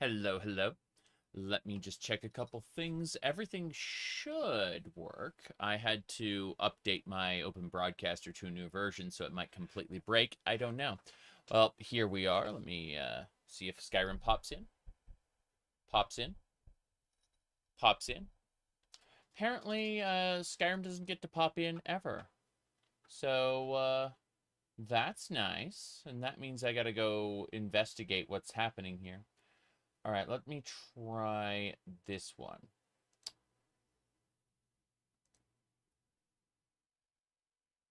Hello, hello. Let me just check a couple things. Everything should work. I had to update my Open Broadcaster to a new version, so it might completely break. I don't know. Well, here we are. Let me see if Skyrim pops in. Pops in. Pops in. Apparently, Skyrim doesn't get to pop in ever. So, that's nice. And that means I gotta go investigate what's happening here. All right, let me try this one.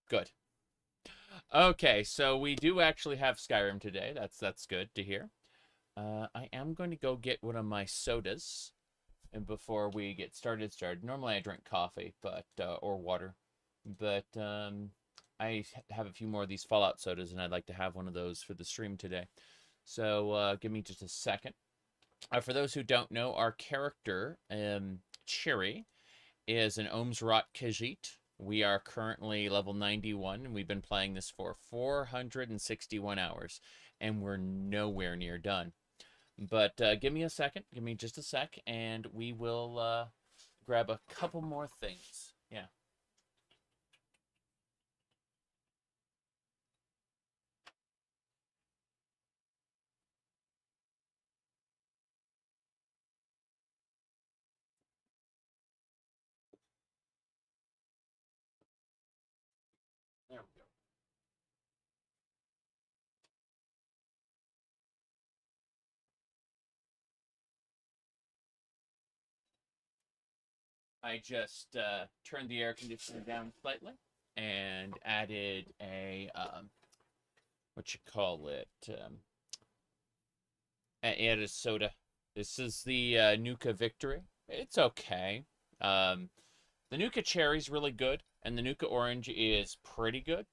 Good. Okay, so we do actually have Skyrim today. That's good to hear. I am going to go get one of my sodas, and before we get started. Normally I drink coffee, but or water, but I have a few more of these Fallout sodas, and I'd like to have one of those for the stream today. So give me just a second. For those who don't know, our character, Cherry, is an Ohmes-raht Khajiit. We are currently level 91, and we've been playing this for 461 hours, and we're nowhere near done. But give me a second, give me just a sec, and we will grab a couple more things. Yeah. There we go. I just turned the air conditioner down slightly and added a, what you call it, added a soda. This is the Nuka Victory. It's okay. The Nuka Cherry's really good, and the Nuka Orange is pretty good,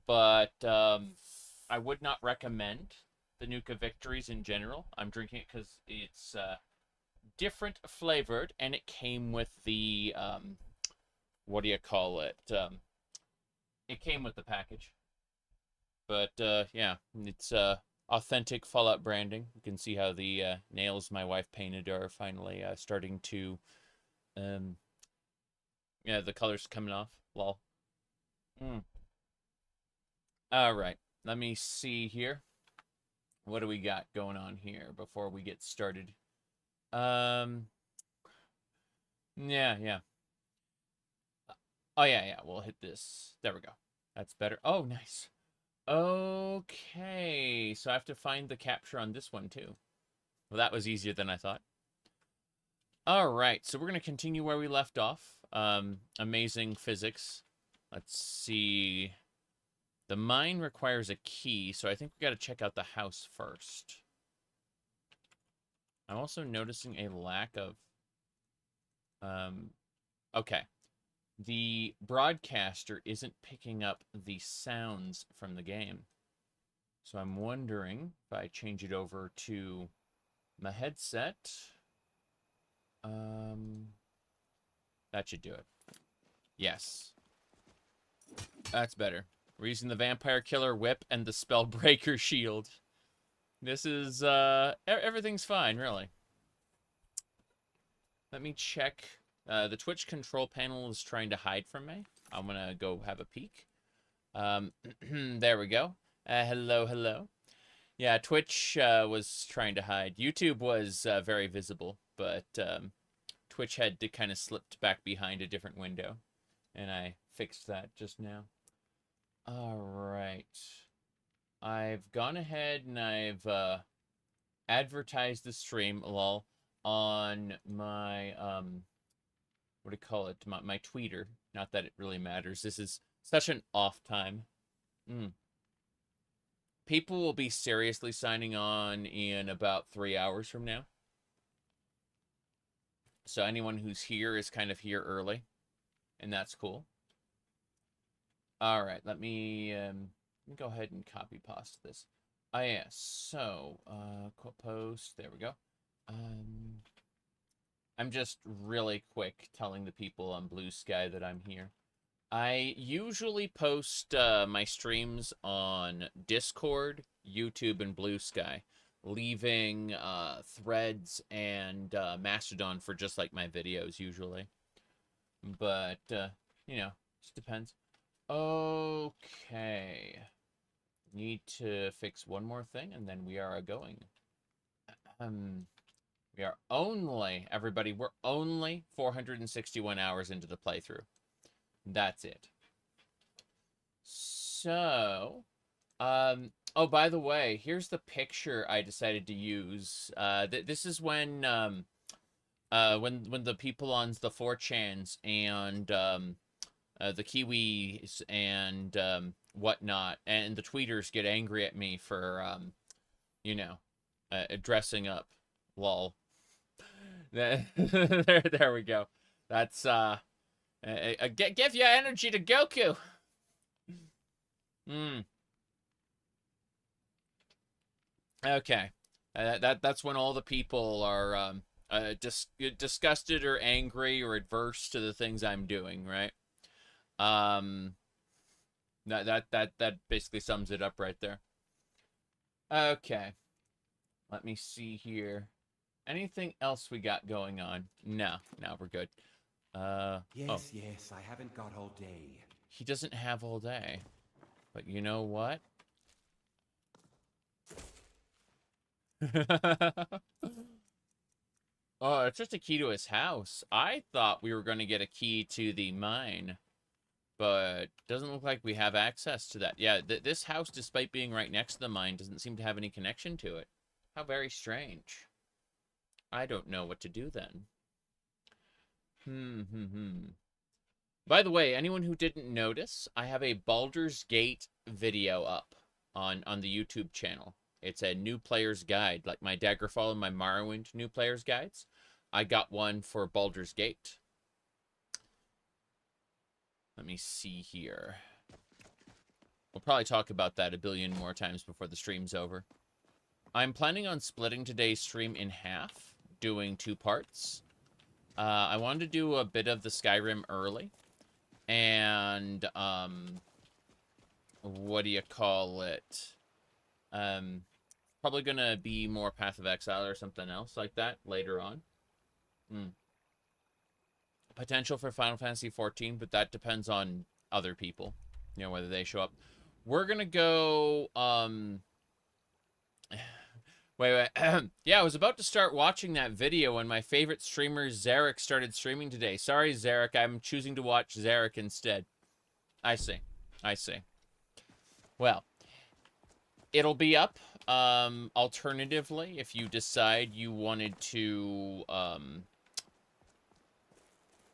but I would not recommend the Nuka Victories in general. I'm drinking it because it's different flavored, and it came with the what do you call it? It came with the package. But yeah, it's authentic Fallout branding. You can see how the nails my wife painted are finally starting to, yeah, the colors coming off. Lol. All right, let me see here. What do we got going on here before we get started? Yeah. Oh, yeah, we'll hit this. There we go. That's better. Oh, nice. Okay, so I have to find the capture on this one, too. Well, that was easier than I thought. All right, so we're going to continue where we left off. Amazing physics. Let's see. The mine requires a key, so I think we got to check out the house first. I'm also noticing a lack of... okay. The broadcaster isn't picking up the sounds from the game. So I'm wondering if I change it over to my headset. That should do it. Yes. That's better. We're using the Vampire Killer Whip and the Spellbreaker Shield. This is, everything's fine, really. Let me check. The Twitch control panel is trying to hide from me. I'm gonna go have a peek. There we go. Hello. Yeah, Twitch was trying to hide. YouTube was very visible, but Twitch had to kind of slipped back behind a different window, and I fixed that just now. All right. I've gone ahead and I've advertised the stream, lol, on my what do you call it? My tweeter. Not that it really matters. This is such an off time. People will be seriously signing on in about 3 hours from now. So anyone who's here is kind of here early, and that's cool. All right, let me go ahead and copy paste this. Oh yeah, so quote post. There we go. I'm just really quick telling the people on Blue Sky that I'm here. I usually post my streams on Discord, YouTube, and Blue Sky. leaving Threads and Mastodon for just like my videos usually. But, you know, just depends. Okay. Need to fix one more thing, and then we are going. We are only, everybody, we're only 461 hours into the playthrough. That's it. So, oh, by the way, here's the picture I decided to use. This is when the people on the 4chans and, the Kiwis and, whatnot, and the tweeters get angry at me for, you know, dressing up. Lol. there we go. That's, give your energy to Goku! Okay. That's when all the people are, disgusted or angry or adverse to the things I'm doing, right? That basically sums it up right there. Okay. Let me see here. Anything else we got going on? No, we're good. Yes, I haven't got all day. He doesn't have all day. But you know what? Oh, it's just a key to his house. I thought we were going to get a key to the mine. But doesn't look like we have access to that. Yeah, this house, despite being right next to the mine, doesn't seem to have any connection to it. How very strange. I don't know what to do then. By the way, anyone who didn't notice, I have a Baldur's Gate video up on the YouTube channel. It's a new player's guide, like my Daggerfall and my Morrowind new player's guides. I got one for Baldur's Gate. Let me see here. We'll probably talk about that a billion more times before the stream's over. I'm planning on splitting today's stream in half, doing 2 parts. I wanted to do a bit of the Skyrim early. And, what do you call it? Probably gonna be more Path of Exile or something else like that later on. Potential for Final Fantasy XIV, but that depends on other people. You know, whether they show up. We're gonna go, Wait. Yeah, I was about to start watching that video when my favorite streamer, Zarek, started streaming today. Sorry, Zarek. I'm choosing to watch Zarek instead. I see. Well, it'll be up. Alternatively, if you decide you wanted to,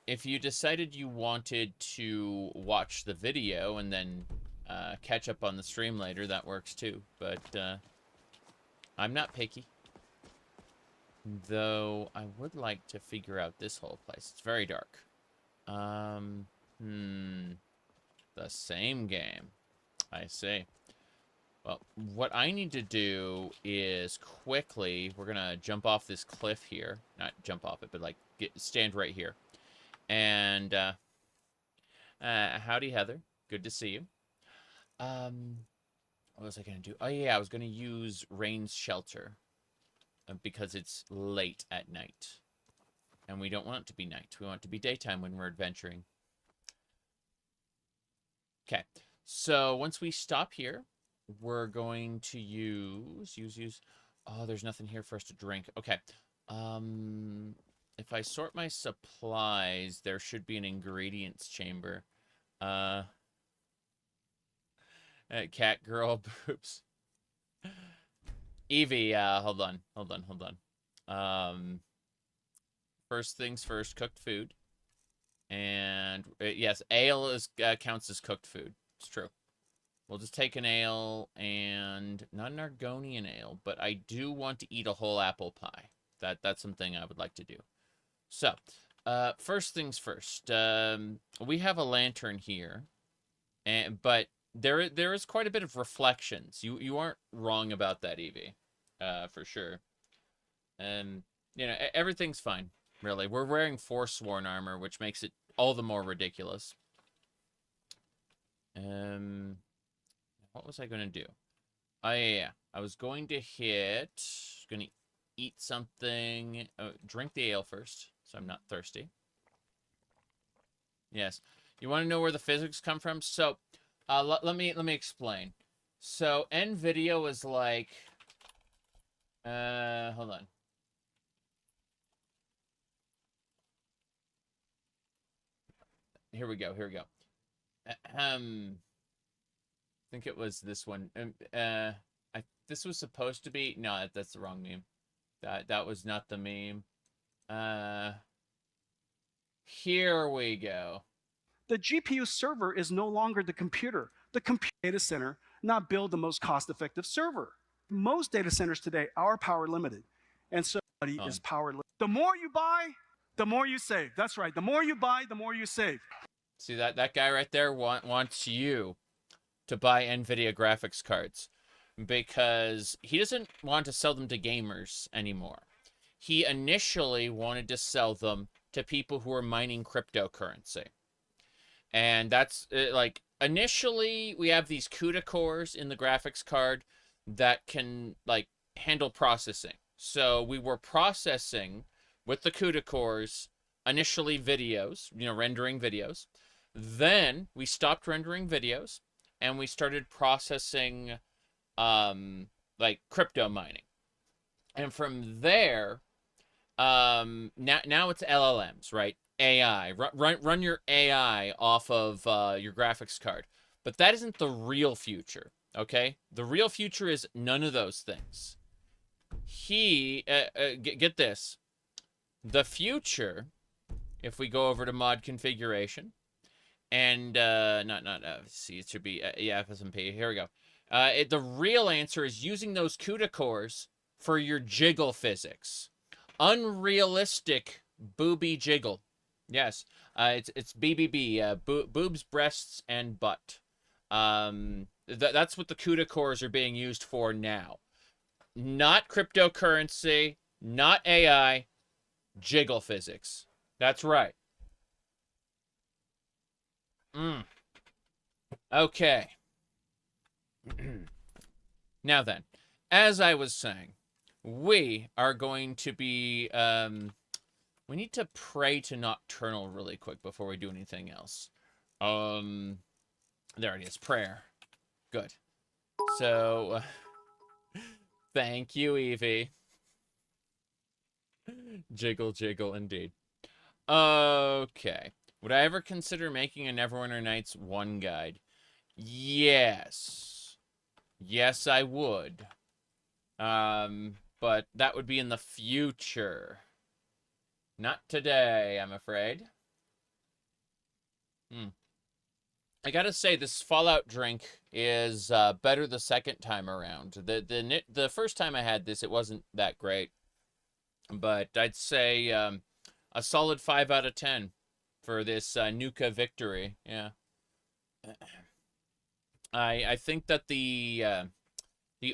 if you decided you wanted to watch the video and then, catch up on the stream later, that works too. But, I'm not picky. Though, I would like to figure out this whole place. It's very dark. The same game. I see. Well, what I need to do is quickly, we're gonna jump off this cliff here. Not jump off it, but like, stand right here. And, howdy, Heather. Good to see you. What was I going to do? Oh, yeah, I was going to use Rain's Shelter. Because it's late at night. And we don't want it to be night. We want it to be daytime when we're adventuring. Okay. So, once we stop here, we're going to use... Oh, there's nothing here for us to drink. Okay. If I sort my supplies, there should be an ingredients chamber. Cat girl boobs. Evie, hold on. First things first, cooked food. And, yes, ale counts as cooked food. It's true. We'll just take an ale, and not an Argonian ale, but I do want to eat a whole apple pie. That's something I would like to do. So, first things first. We have a lantern here, but there is quite a bit of reflections. You aren't wrong about that, Evie, for sure. And you know, everything's fine, really. We're wearing Forsworn armor, which makes it all the more ridiculous. What was I gonna do? Oh yeah. I was going to hit... Gonna eat something... drink the ale first, so I'm not thirsty. Yes. You want to know where the physics come from? So, let me explain. So, NVIDIA was like... hold on. Here we go. I think it was this one. This was supposed to be... No, that's the wrong meme. That was not the meme. Here we go. The GPU server is no longer the computer. The computer data center not build the most cost-effective server. Most data centers today are power limited, and so is power limited. The more you buy, the more you save. That's right. The more you buy, the more you save. See that guy right there wants you to buy NVIDIA graphics cards because he doesn't want to sell them to gamers anymore. He initially wanted to sell them to people who are mining cryptocurrency. And that's, like, initially we have these CUDA cores in the graphics card that can, like, handle processing. So we were processing with the CUDA cores, initially videos, rendering videos. Then we stopped rendering videos and we started processing, like, crypto mining. And from there, now it's LLMs, right? AI. Run your AI off of your graphics card. But that isn't the real future, okay? The real future is none of those things. Get this. The future, if we go over to mod configuration, and, see, it should be, FSMP. Here we go. The real answer is using those CUDA cores for your jiggle physics. Unrealistic booby jiggle. Yes, it's BBB, boobs, breasts, and butt. That's what the CUDA cores are being used for now. Not cryptocurrency, not AI, jiggle physics. That's right. Okay. Now then, as I was saying, we are going to be, we need to pray to Nocturnal really quick before we do anything else. There it is, prayer. Good. So, thank you, Evie. Jiggle, jiggle, indeed. Okay. Would I ever consider making a Neverwinter Nights 1 guide? Yes. Yes, I would. But that would be in the future. Not today, I'm afraid. I gotta say, this Fallout drink is better the second time around. The first time I had this, it wasn't that great. But I'd say a solid 5 out of 10 for this Nuka victory. Yeah. I think that the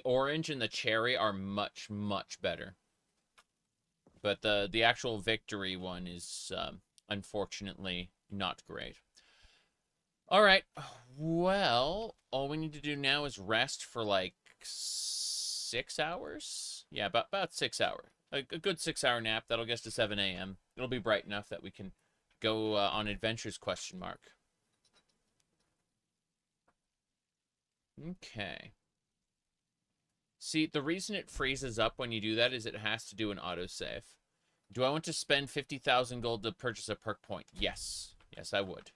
orange and the cherry are much, much better. But the actual victory one is unfortunately not great. All right. Well, all we need to do now is rest for like 6 hours. Yeah, about 6 hours. A good 6-hour nap. That'll get us to 7 a.m. It'll be bright enough that we can go on adventures, ? Okay. See, the reason it freezes up when you do that is it has to do an autosave. Do I want to spend 50,000 gold to purchase a perk point? Yes. Yes, I would.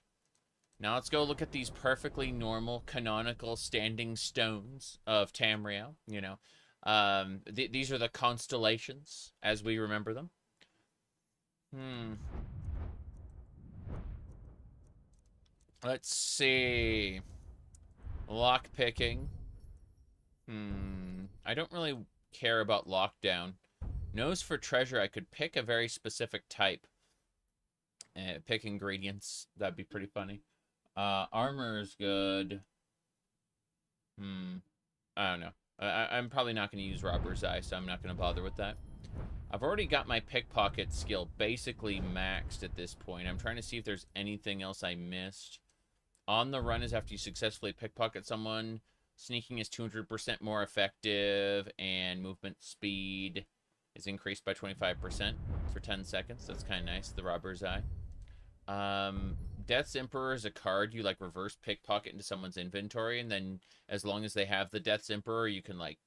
Now let's go look at these perfectly normal, canonical standing stones of Tamriel, these are the constellations, as we remember them. Let's see. Lockpicking. I don't really care about lockdown. Nose for treasure, I could pick a very specific type. Pick ingredients. That'd be pretty funny. Armor is good. I don't know. I'm probably not going to use Robber's Eye, so I'm not going to bother with that. I've already got my pickpocket skill basically maxed at this point. I'm trying to see if there's anything else I missed. On the run is after you successfully pickpocket someone. Sneaking is 200% more effective, and movement speed is increased by 25% for 10 seconds. That's kind of nice. The Robber's Eye. Death's Emperor is a card you, like, reverse pickpocket into someone's inventory, and then as long as they have the Death's Emperor, you can, like,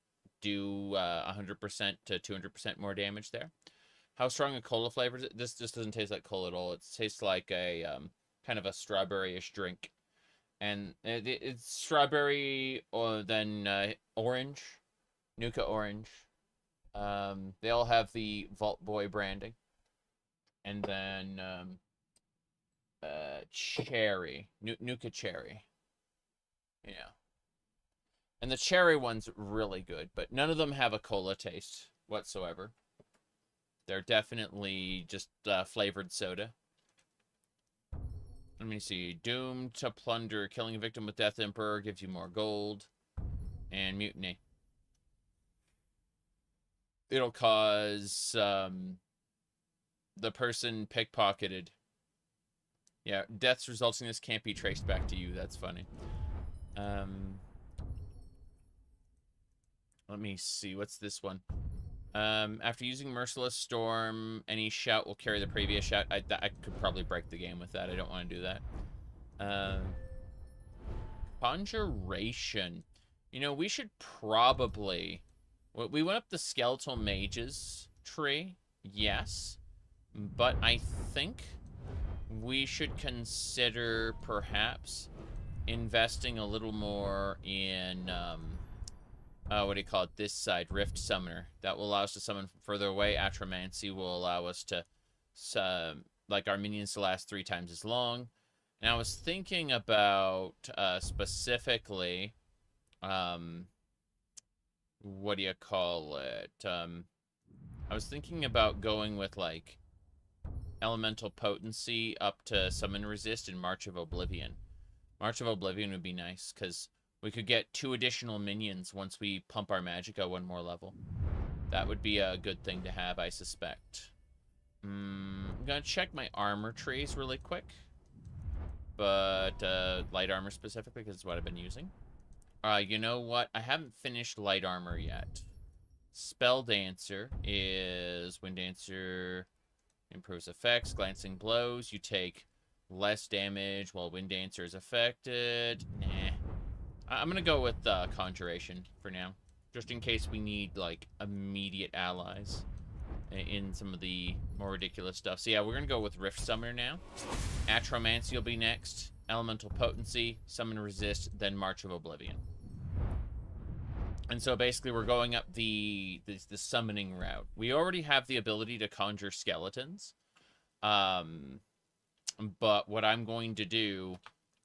do 100% to 200% more damage there. How strong a cola flavor is it? This just doesn't taste like cola at all. It tastes like a kind of a strawberry-ish drink. And it's strawberry or then orange, Nuka orange. They all have the Vault Boy branding. And then cherry, Nuka cherry. Yeah. And the cherry one's really good, but none of them have a cola taste whatsoever. They're definitely just flavored soda. Let me see. Doomed to plunder. Killing a victim with Death Emperor gives you more gold. And mutiny. It'll cause the person pickpocketed. Yeah, deaths resulting in this can't be traced back to you. That's funny. Let me see. What's this one? After using Merciless Storm, any shout will carry the previous shout. I could probably break the game with that. I don't want to do that. Conjuration. You know, we should probably... We went up the Skeletal Mages tree. Yes. But I think we should consider perhaps investing a little more in... what do you call it? This side, Rift Summoner. That will allow us to summon from further away. Atromancy will allow us to, like, our minions to last 3 times as long. And I was thinking about, specifically, what do you call it? I was thinking about going with, like, Elemental Potency up to Summon Resist and March of Oblivion. March of Oblivion would be nice, because we could get 2 additional minions once we pump our Magicka 1 more level. That would be a good thing to have, I suspect. I'm gonna check my armor trees really quick. But, light armor specifically, because it's what I've been using. You know what? I haven't finished light armor yet. Spell Dancer is... Wind Dancer improves effects. Glancing Blows. You take less damage while Wind Dancer is affected. Nah. I'm going to go with Conjuration for now. Just in case we need, like, immediate allies in some of the more ridiculous stuff. So yeah, we're going to go with Rift Summoner now. Atromancy will be next. Elemental Potency, Summon Resist, then March of Oblivion. And so basically we're going up the summoning route. We already have the ability to conjure skeletons. But what I'm going to do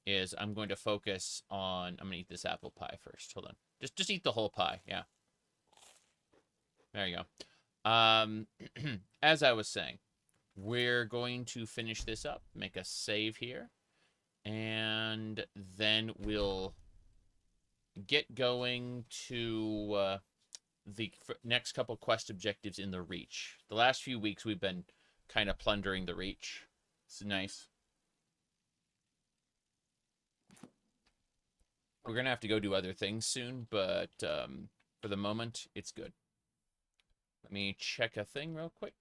is I'm going to focus on... I'm going to eat this apple pie first. Hold on. Just eat the whole pie. Yeah. There you go. As I was saying, we're going to finish this up. Make a save here. And then we'll get going to the next couple quest objectives in the Reach. The last few weeks we've been kind of plundering the Reach. It's nice. We're going to have to go do other things soon, but for the moment, it's good. Let me check a thing real quick.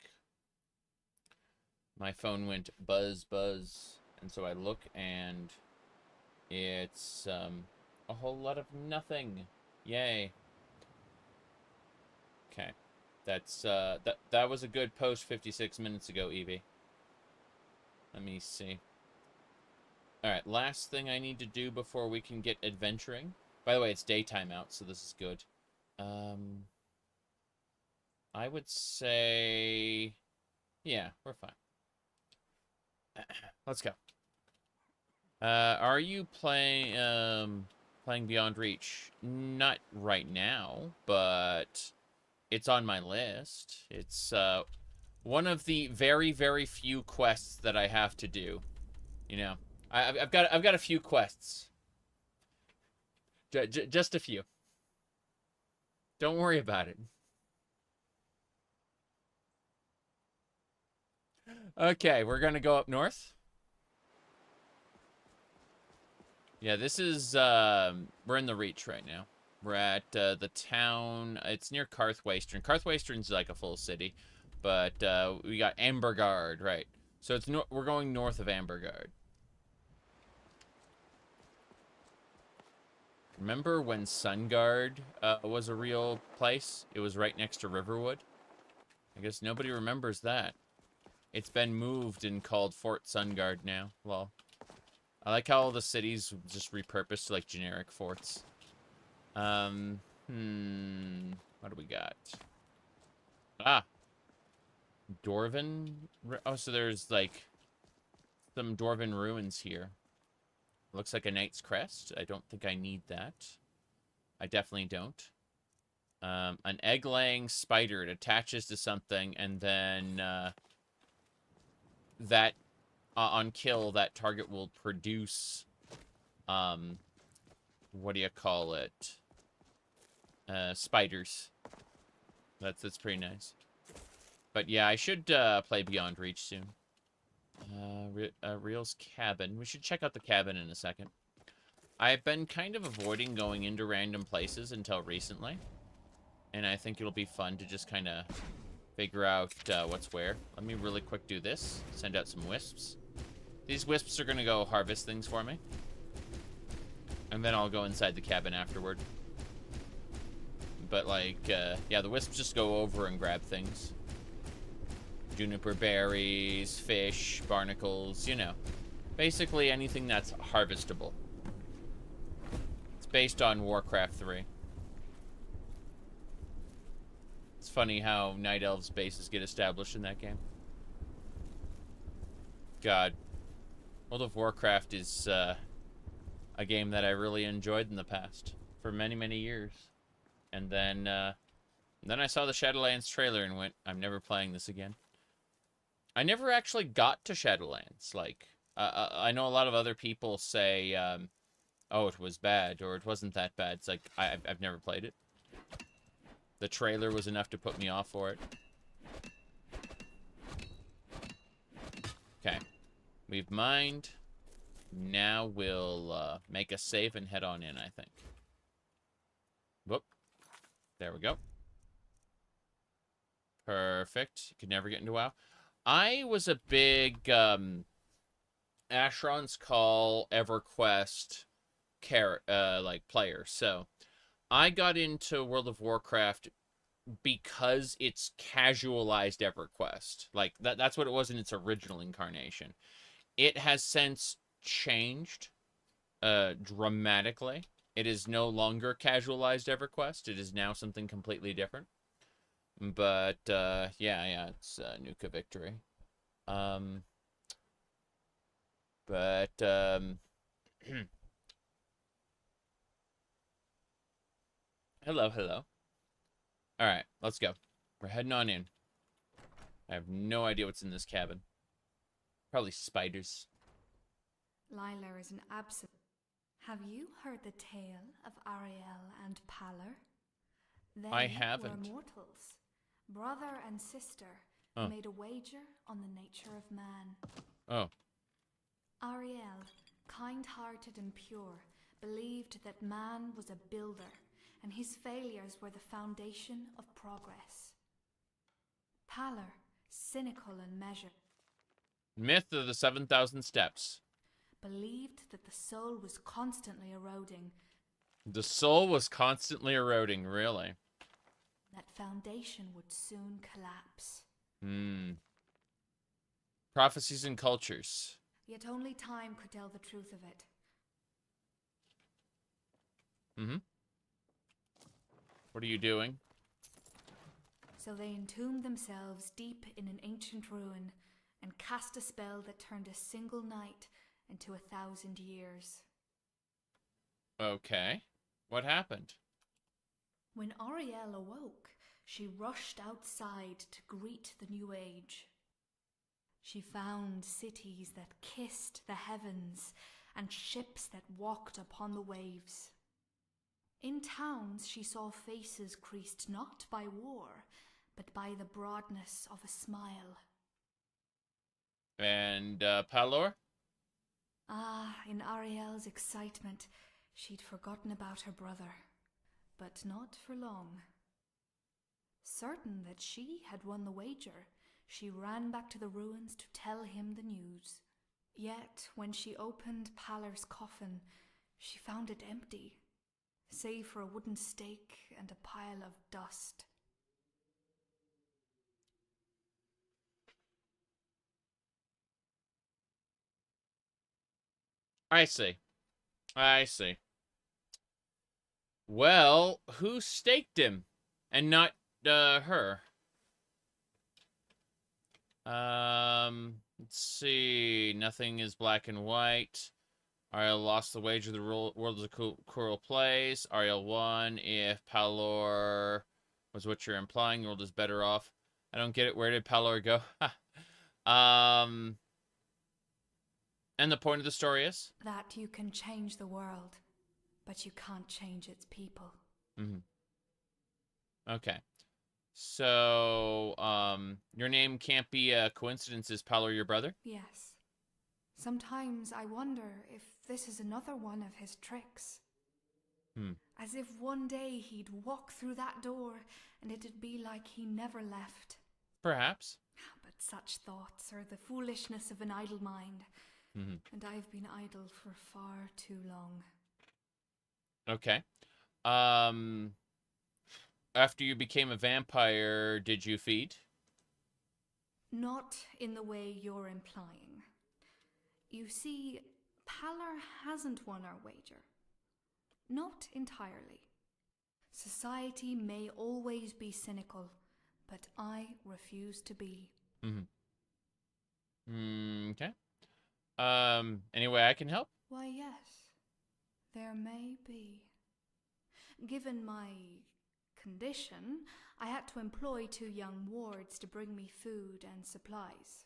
My phone went buzz, buzz, and so I look, and it's a whole lot of nothing. Yay. Okay. That's, that was a good post 56 minutes ago, Evie. Let me see. Alright, last thing I need to do before we can get adventuring. By the way, it's daytime out, so this is good. I would say... Yeah, we're fine. Let's go. Are you playing Beyond Reach? Not right now, but it's on my list. It's one of the very, very few quests that I have to do. You know, I've got a few quests. Just a few. Don't worry about it. Okay, we're gonna go up north. Yeah, this is we're in the Reach right now. We're at the town. It's near Carthwaystern. Carthwaystern's like a full city, but we got Amberguard, right? So it's we're going north of Amberguard. Remember when Sunguard was a real place? It was right next to Riverwood. I guess nobody remembers that. It's been moved and called Fort Sunguard now. Lol. I like how all the cities just repurposed to like generic forts. What do we got? Ah, Dwarven. Oh, so there's like some Dwarven ruins here. Looks like a knight's crest. I don't think I need that. I definitely don't. An egg-laying spider. It attaches to something, and then that on kill, that target will produce what do you call it? Spiders. That's pretty nice. But yeah, I should play Beyond Reach soon. Real's cabin. We should check out the cabin in a second. I've been kind of avoiding going into random places until recently. And I think it'll be fun to just kind of figure out what's where. Let me really quick do this. Send out some wisps. These wisps are going to go harvest things for me. And then I'll go inside the cabin afterward. But, like, yeah, the wisps just go over and grab things. Juniper berries, fish, barnacles, you know. Basically anything that's harvestable. It's based on Warcraft 3. It's funny how Night Elves bases get established in that game. God. World of Warcraft is a game that I really enjoyed in the past. For many, many years. And then I saw the Shadowlands trailer and went, I'm never playing this again. I never actually got to Shadowlands. Like, I know a lot of other people say, oh, it was bad, or it wasn't that bad. It's like, I've never played it. The trailer was enough to put me off for it. Okay. We've mined. Now we'll make a save and head on in, I think. Whoop. There we go. Perfect. You could never get into WoW. I was a big Asheron's Call, EverQuest like player. So I got into World of Warcraft because it's casualized EverQuest. Like that's what it was in its original incarnation. It has since changed dramatically. It is no longer casualized EverQuest. It is now something completely different. But, yeah, it's Nuka Victory. Hello. Alright, let's go. We're heading on in. I have no idea what's in this cabin. Probably spiders. Lila is an absolute... Have you heard the tale of Ariel and Paler? They I haven't. were mortals, brother and sister, who made a wager on the nature of man. Oh. Ariel, kind-hearted and pure, believed that man was a builder, and his failures were the foundation of progress. Paler, cynical and measured, Myth of the 7,000 Steps. believed that the soul was constantly eroding. The soul was constantly eroding, really. That foundation would soon collapse. Prophecies and cultures. Yet only time could tell the truth of it. What are you doing? So they entombed themselves deep in an ancient ruin and cast a spell that turned a single night into 1,000 years. Okay. What happened? When Ariel awoke, she rushed outside to greet the new age. She found cities that kissed the heavens and ships that walked upon the waves. In towns she saw faces creased not by war, but by the broadness of a smile. And, Palor? Ah, in Ariel's excitement, she'd forgotten about her brother. but not for long. Certain that she had won the wager, she ran back to the ruins to tell him the news. Yet, when she opened Palor's coffin, she found it empty, save for a wooden stake and a pile of dust. I see. I see. Well, who staked him? And not, her? Let's see. Nothing is black and white. Ariel lost the wager. The world is a cruel place. Ariel won. If Palor was what you're implying, the world is better off. I don't get it. Where did Palor go? And the point of the story is? That you can change the world, but you can't change its people. Okay. So, your name can't be a coincidence. Is Palor your brother? Yes. Sometimes I wonder if this is another one of his tricks. As if one day he'd walk through that door and it'd be like he never left. Perhaps. But such thoughts are the foolishness of an idle mind. And I've been idle for far too long. Okay. After you became a vampire, did you feed? Not in the way you're implying. You see, Palor hasn't won our wager. Not entirely. Society may always be cynical, but I refuse to be. Okay. Any way I can help? Why, yes. There may be. Given my condition, I had to employ 2 young wards to bring me food and supplies.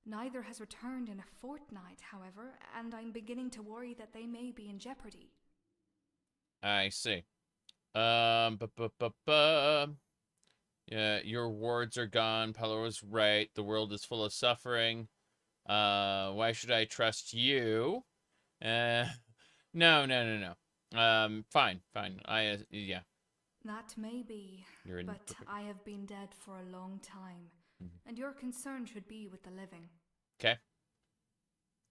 Neither has returned in a fortnight, however, and I'm beginning to worry that they may be in jeopardy. I see. Yeah, your wards are gone. Palor was right. The world is full of suffering. Why should I trust you? No. Fine. Yeah. That may be, but perfect. I have been dead for a long time, and your concern should be with the living. Okay.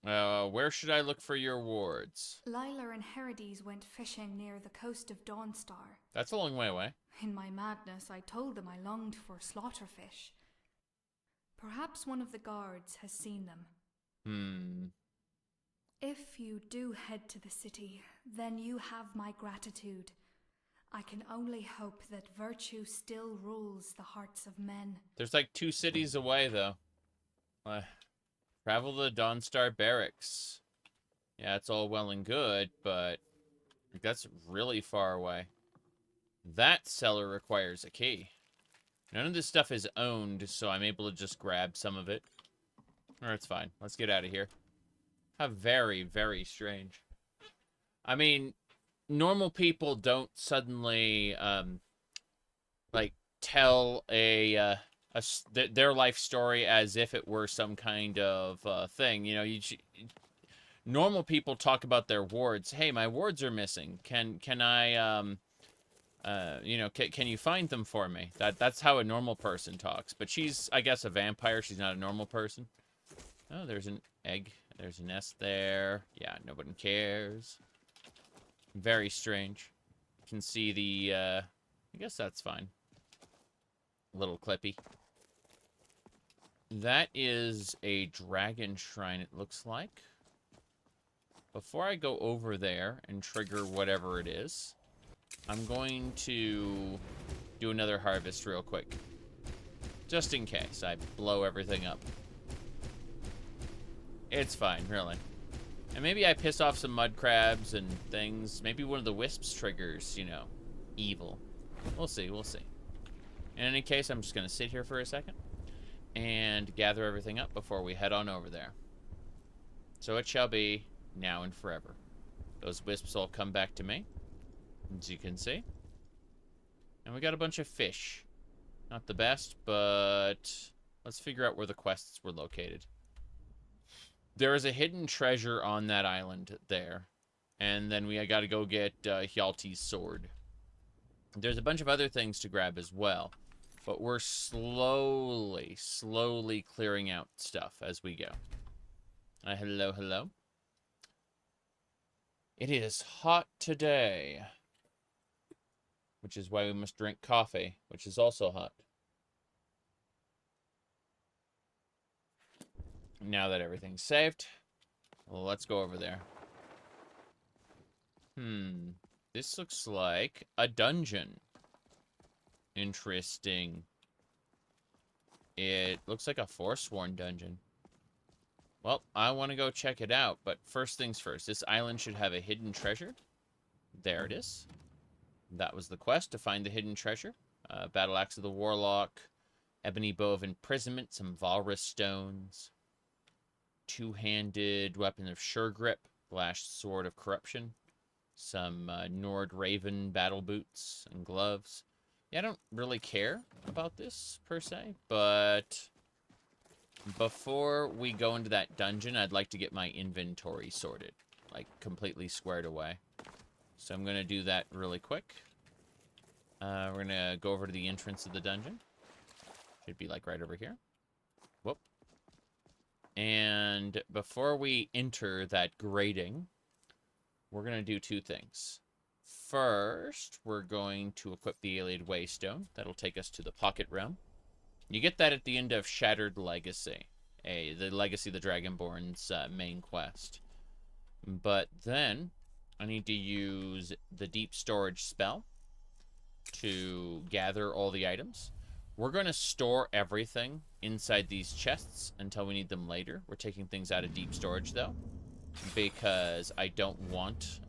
Where should I look for your wards? Lila and Herodes went fishing near the coast of Dawnstar. That's a long way away. In my madness, I told them I longed for slaughterfish. Perhaps one of the guards has seen them. If you do head to the city, then you have my gratitude. I can only hope that virtue still rules the hearts of men. There's like 2 cities away, though. Travel to the Dawnstar Barracks. Yeah, it's all well and good, but that's really far away. That cellar requires a key. None of this stuff is owned, so I'm able to just grab some of it. Or it's fine. Let's get out of here. How very, very strange. I mean, normal people don't suddenly, like, tell their life story as if it were some kind of thing. You know, normal people talk about their wards. Hey, my wards are missing. Can I, you know, can you find them for me? That's how a normal person talks. But she's, I guess, a vampire. She's not a normal person. Oh, there's an egg. There's a nest there. Yeah, nobody cares. Very strange. You can see the, I guess that's fine. Little clippy. That is a dragon shrine, it looks like. Before I go over there and trigger whatever it is, I'm going to do another harvest real quick. Just in case I blow everything up. It's fine, really. And maybe I piss off some mud crabs and things. Maybe one of the wisps triggers, you know, evil. We'll see, we'll see. In any case, I'm just going to sit here for a second and gather everything up before we head on over there. So it shall be now and forever. Those wisps all come back to me, as you can see. And we got a bunch of fish. Not the best, but let's figure out where the quests were located. There is a hidden treasure on that island there, And then we got to go get Hjalti's sword. There's a bunch of other things to grab as well. But we're slowly clearing out stuff as we go. Hello, hello. It is hot today. Which is why we must drink coffee, which is also hot. Now that everything's saved, well, let's go over there. This looks like a dungeon. Interesting. It looks like a Forsworn dungeon. Well, I want to go check it out, but first things first. This island should have a hidden treasure. There it is. That was the quest, to find the hidden treasure. Battle Axe of the Warlock, Ebony Bow of Imprisonment, some Valrus Stones, Two-Handed Weapon of Sure Grip, Lashed Sword of Corruption, some Nord Raven Battle Boots and Gloves. Yeah, I don't really care about this, per se, but before we go into that dungeon, I'd like to get my inventory sorted, like completely squared away. So I'm going to do that really quick. We're going to go over to the entrance of the dungeon. Should be like right over here. Whoop. And before we enter that grating, we're going to do two things. First, we're going to equip the Alien Waystone. That'll take us to the Pocket Realm. You get that at the end of Shattered Legacy, the Legacy of the Dragonborn's main quest. But then I need to use the Deep Storage spell to gather all the items. We're going to store everything inside these chests until we need them later. We're taking things out of Deep Storage, though, because I don't want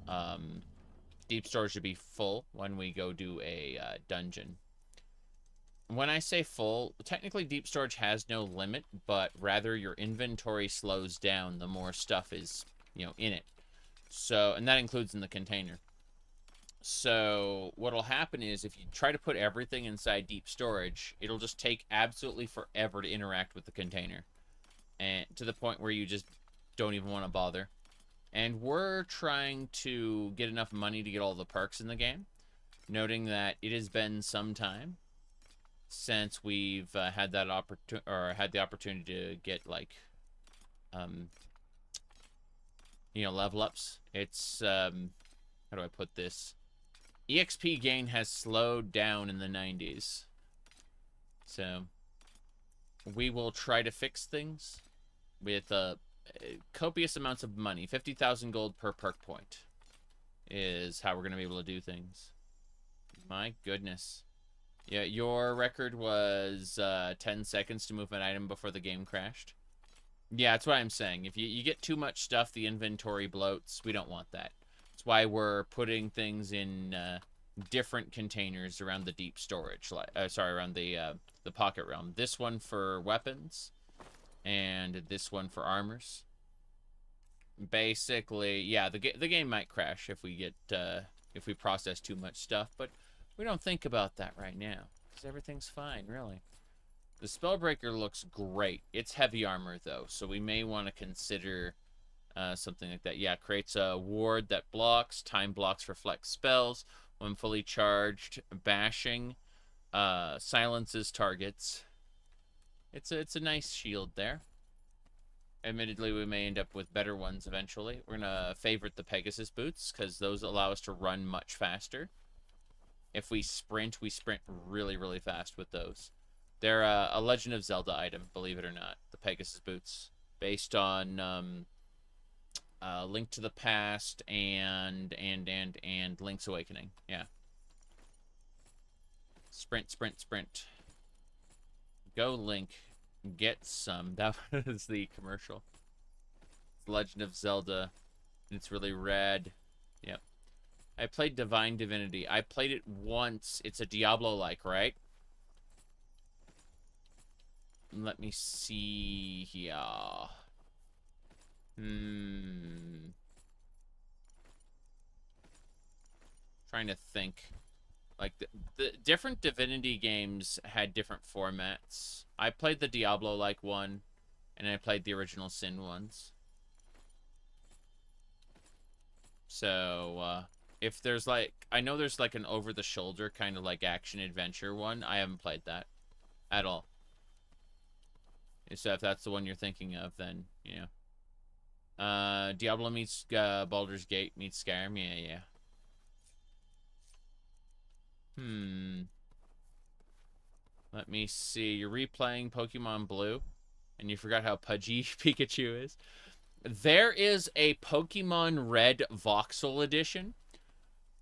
Deep Storage to be full when we go do a dungeon. When I say full, technically Deep Storage has no limit, but rather your inventory slows down the more stuff is, in it. So, and that includes in the container. So, what'll happen is if you try to put everything inside Deep Storage, it'll just take absolutely forever to interact with the container. And to the point where you just don't even want to bother. And we're trying to get enough money to get all the perks in the game. Noting that it has been some time since we've had that the opportunity to get, like, level ups. It's how do I put this? EXP gain has slowed down in the 90s. So we will try to fix things with copious amounts of money. 50,000 gold per perk point is how we're going to be able to do things. My goodness. Yeah, your record was 10 seconds to move an item before the game crashed. Yeah, that's what I'm saying. If you get too much stuff, the inventory bloats. We don't want that. That's why we're putting things in different containers around the Deep Storage. Around the Pocket Realm. This one for weapons, and this one for armors. Basically, yeah, the game might crash if we get if we process too much stuff, but we don't think about that right now because everything's fine, really. The Spellbreaker looks great. It's heavy armor, though, so we may want to consider something like that. Yeah, creates a ward that blocks, time blocks for flex spells. When fully charged, bashing, silences targets. It's a nice shield there. Admittedly, we may end up with better ones eventually. We're going to favorite the Pegasus boots, because those allow us to run much faster. If we sprint really, really fast with those. They're a Legend of Zelda item, believe it or not. The Pegasus boots. Based on Link to the Past and Link's Awakening. Yeah. Sprint, sprint, sprint. Go, Link. Get some. That was the commercial. It's Legend of Zelda. It's really rad. Yep. I played Divine Divinity. I played it once. It's a Diablo-like, right? Let me see here. Trying to think. Like, the different Divinity games had different formats. I played the Diablo-like one, and I played the original Sin ones. So, if there's like, I know there's like an over-the-shoulder kind of like action-adventure one. I haven't played that at all. So if that's the one you're thinking of, then, you know. Diablo meets Baldur's Gate meets Skyrim. Yeah. Let me see. You're replaying Pokemon Blue, and you forgot how pudgy Pikachu is. There is a Pokemon Red Voxel Edition,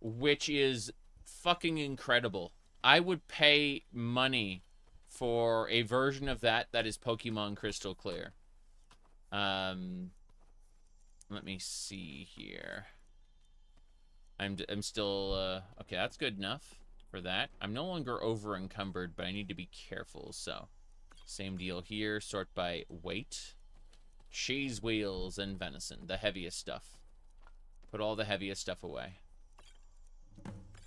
which is fucking incredible. I would pay money for a version of that is Pokemon Crystal Clear. Let me see here. I'm still okay, that's good enough for that. I'm no longer over encumbered, but I need to be careful. So same deal here. Sort by weight. Cheese wheels and venison, the heaviest stuff. Put all the heaviest stuff away.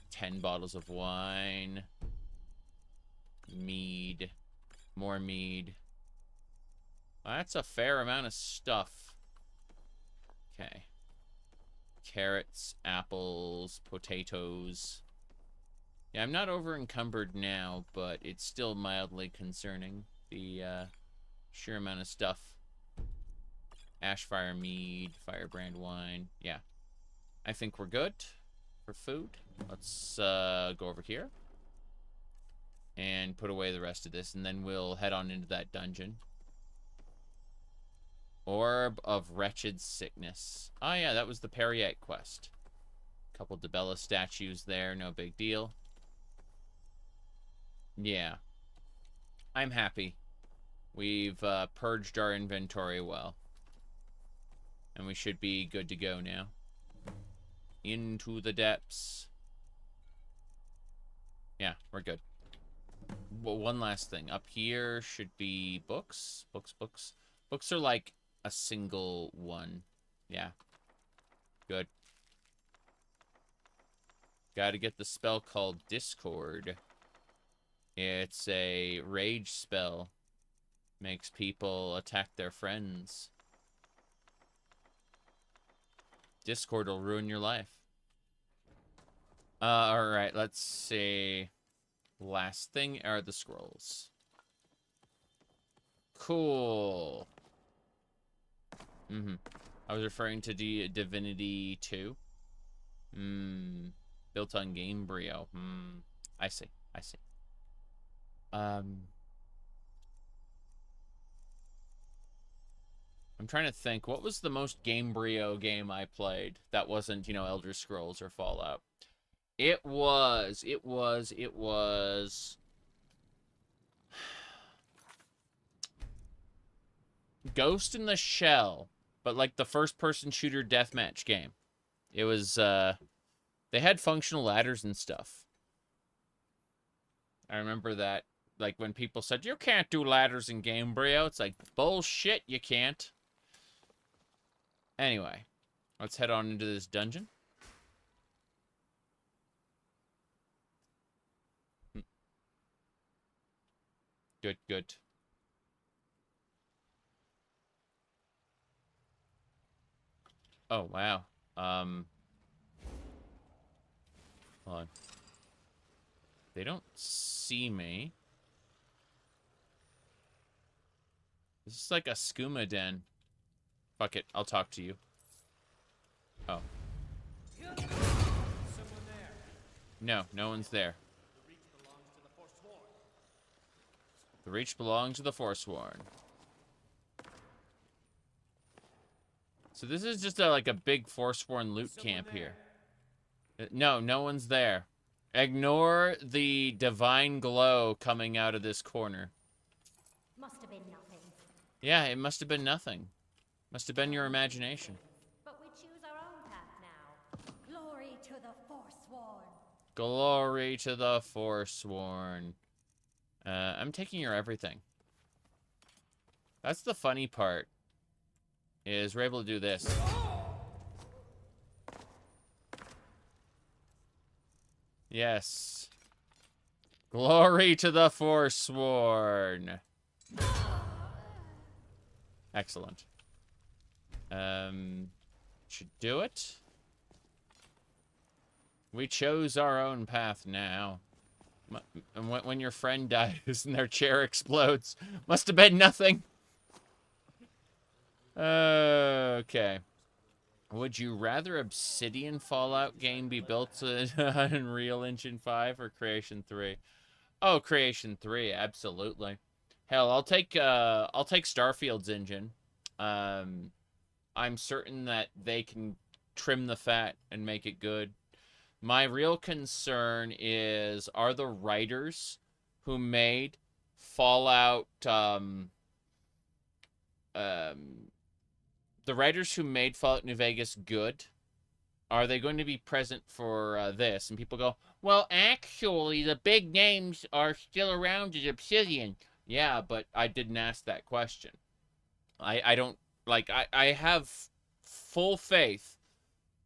10 bottles of wine. Mead. More mead. Well, that's a fair amount of stuff. Okay. Carrots, apples, potatoes. Yeah, I'm not over encumbered now, but it's still mildly concerning. The sheer amount of stuff. Ashfire mead, firebrand wine. Yeah. I think we're good for food. Let's go over here. And put away the rest of this, and then we'll head on into that dungeon. Orb of Wretched Sickness. Oh yeah, that was the Periette quest. Couple Debella statues there, no big deal. Yeah. I'm happy. We've purged our inventory well. And we should be good to go now. Into the depths. Yeah, we're good. Well, one last thing. Up here should be books. Books. Books are like a single one. Yeah. Good. Gotta get the spell called Discord. It's a rage spell. Makes people attack their friends. Discord will ruin your life. Alright, let's see. Last thing are the scrolls. Cool. I was referring to Divinity 2. Built on Gamebryo. I see. I'm trying to think. What was the most Gamebryo game I played that wasn't, you know, Elder Scrolls or Fallout? It was Ghost in the Shell, but like the first-person shooter deathmatch game. It was, they had functional ladders and stuff. I remember that, like, when people said, you can't do ladders in Gamebryo, it's like, bullshit, you can't. Anyway, let's head on into this dungeon. Good. Oh, wow. Hold on. They don't see me. This is like a skooma den. Fuck it, I'll talk to you. Oh. No, no one's there. The Reach belongs to the Forsworn. So this is just like a big Forsworn loot camp here. No, no one's there. Ignore the divine glow coming out of this corner. Must have been nothing. Yeah, it must have been nothing. Must have been your imagination. But we choose our own path now. Glory to the Forsworn. Glory to the Forsworn. I'm taking your everything. That's the funny part. Is we're able to do this. Yes. Glory to the Forsworn. Excellent. Should do it. We chose our own path now. And when your friend dies and their chair explodes, must have been nothing. Okay. Would you rather Obsidian Fallout game be built on Unreal Engine 5 or Creation 3? Oh, Creation 3, absolutely. Hell, I'll take Starfield's engine. I'm certain that they can trim the fat and make it good. My real concern is, are the writers who made Fallout, the writers who made Fallout New Vegas good? Are they going to be present for this? And people go, well, actually, the big names are still around as Obsidian. Yeah, but I didn't ask that question. I don't, like, I have full faith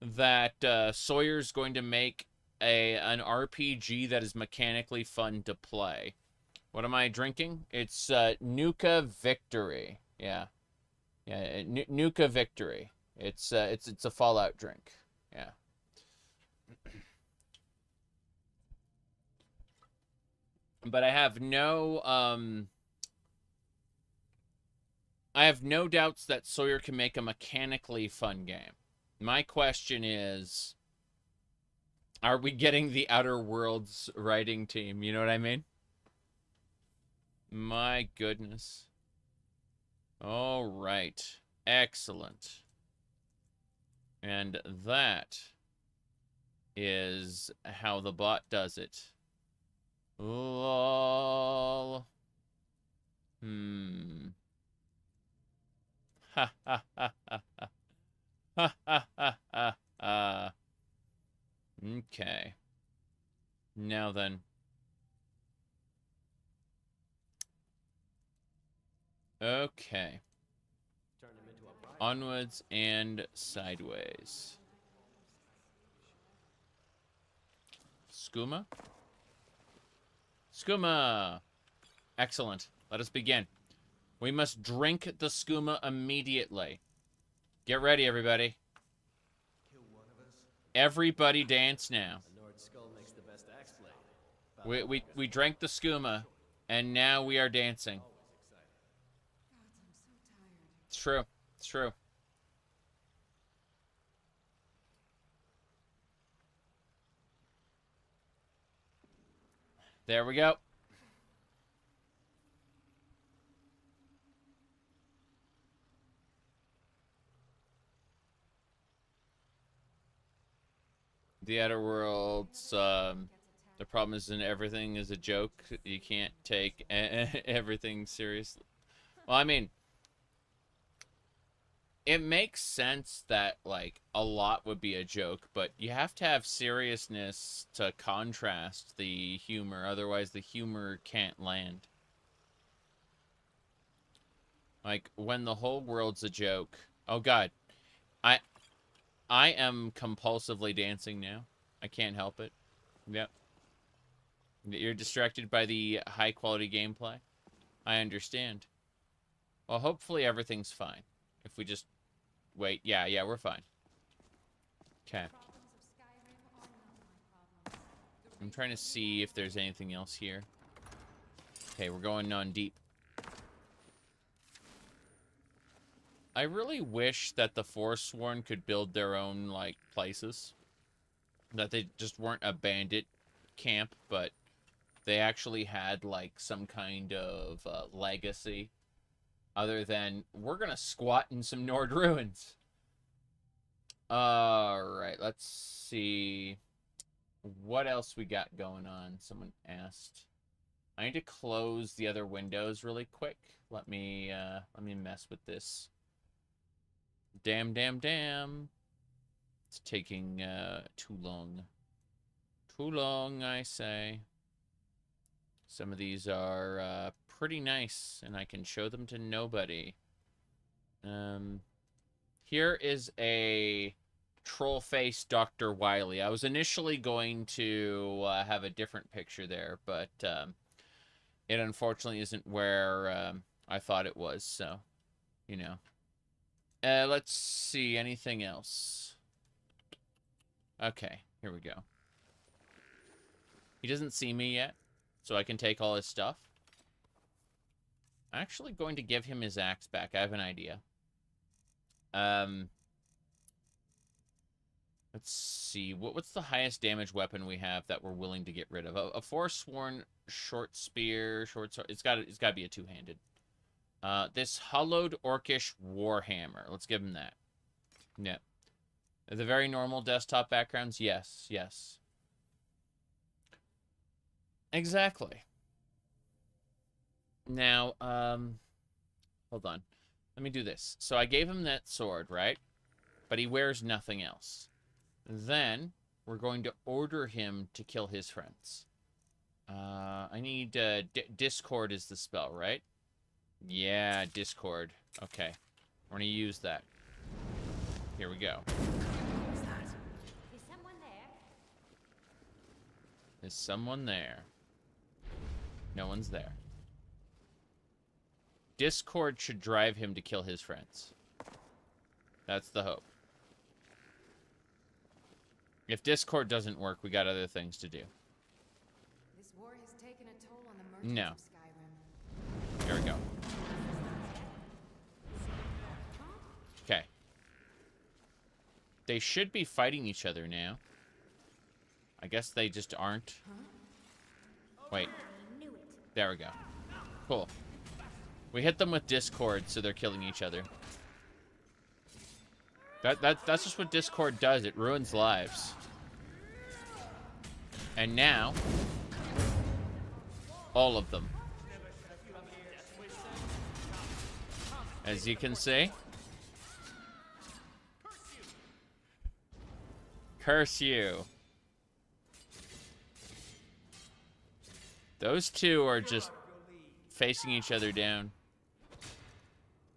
that Sawyer's going to make an RPG that is mechanically fun to play. What am I drinking? It's Nuka Victory. Yeah. Yeah, Nuka Victory. It's a Fallout drink. Yeah. But I have no doubts that Sawyer can make a mechanically fun game. My question is, are we getting the Outer Worlds writing team? You know what I mean? My goodness. All right. Excellent. And that is how the bot does it. Lol. Ha ha ha ha ha. Ha ha ha ha ha. Okay. Now then. Okay. Onwards and sideways. Skooma? Skooma! Excellent. Let us begin. We must drink the skooma immediately. Get ready, everybody. Everybody dance now. We drank the skooma, and now we are dancing. It's true. It's true. There we go. The Outer Worlds, the problem is in everything is a joke. You can't take everything seriously. Well, I mean, it makes sense that, like, a lot would be a joke, but you have to have seriousness to contrast the humor, otherwise the humor can't land. Like, when the whole world's a joke... Oh, God. I am compulsively dancing now. I can't help it. Yep. You're distracted by the high-quality gameplay? I understand. Well, hopefully everything's fine. If we just... Wait, yeah, we're fine. Okay. I'm trying to see if there's anything else here. Okay, we're going on deep. I really wish that the Forsworn could build their own, like, places. That they just weren't a bandit camp, but they actually had, like, some kind of legacy. Other than, we're gonna squat in some Nord ruins. Alright, let's see. What else we got going on? Someone asked. I need to close the other windows really quick. Let me mess with this. Damn. It's taking, too long. Too long, I say. Some of these are, pretty nice, and I can show them to nobody. Here is a troll-face Dr. Wily. I was initially going to have a different picture there, but it unfortunately isn't where I thought it was, so, you know. Let's see, anything else? Okay, here we go. He doesn't see me yet, so I can take all his stuff. I'm actually going to give him his axe back. I have an idea. Let's see. What's the highest damage weapon we have that we're willing to get rid of? A forsworn short spear, short sword. It's got to be a two-handed. This hollowed orcish warhammer. Let's give him that. Yep. The very normal desktop backgrounds? Yes, yes. Exactly. Now, hold on. Let me do this. So I gave him that sword, right? But he wears nothing else. Then, we're going to order him to kill his friends. I need, Discord is the spell, right? Yeah, Discord. Okay. We're gonna use that. Here we go. Is someone there? Is someone there? No one's there. Discord should drive him to kill his friends. That's the hope. If Discord doesn't work, we got other things to do. This war has taken a toll on the merchants No. of Skyrim. Here we go. Okay. They should be fighting each other now. I guess they just aren't. Wait. There we go. Cool. We hit them with Discord, so they're killing each other. That's just what Discord does. It ruins lives. And now, all of them. As you can see. Curse you. Those two are just facing each other down.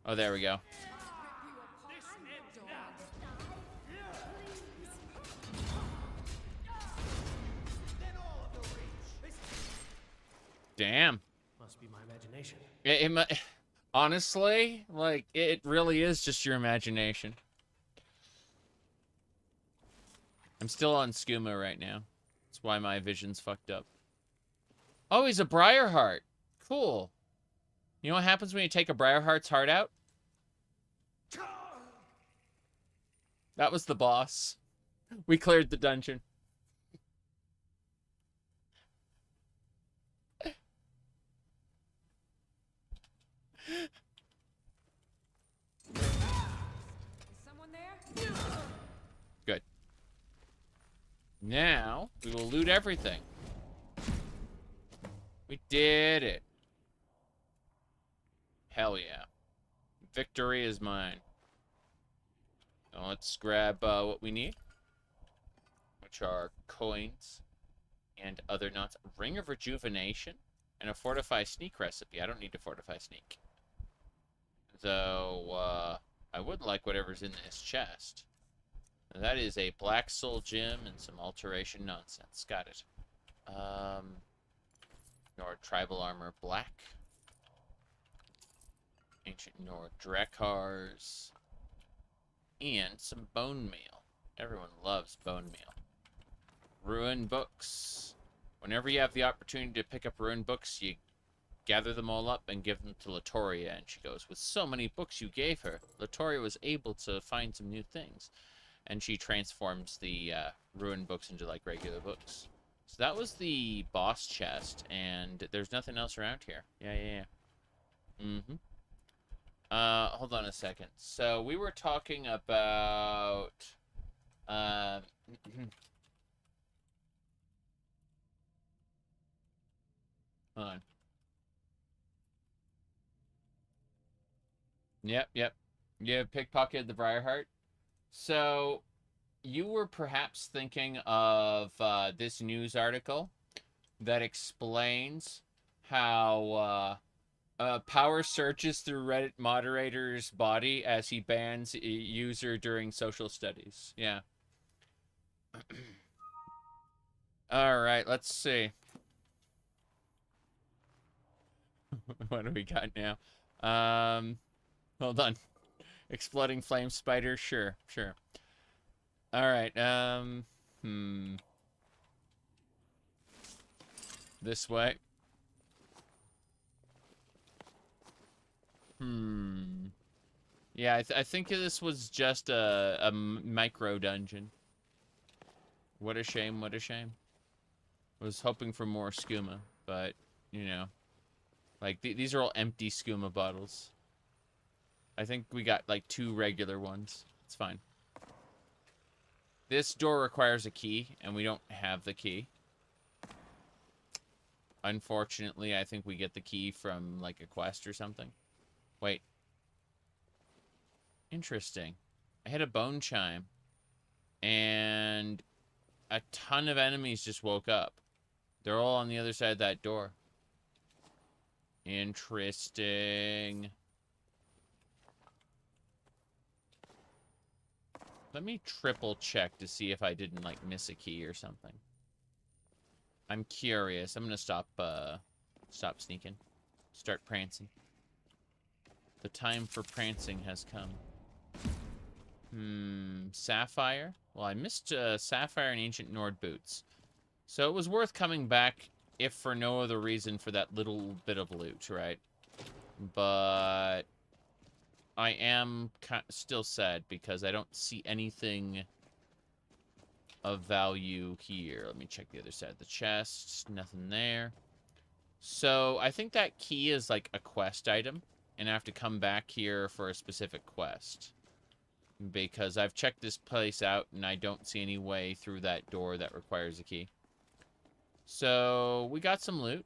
Oh, there we go. Damn. Must be my imagination. Honestly, like, it really is just your imagination. I'm still on skooma right now. That's why my vision's fucked up. Oh, he's a Briarheart. Cool. You know what happens when you take a Briarheart's heart out? That was the boss. We cleared the dungeon. Is someone there? Good. Now, we will loot everything. We did it. Hell yeah. Victory is mine. Now let's grab what we need, which are coins and other nuts. Ring of Rejuvenation and a Fortify Sneak recipe. I don't need to Fortify Sneak. Though, I would like whatever's in this chest. That is a Black Soul Gem and some Alteration nonsense. Got it. Nord Tribal Armor Black. Ancient Nord Drekars. And some bone meal. Everyone loves bone meal. Ruin books. Whenever you have the opportunity to pick up ruin books, you gather them all up and give them to Latoria. And she goes, with so many books you gave her, Latoria was able to find some new things. And she transforms the ruin books into, like, regular books. So that was the boss chest, and there's nothing else around here. Yeah. Mm-hmm. Hold on a second. So we were talking about, hold on. Yep. You pickpocketed the Briarheart. So you were perhaps thinking of this news article that explains how power searches through Reddit moderator's body as he bans a user during social studies. Yeah. All right, let's see. What do we got now? Hold on. Exploding flame spider? Sure. All right, This way. Yeah, I think this was just a micro dungeon. What a shame, what a shame. Was hoping for more skooma, but, you know. Like, these are all empty skooma bottles. I think we got, like, 2 regular ones. It's fine. This door requires a key, and we don't have the key. Unfortunately, I think we get the key from, like, a quest or something. Wait. Interesting. I hit a bone chime. And a ton of enemies just woke up. They're all on the other side of that door. Interesting. Let me triple check to see if I didn't, like, miss a key or something. I'm curious. I'm gonna stop sneaking. Start prancing. The time for prancing has come. Sapphire? Well, I missed Sapphire and Ancient Nord boots. So it was worth coming back, if for no other reason, for that little bit of loot, right? But I am still sad because I don't see anything of value here. Let me check the other side of the chest. Nothing there. So I think that key is like a quest item, and I have to come back here for a specific quest. Because I've checked this place out, and I don't see any way through that door that requires a key. So, we got some loot.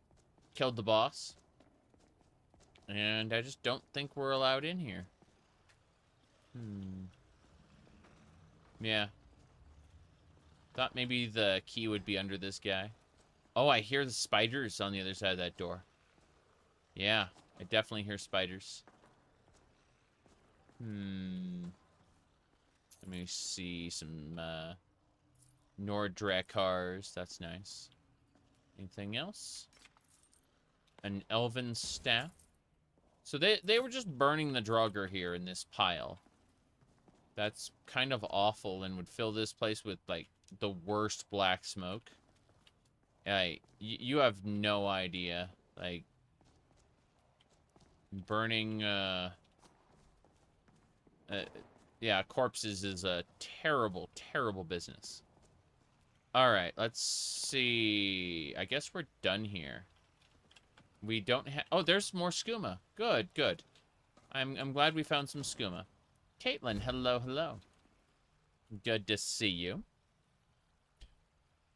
Killed the boss. And I just don't think we're allowed in here. Yeah. Thought maybe the key would be under this guy. Oh, I hear the spiders on the other side of that door. Yeah, I definitely hear spiders. Let me see some Nordra cars. That's nice. Anything else? An elven staff. So they were just burning the Draugr here in this pile. That's kind of awful and would fill this place with, like, the worst black smoke. You have no idea. Like, burning, yeah, corpses is a terrible, terrible business. Alright, let's see. I guess we're done here. We don't have... Oh, there's more skooma. Good, good. I'm glad we found some skooma. Caitlin, hello, hello. Good to see you.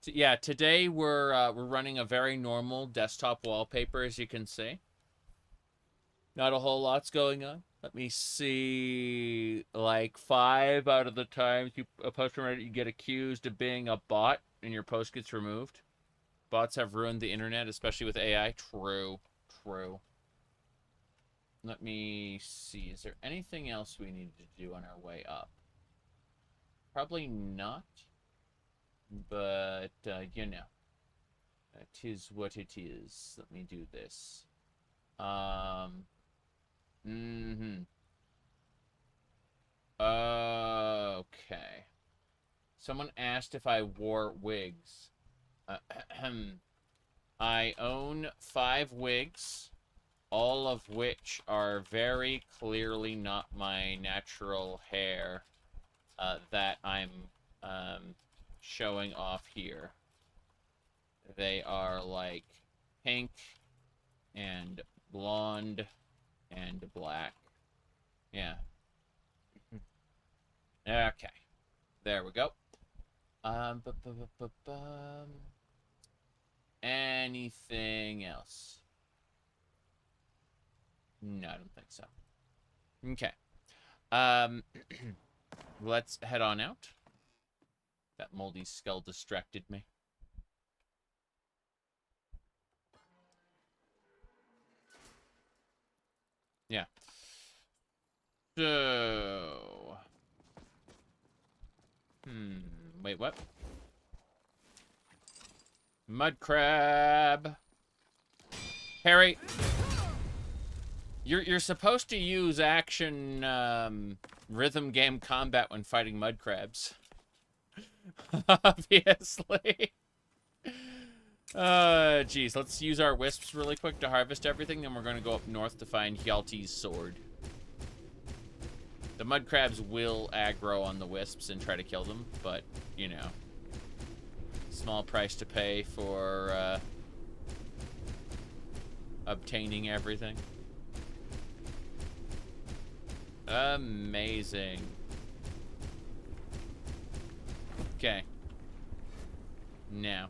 Yeah, today we're running a very normal desktop wallpaper, as you can see. Not a whole lot's going on. Let me see. Like 5 out of the times you post on Reddit, you get accused of being a bot, and your post gets removed. Bots have ruined the internet, especially with AI. True, true. Let me see. Is there anything else we need to do on our way up? Probably not. But, you know. That is what it is. Let me do this. Okay. Someone asked if I wore wigs. I own 5 wigs, all of which are very clearly not my natural hair that I'm showing off here. They are like pink and blonde and black. Yeah. Okay. There we go. Anything else? No, I don't think so. Okay. Let's head on out. That moldy skull distracted me. Yeah. So... Wait, what? Mud crab. Harry, you're supposed to use action rhythm game combat when fighting mud crabs. Obviously. Geez, let's use our wisps really quick to harvest everything, then we're going to go up north to find Hjalti's sword. The mud crabs will aggro on the wisps and try to kill them, but, you know, small price to pay for, obtaining everything. Amazing. Okay. Now,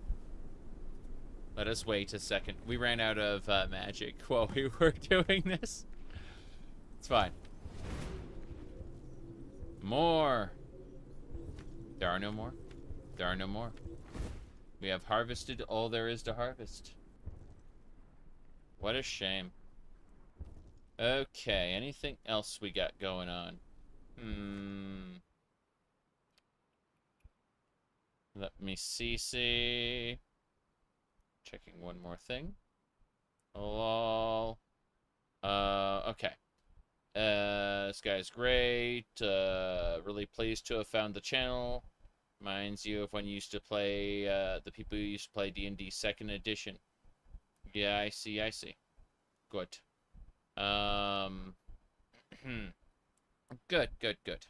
let us wait a second. We ran out of magic while we were doing this. It's fine. More. There are no more. There are no more. We have harvested all there is to harvest. What a shame. Okay, anything else we got going on? Let me see. Checking one more thing. Lol. Okay. This guy's great. Really pleased to have found the channel. Reminds you of when you used to play, the people who used to play D&D 2nd edition. Yeah, I see, I see. Good. Good, good, good.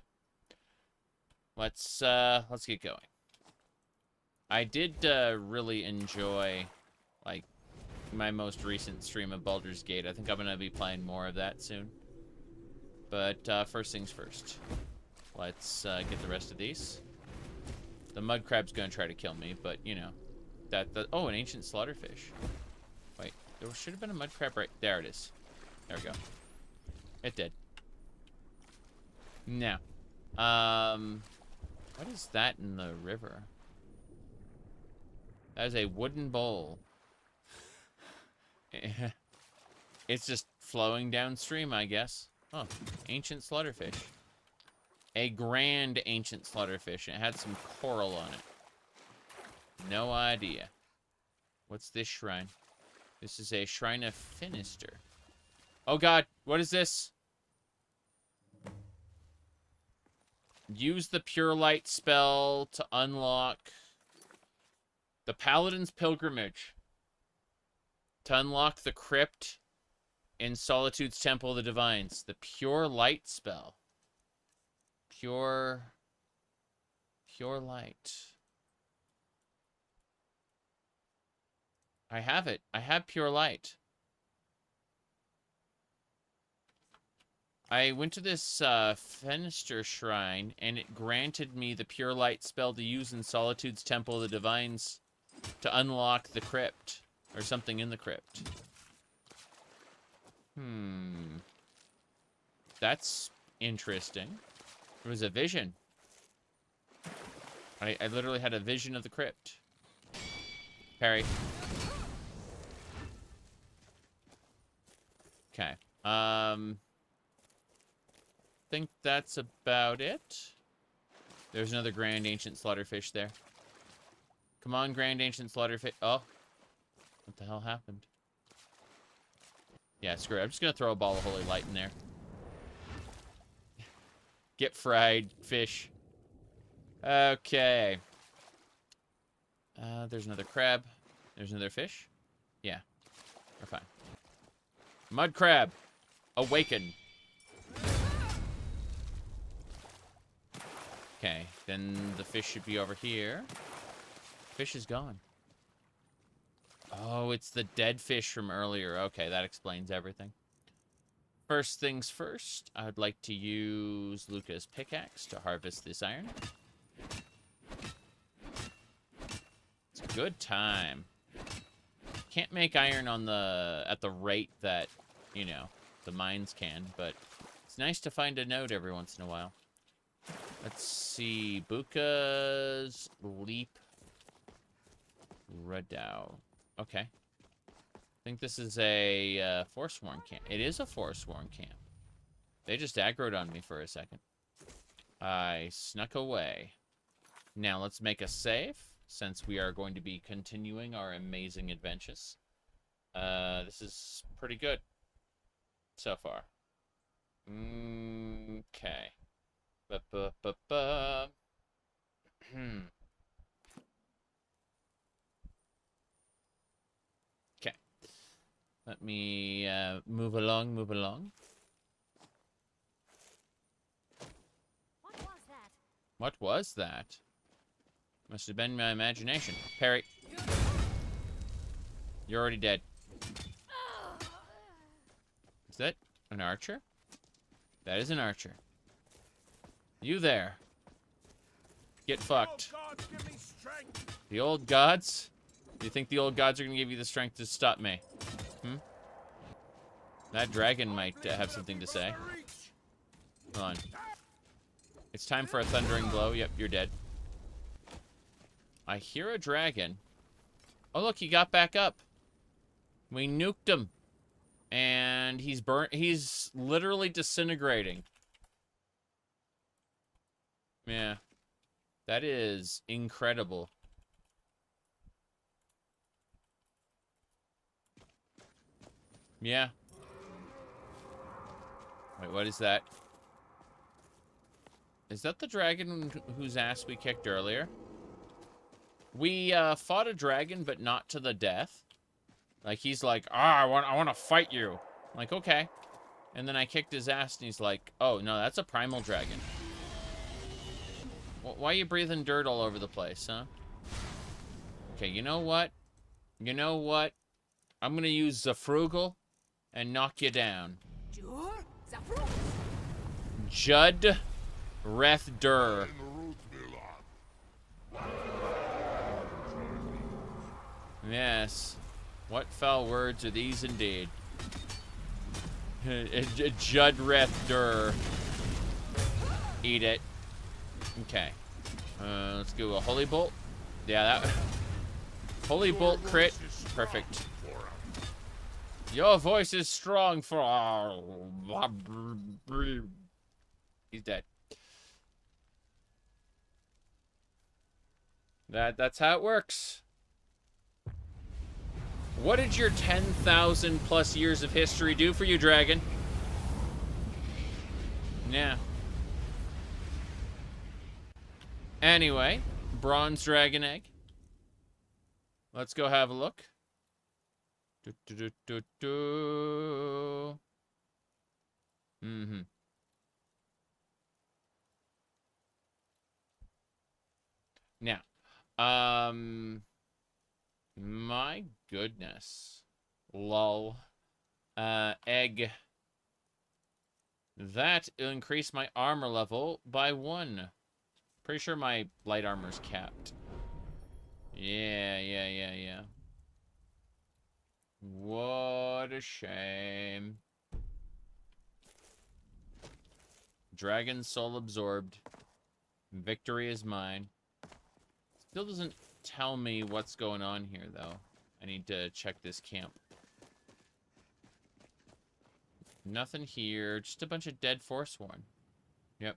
Let's get going. I did, really enjoy, like, my most recent stream of Baldur's Gate. I think I'm gonna be playing more of that soon. But, first things first. Let's, get the rest of these. The mud crab's gonna try to kill me, but, you know. Oh, an ancient slaughterfish. Wait, there should have been a mud crab right... There it is. There we go. It did. Now. What is that in the river? That is a wooden bowl. It's just flowing downstream, I guess. Oh, ancient slaughterfish. A grand ancient slaughterfish. It had some coral on it. No idea. What's this shrine? This is a shrine of Finister. Oh god, what is this? Use the Pure Light spell to unlock the Paladin's Pilgrimage. To unlock the crypt in Solitude's Temple of the Divines. The Pure Light spell. Pure Light. I have it. I have Pure Light. I went to this Finister Shrine, and it granted me the Pure Light spell to use in Solitude's Temple of the Divines to unlock the crypt. Or something in the crypt. That's interesting. It was a vision. I literally had a vision of the crypt. Parry. Okay. Think that's about it. There's another grand ancient slaughterfish there. Come on, grand ancient slaughterfish. Oh. What the hell happened? Yeah, screw it. I'm just gonna throw a ball of holy light in there. Get fried, fish. Okay. There's another crab. There's another fish. Yeah. We're fine. Mud crab. Awaken. Okay. Then the fish should be over here. Fish is gone. Oh, it's the dead fish from earlier. Okay, that explains everything. First things first, I would like to use Luca's pickaxe to harvest this iron. It's a good time. Can't make iron on at the rate that, you know, the mines can, but it's nice to find a node every once in a while. Let's see. Buka's Leap Redoubt. Okay. I think this is a Forsworn camp. It is a Forsworn camp. They just aggroed on me for a second. I snuck away. Now let's make a save, since we are going to be continuing our amazing adventures. This is pretty good so far. Okay. What was that? Must have been my imagination. Parry. You're already dead. Is that an archer? That is an archer. You there. Get fucked. The old gods? Do you think the old gods are going to give you the strength to stop me? Hmm? That dragon might have something to say. Hold on. It's time for a thundering blow. Yep, you're dead. I hear a dragon. Oh, look, he got back up. We nuked him. And he's burnt. He's literally disintegrating. Yeah. That is incredible. Yeah. Wait, what is that? Is that the dragon whose ass we kicked earlier? We fought a dragon, but not to the death. Like, he's like, I want to fight you. I'm like, okay. And then I kicked his ass, and he's like, oh, no, that's a primal dragon. Why are you breathing dirt all over the place, huh? Okay, you know what? You know what? I'm going to use Zafrugal and knock you down. Dac0da Quest. Yes. What foul words are these indeed? Dac0da Quest. Eat it. Okay. Let's do a Holy Bolt. Yeah, that... Holy Bolt crit. Perfect. Your voice is strong for... He's dead. That's how it works. What did your 10,000 plus years of history do for you, dragon? Yeah. Anyway, bronze dragon egg. Let's go have a look. Mm-hmm. Now, my goodness. Lol. Egg. That increased my armor level by 1. Pretty sure my light armor's capped. Yeah. What a shame. Dragon soul absorbed. Victory is mine. Still doesn't tell me what's going on here, though. I need to check this camp. Nothing here. Just a bunch of dead Forsworn. Yep.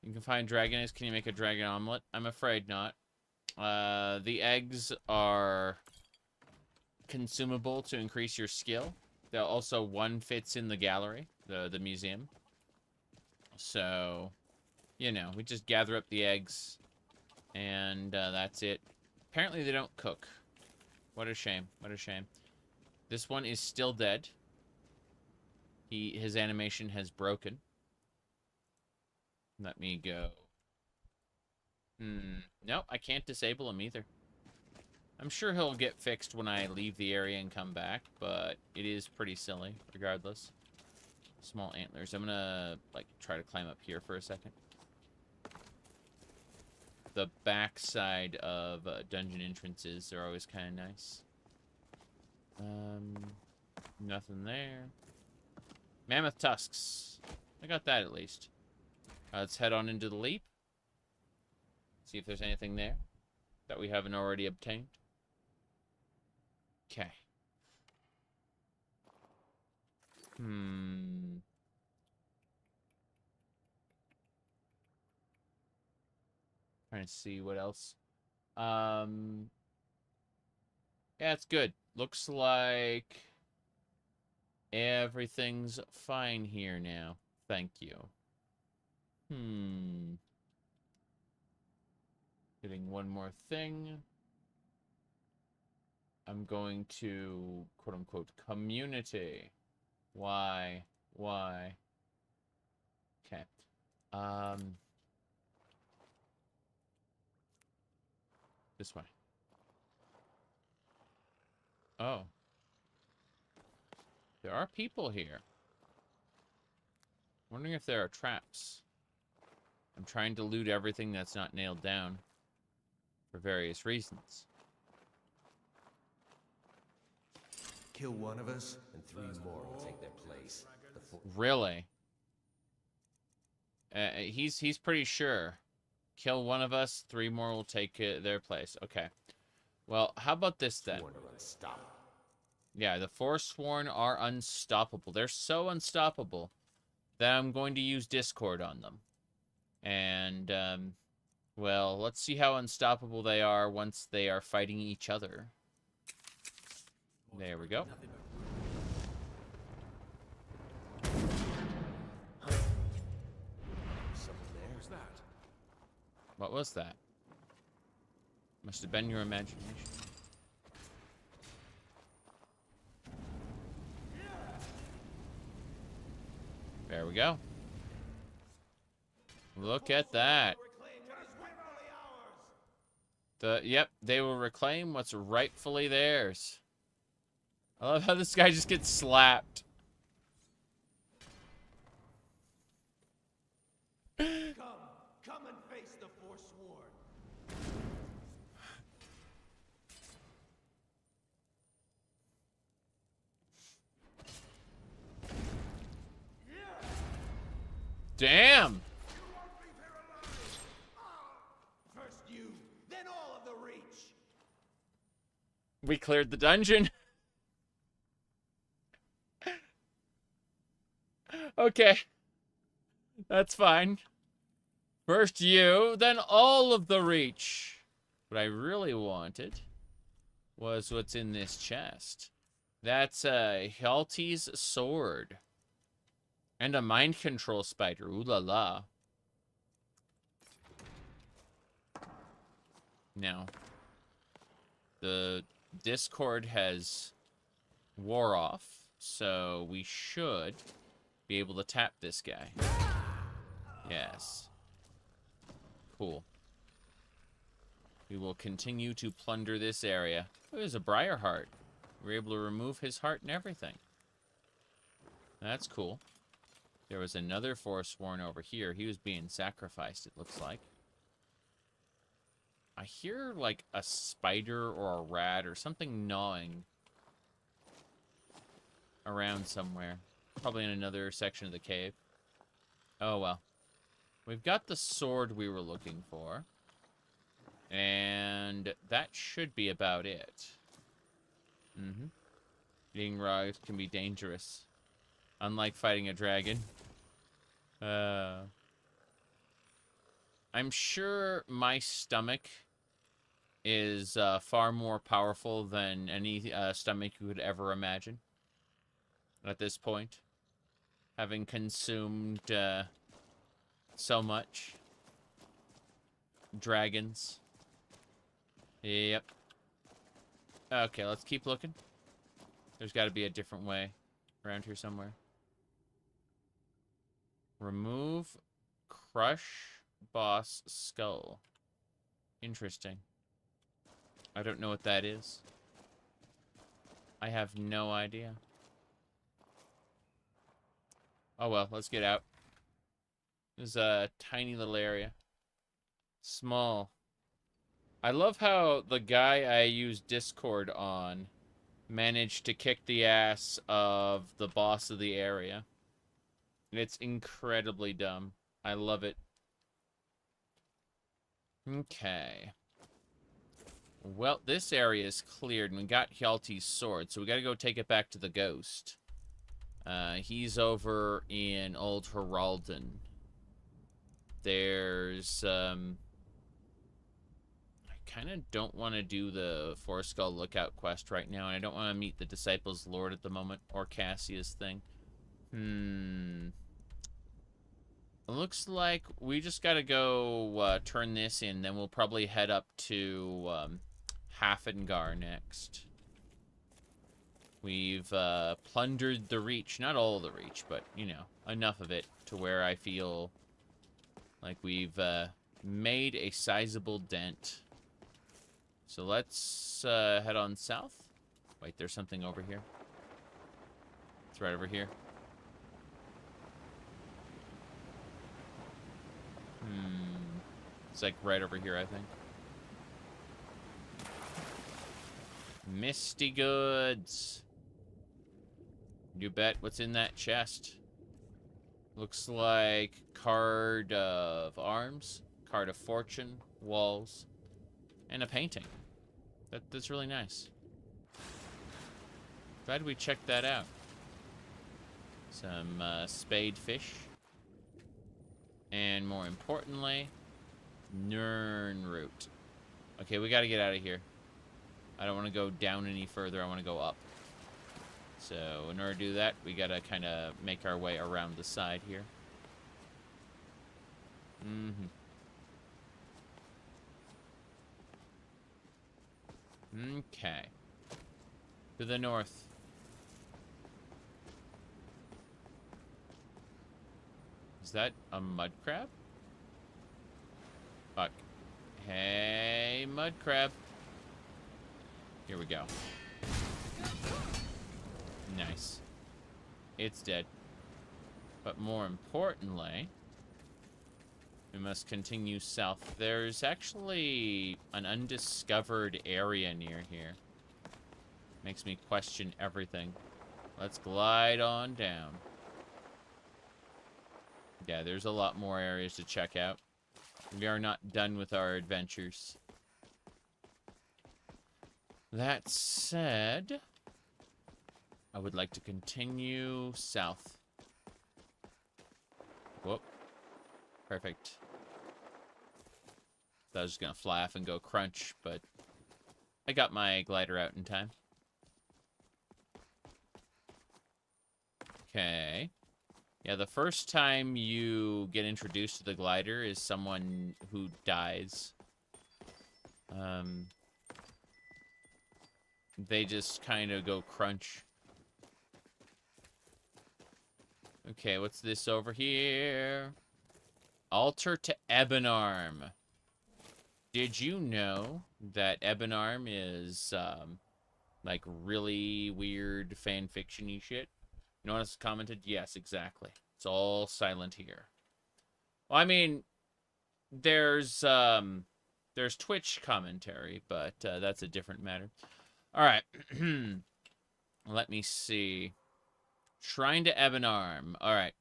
You can find dragon eggs. Can you make a dragon omelet? I'm afraid not. The eggs are consumable to increase your skill. They'll also one fits in the gallery, the museum. So, you know, we just gather up the eggs, and that's it. Apparently they don't cook. What a shame. What a shame. This one is still dead. His animation has broken. Let me go. Nope, I can't disable him either. I'm sure he'll get fixed when I leave the area and come back, but it is pretty silly, regardless. Small antlers. I'm gonna, like, try to climb up here for a second. The backside of dungeon entrances are always kind of nice. Nothing there. Mammoth tusks. I got that at least. Let's head on into the leap. See if there's anything there that we haven't already obtained. Okay. Trying to see what else. Yeah, it's good. Looks like everything's fine here now. Thank you. Getting one more thing. I'm going to, quote-unquote, community. Why? Okay. This way. Oh. There are people here. Wondering if there are traps. I'm trying to loot everything that's not nailed down. For various reasons. Kill one of us, and 3 more will take their place. Really? He's pretty sure. Kill one of us, 3 more will take their place. Okay. Well, how about this then? Yeah, the Forsworn are unstoppable. They're so unstoppable that I'm going to use Discord on them. And, well, let's see how unstoppable they are once they are fighting each other. There we go. What was that? Must have been your imagination. There we go. Look at that. Yep, they will reclaim what's rightfully theirs. I love how this guy just gets slapped. Come and face the Forsworn. Damn. First you, then all of the Reach. We cleared the dungeon. Okay. That's fine. First you, then all of the Reach. What I really wanted was what's in this chest. That's Hjalti's sword. And a mind control spider. Ooh la la. Now, the Discord has wore off, so we should be able to tap this guy. Yes. Cool. We will continue to plunder this area. Oh, there's a briar heart. We're able to remove his heart and everything. That's cool. There was another Forsworn over here. He was being sacrificed, it looks like. I hear, like, a spider or a rat or something gnawing around somewhere. Probably in another section of the cave. Oh, well. We've got the sword we were looking for. And that should be about it. Mm-hmm. Eating raw can be dangerous. Unlike fighting a dragon. I'm sure my stomach is far more powerful than any stomach you could ever imagine. At this point. Having consumed so much. Dragons. Yep. Okay, let's keep looking. There's got to be a different way around here somewhere. Remove crush boss skull. Interesting. I don't know what that is. I have no idea. Oh well, let's get out. There's a tiny little area. Small. I love how the guy I used Discord on managed to kick the ass of the boss of the area. It's incredibly dumb. I love it. Okay. Well, this area is cleared, and we got Hjalti's sword, so we gotta go take it back to the ghost. He's over in Old Heraldon. There's, I kind of don't want to do the Skull Lookout quest right now, and I don't want to meet the Disciples Lord at the moment, or Cassia's thing. It looks like we just gotta go turn this in, then we'll probably head up to Hafengar next. We've plundered the Reach. Not all the Reach, but, you know, enough of it to where I feel like we've made a sizable dent. So let's head on south. Wait, there's something over here. It's right over here. It's like right over here, I think. Misty goods. You bet. What's in that chest? Looks like card of arms, card of fortune, walls, and a painting. That's really nice. Glad we checked that out. Some spade fish. And more importantly, Nern root. Okay, we gotta get out of here. I don't want to go down any further. I want to go up. So in order to do that, we gotta kind of make our way around the side here. Okay. To the north. Is that a mud crab? Fuck. Hey, mud crab. Here we go. Nice. It's dead. But more importantly, we must continue south. There's actually an undiscovered area near here. Makes me question everything. Let's glide on down. Yeah, there's a lot more areas to check out. We are not done with our adventures. That said, I would like to continue south. Whoop. Perfect. I was just gonna fly off and go crunch, but I got my glider out in time. Okay. Yeah, the first time you get introduced to the glider is someone who dies. They just kind of go crunch. Okay, what's this over here? Altar to Ebonarm. Did you know that Ebonarm is, like, really weird fan-fiction-y shit? You know what commented? Yes, exactly. It's all silent here. Well, I mean, there's Twitch commentary, but that's a different matter. All right. Let me see. Shrine to Ebonarm. All right.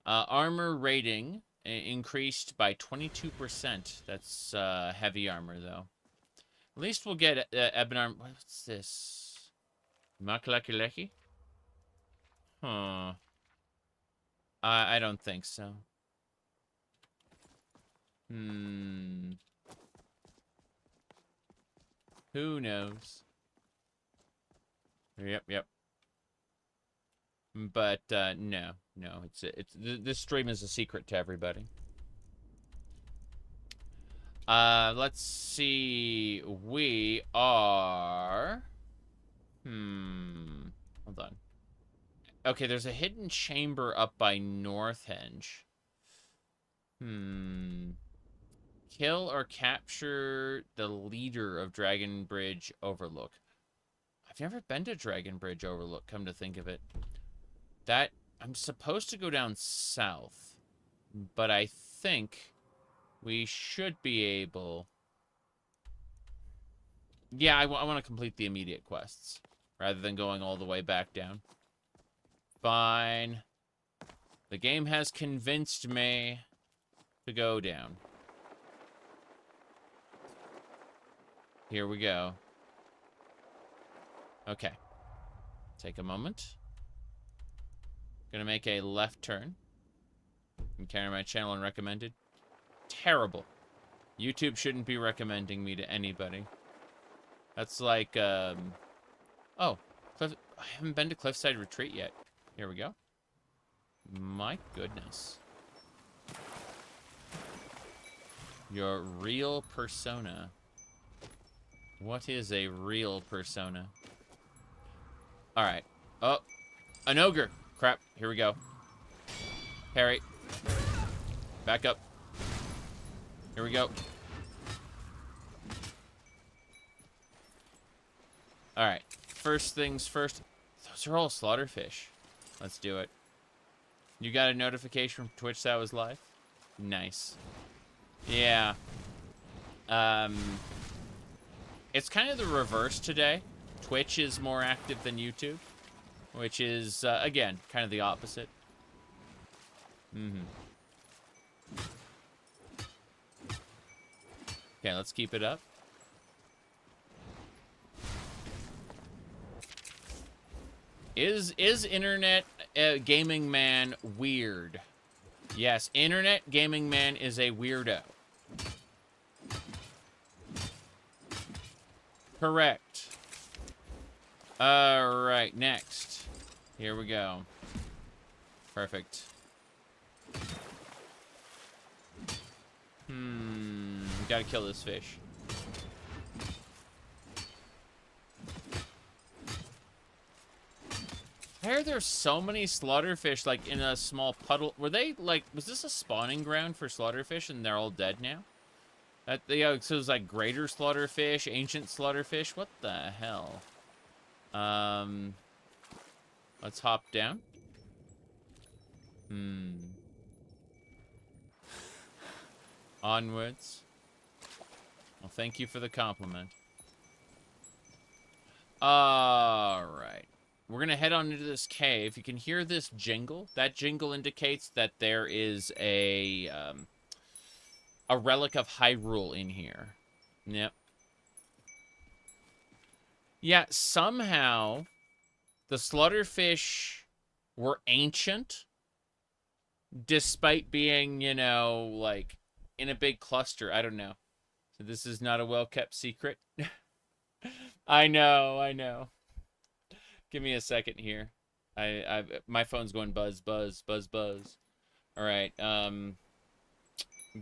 Armor rating increased by 22%. That's heavy armor, though. At least we'll get Ebonarm. What's this? Makalakileki? Huh. I don't think so. Who knows? Yep. But no, this stream is a secret to everybody. Let's see. We are. Hold on. Okay, there's a hidden chamber up by Northhenge. Kill or capture the leader of Dragon Bridge Overlook. I've never been to Dragon Bridge Overlook, come to think of it. That, I'm supposed to go down south, but I think we should be able... Yeah, I want to complete the immediate quests, rather than going all the way back down. Fine. The game has convinced me to go down. Here we go. Okay. Take a moment. Gonna make a left turn. Encounter my channel and recommended. Terrible. YouTube shouldn't be recommending me to anybody. That's like, oh. I haven't been to Cliffside Retreat yet. Here we go. My goodness. Your real persona. What is a real persona? Alright. Oh. An ogre. Crap. Here we go. Parry. Back up. Here we go. Alright. First things first. Those are all slaughterfish. Let's do it. You got a notification from Twitch that was live? Nice. Yeah. It's kind of the reverse today. Twitch is more active than YouTube, which is, again, kind of the opposite. Okay, let's keep it up. Is Internet Gaming Man weird? Yes, Internet Gaming Man is a weirdo. Correct. Alright, next. Here we go. Perfect. Gotta kill this fish. Why are there so many slaughterfish, like, in a small puddle? Were they, like, was this a spawning ground for slaughterfish and they're all dead now? Yeah, so it's like greater slaughterfish, ancient slaughterfish. What the hell? Let's hop down. Onwards. Well, thank you for the compliment. Alright. We're gonna head on into this cave. You can hear this jingle. That jingle indicates that there is a relic of Hyrule in here. Yep. Yeah, somehow the slaughterfish were ancient, despite being, you know, like, in a big cluster. I don't know. So this is not a well-kept secret. I know. Give me a second here. My phone's going buzz, buzz, buzz, buzz. All right.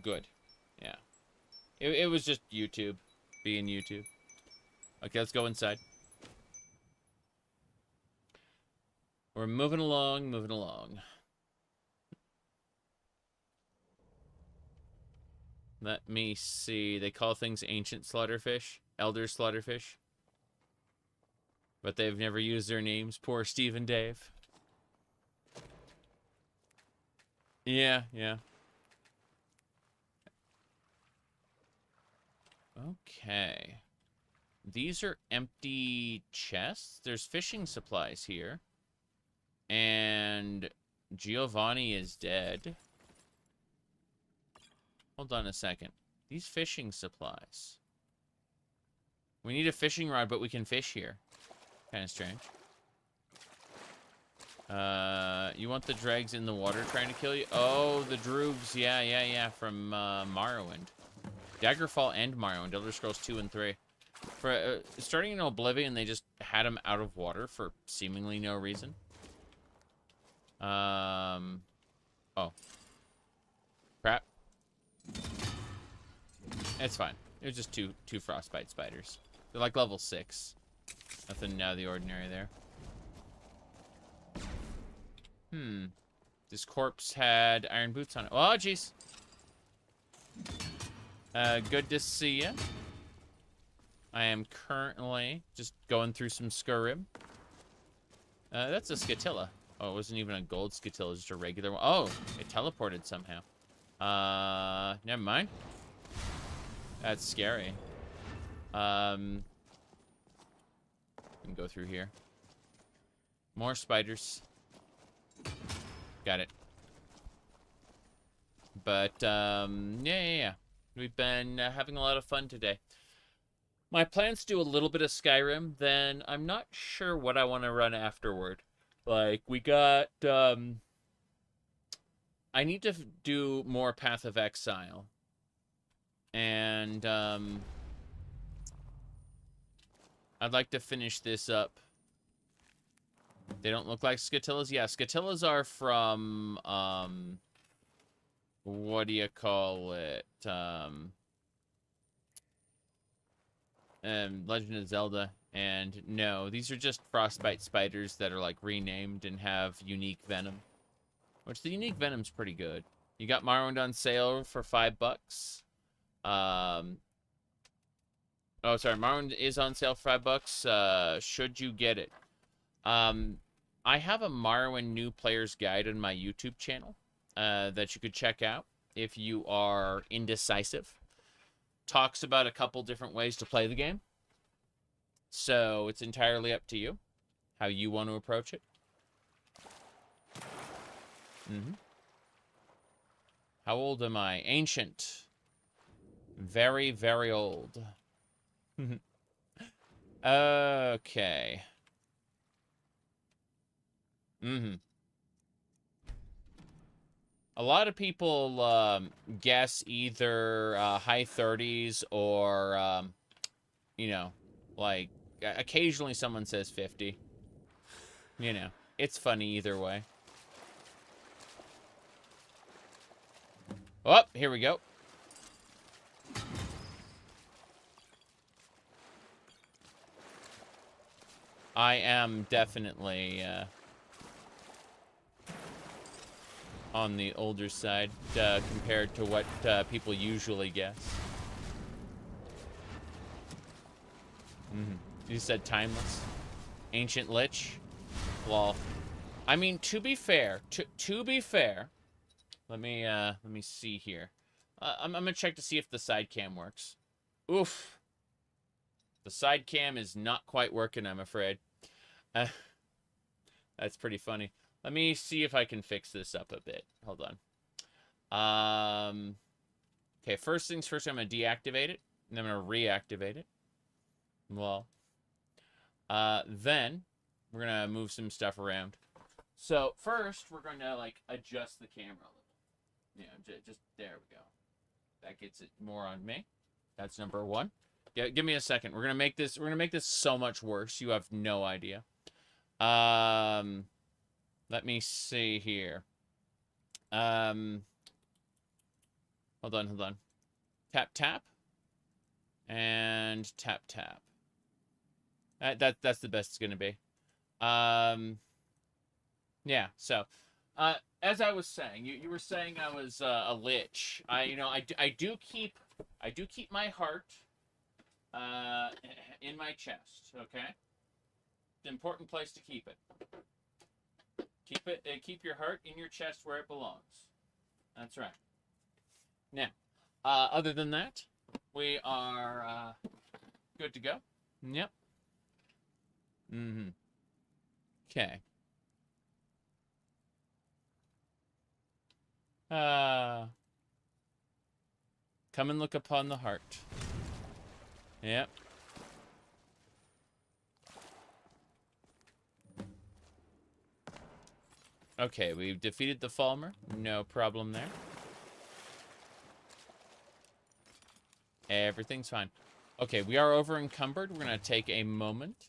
Good. Yeah. It was just YouTube being YouTube. Okay, let's go inside. We're moving along, moving along. Let me see. They call things ancient slaughterfish, elder slaughterfish. But they've never used their names. Poor Steve and Dave. Yeah. Okay. These are empty chests. There's fishing supplies here. And Giovanni is dead. Hold on a second. These fishing supplies. We need a fishing rod, but we can fish here. Kind of strange. You want the dregs in the water trying to kill you? Oh, the droogs. Yeah. From Morrowind. Daggerfall and Morrowind. Elder Scrolls 2 and 3. For starting in Oblivion, they just had them out of water for seemingly no reason. Oh. Crap. It's fine. It was just two frostbite spiders. They're like level 6. Nothing out of the ordinary there. This corpse had iron boots on it. Oh, jeez. Good to see ya. I am currently just going through some Skyrim. That's a Scatilla. Oh, it wasn't even a gold Scatilla, it was just a regular one. Oh, it teleported somehow. Never mind. That's scary. We can go through here. More spiders. Got it. But, yeah. We've been having a lot of fun today. My plans do a little bit of Skyrim, then I'm not sure what I want to run afterward. Like, we got, I need to do more Path of Exile. And, I'd like to finish this up. They don't look like Scatillas? Yeah, Scatillas are from, what do you call it? Legend of Zelda. And no, these are just frostbite spiders that are like renamed and have unique venom. Which the unique venom's pretty good. You got Morrowind on sale for $5. Oh, sorry. Morrowind is on sale for $5. Should you get it? I have a Morrowind new player's guide on my YouTube channel that you could check out if you are indecisive. Talks about a couple different ways to play the game. So it's entirely up to you how you want to approach it. How old am I? Ancient. Very, very old. Okay. A lot of people guess either high 30s or, you know, like, occasionally someone says 50. You know, it's funny either way. Oh, here we go. I am definitely on the older side compared to what people usually guess. You said timeless. Ancient Lich. Well, I mean, to be fair, to be fair, let me see here. I'm gonna check to see if the side cam works. Oof. The side cam is not quite working, I'm afraid. That's pretty funny. Let me see if I can fix this up a bit. Hold on. Okay, first things first, I'm going to deactivate it. And I'm going to reactivate it. Well, then we're going to move some stuff around. So first, we're going to, like, adjust the camera a little. You know, just there we go. That gets it more on me. That's number one. Yeah, give me a second. We're going to make this so much worse. You have no idea. Let me see here. Hold on. Tap, tap. And tap, tap. That's the best it's going to be. Yeah, so, as I was saying, you were saying I was a lich. I do keep my heart in my chest, okay? It's an important place to keep it. Keep your heart in your chest where it belongs. That's right. Now, other than that, we are good to go. Yep. Okay. Come and look upon the heart. Yep. Okay, we've defeated the Falmer. No problem there. Everything's fine. Okay, we are over encumbered. We're gonna take a moment.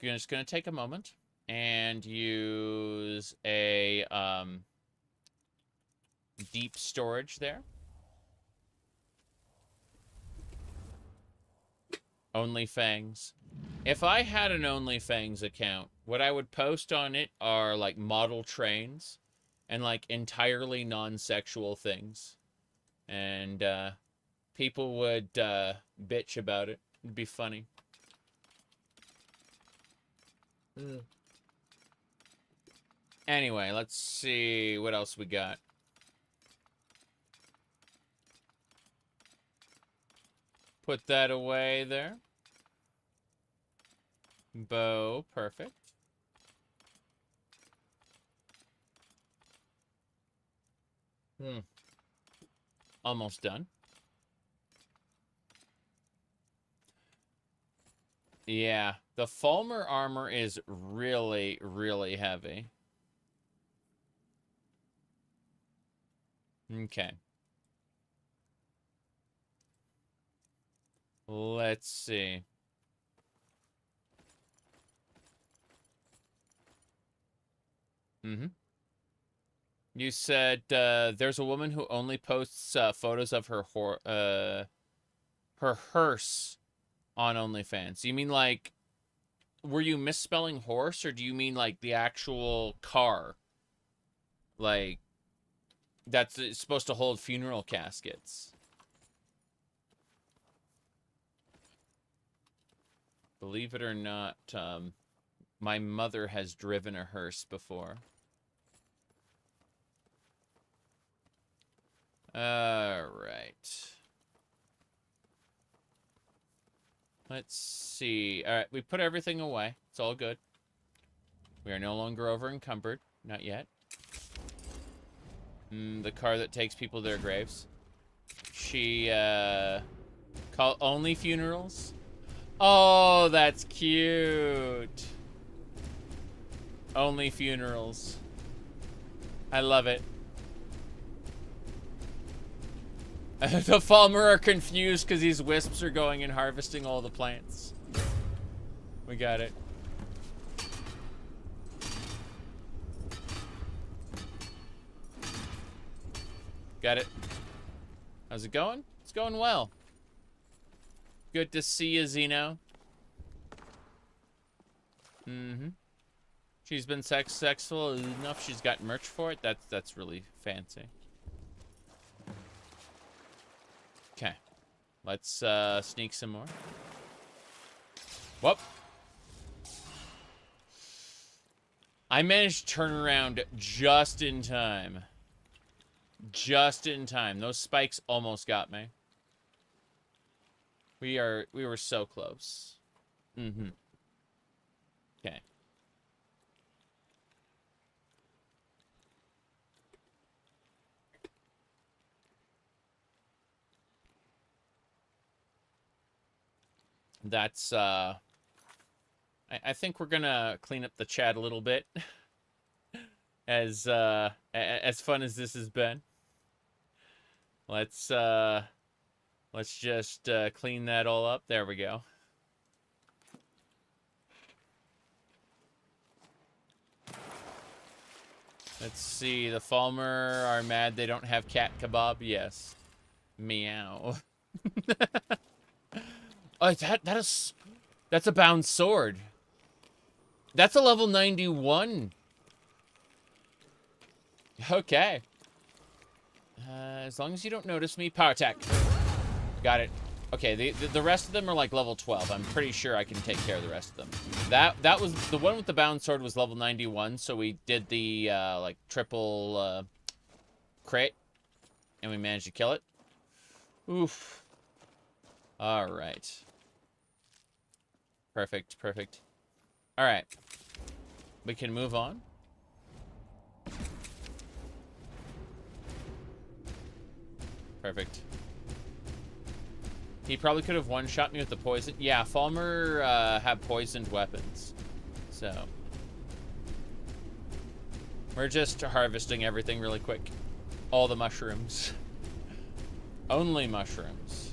Just gonna take a moment and use a deep storage there. OnlyFangs. If I had an OnlyFangs account, what I would post on it are, like, model trains and, like, entirely non-sexual things. And, people would, bitch about it. It'd be funny. Anyway, let's see what else we got. Put that away there. Bow, perfect. Almost done. Yeah, the Falmer armor is really, really heavy. Okay. Let's see. You said there's a woman who only posts photos of her hearse on OnlyFans. You mean, like, were you misspelling horse, or do you mean, like, the actual car? Like, that's supposed to hold funeral caskets. Believe it or not, my mother has driven a hearse before. Alright. Let's see. Alright, we put everything away. It's all good. We are no longer over encumbered. Not yet. The car that takes people to their graves. She, call only funerals? Oh, that's cute. Only funerals. I love it. The Falmer are confused because these wisps are going and harvesting all the plants. We got it. Got it. How's it going? It's going well. Good to see you, Zeno. She's been successful enough. She's got merch for it. That's really fancy. Okay. Let's sneak some more. Whoop. I managed to turn around just in time. Just in time. Those spikes almost got me. We were so close. Okay. That's I think we're gonna clean up the chat a little bit. As fun as this has been. Let's just clean that all up. There we go. Let's see. The Falmer are mad they don't have cat kebab. Yes. Meow. Oh, that's a bound sword. That's a level 91. Okay. As long as you don't notice me. Power attack. Got it. Okay, the rest of them are like level 12. I'm pretty sure I can take care of the rest of them. That was the one with the bound sword was level 91, so we did the like triple crit and we managed to kill it. Oof. All right. Perfect, perfect. All right. We can move on. Perfect. He probably could have one-shot me with the poison. Yeah, Falmer have poisoned weapons. So. We're just harvesting everything really quick. All the mushrooms. Only mushrooms.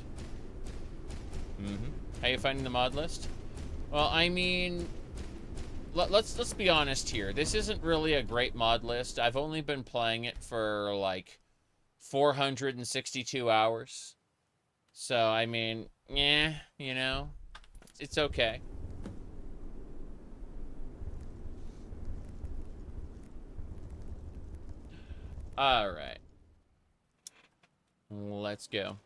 How you finding the mod list? Well, I mean, let's be honest here. This isn't really a great mod list. I've only been playing it for like 462 hours. So, I mean, yeah, you know, it's okay. All right. Let's go.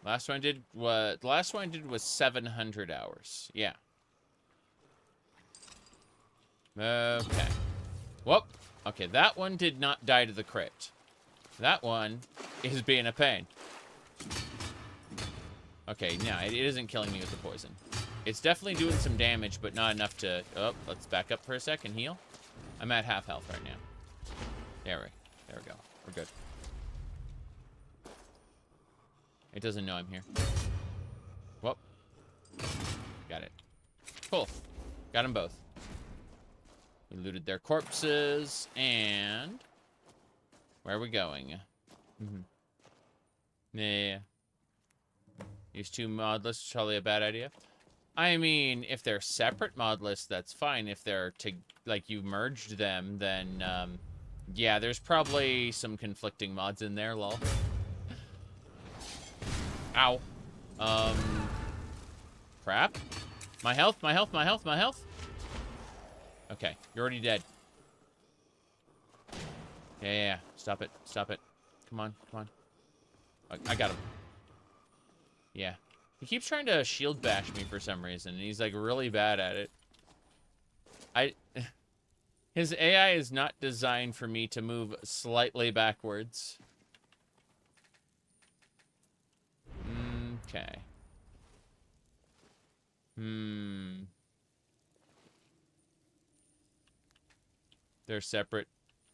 The last one I did was 700 hours. Yeah. Okay. Whoop. Okay, that one did not die to the crit. That one is being a pain. Okay, no, it isn't killing me with the poison. It's definitely doing some damage, but not enough to... Oh, let's back up for a second. Heal. I'm at half health right now. There we go. We're good. It doesn't know I'm here. Whoop. Got it. Cool. Got them both. We looted their corpses, and... Where are we going? Yeah. Use two mod lists is probably a bad idea. I mean, if they're separate mod lists, that's fine. If they're, like, you merged them, then, yeah, there's probably some conflicting mods in there, lol. Ow. Crap. My health. Okay, you're already dead. Yeah. Stop it. Come on. Come on. I got him. Yeah. He keeps trying to shield bash me for some reason, and he's, like, really bad at it. His AI is not designed for me to move slightly backwards. Okay. They're separate.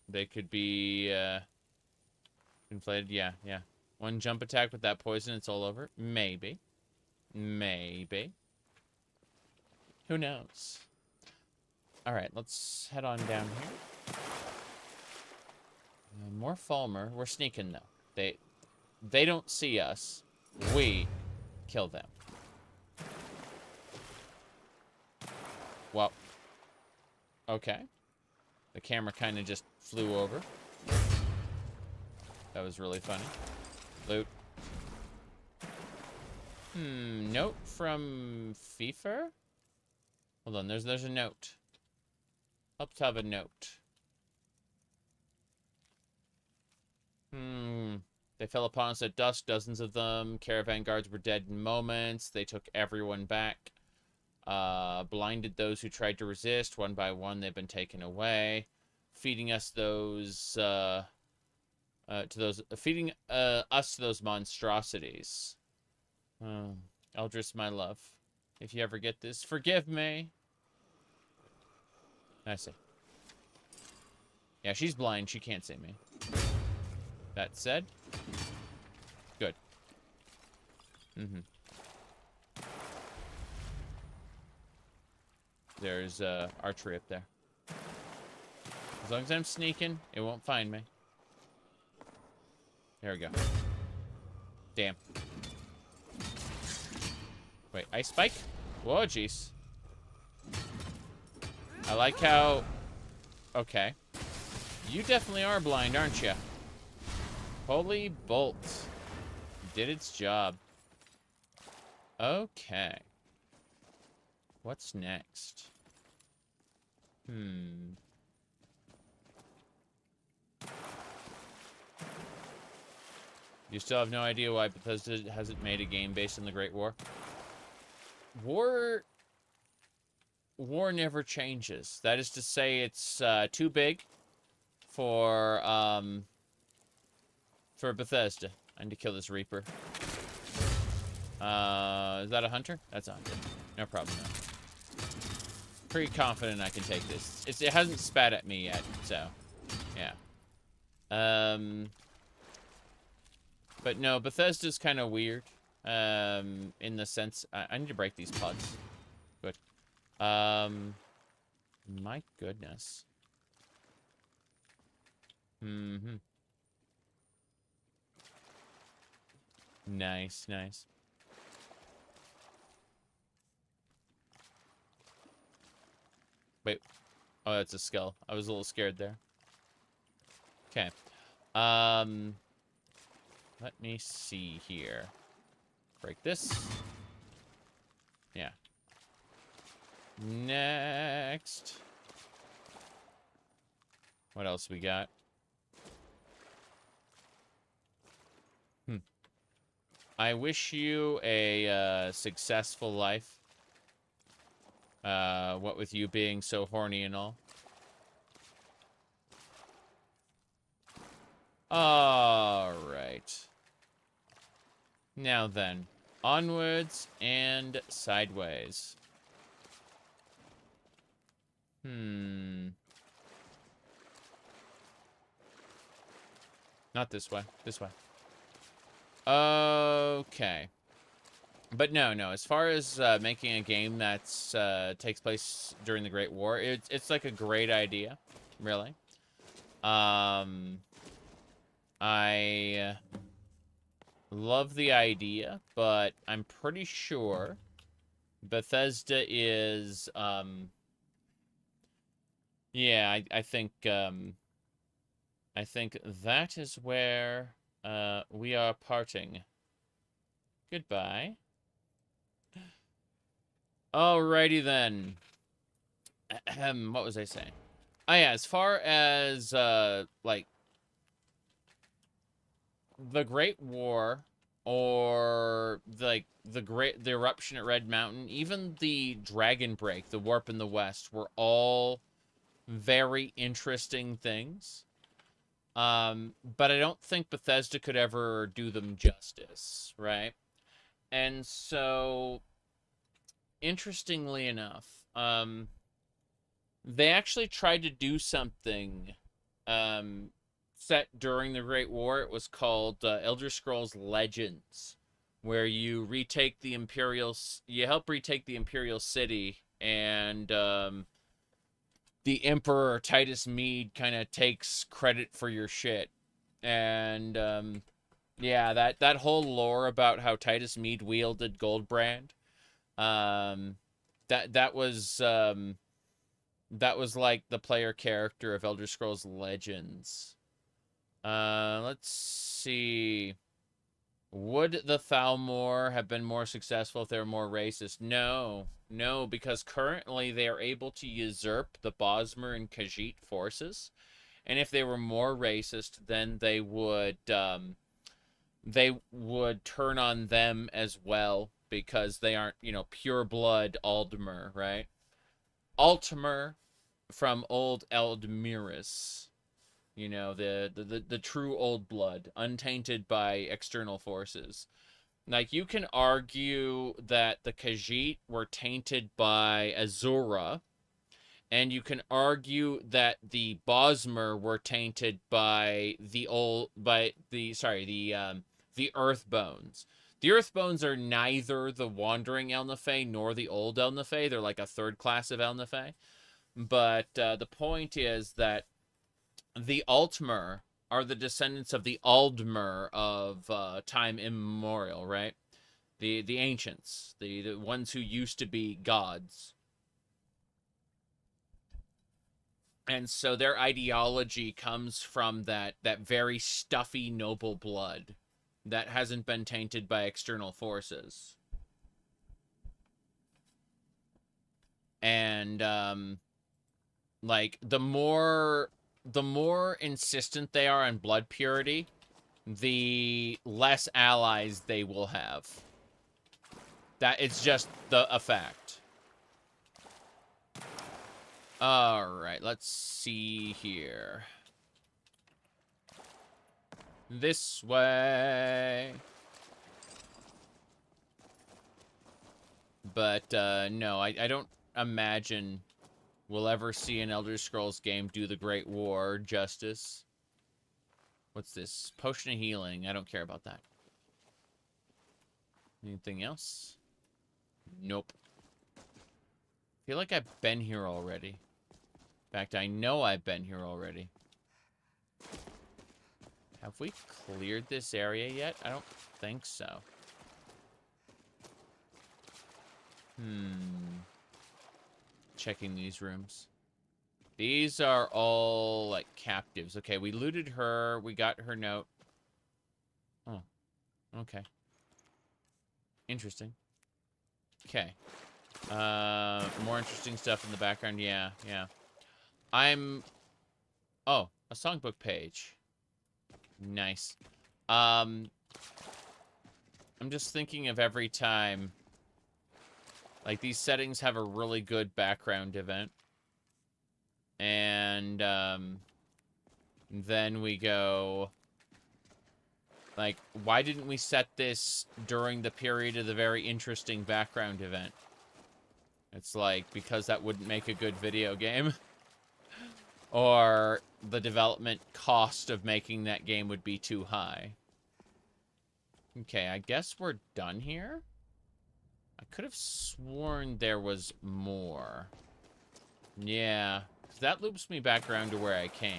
They could be, inflated. Yeah, yeah. One jump attack with that poison, it's all over. Maybe. Maybe. Who knows? Alright, let's head on down here. More Falmer. We're sneaking, though. They don't see us. We kill them. Well. Okay. The camera kind of just flew over. That was really funny. Loot. Note from FIFA? Hold on, there's a note. Up to have a note. They fell upon us at dusk, dozens of them. Caravan guards were dead in moments. They took everyone back. Blinded those who tried to resist. One by one, they've been taken away. Feeding us those, feeding us to those monstrosities. Eldris, my love. If you ever get this, forgive me. I see. Yeah, she's blind. She can't see me. That said, good. There's archery up there. As long as I'm sneaking, it won't find me. There we go. Damn. Wait, ice spike? Whoa, jeez. I like how... Okay. You definitely are blind, aren't you? Holy bolt. Did its job. Okay. What's next? You still have no idea why Bethesda hasn't made a game based on the Great War? War never changes. That is to say, it's too big for Bethesda. I need to kill this Reaper. Is that a hunter? That's a hunter. No problem. No. Pretty confident I can take this. It hasn't spat at me yet, so yeah. But no, Bethesda's kind of weird. In the sense, I need to break these pods. Good. My goodness. Nice, nice. Wait. Oh, that's a skull. I was a little scared there. Okay. Let me see here. Break this. Yeah. Next. What else we got? I wish you a successful life. What with you being so horny and all. Alright. Now then. Onwards and sideways. Not this way. This way. Okay. But no. As far as making a game that's takes place during the Great War, it's like a great idea, really. I love the idea, but I'm pretty sure Bethesda is yeah, I think that is where we are parting. Goodbye. Alrighty then. What was I saying? Oh yeah, as far as like the Great War, or like the eruption at Red Mountain, even the Dragon Break, the Warp in the West, were all very interesting things. But I don't think Bethesda could ever do them justice, right? And so, interestingly enough, they actually tried to do something set during the Great War. It was called Elder Scrolls Legends, where you retake the you help retake the Imperial City, and the Emperor Titus Mead kind of takes credit for your shit. And yeah, that whole lore about how Titus Mead wielded Goldbrand, that was like the player character of Elder Scrolls Legends. Let's see. Would the Thalmor have been more successful if they were more racist? No, because currently they are able to usurp the Bosmer and Khajiit forces, and if they were more racist, then they would turn on them as well, because they aren't, pure blood Aldmer, right? Altmer from Old Eldmiris. The true old blood, untainted by external forces. Like, you can argue that the Khajiit were tainted by Azura, and you can argue that the Bosmer were tainted by the Earthbones. The Earthbones are neither the Wandering Elnathay nor the Old Elnathay. They're like a third class of Elnathay. But the point is that the Altmer are the descendants of the Aldmer of time immemorial, right? The ancients, the ones who used to be gods. And so their ideology comes from that very stuffy noble blood that hasn't been tainted by external forces. And like, the more insistent they are on blood purity, the less allies they will have. That it's just a fact. All right, let's see here. This way. But no, I don't imagine we'll ever see an Elder Scrolls game do the Great War justice. What's this? Potion of healing. I don't care about that. Anything else? Nope. I feel like I've been here already. In fact, I know I've been here already. Have we cleared this area yet? I don't think so. Checking these rooms. These are all, like, captives. Okay, we looted her. We got her note. Oh, okay. Interesting. Okay. More interesting stuff in the background. Yeah. Oh, a songbook page. Nice. I'm just thinking of every time. Like, these settings have a really good background event. And, then we go... Like, why didn't we set this during the period of the very interesting background event? It's like, because that wouldn't make a good video game. Or the development cost of making that game would be too high. Okay, I guess we're done here? I could have sworn there was more. Yeah, that loops me back around to where I came.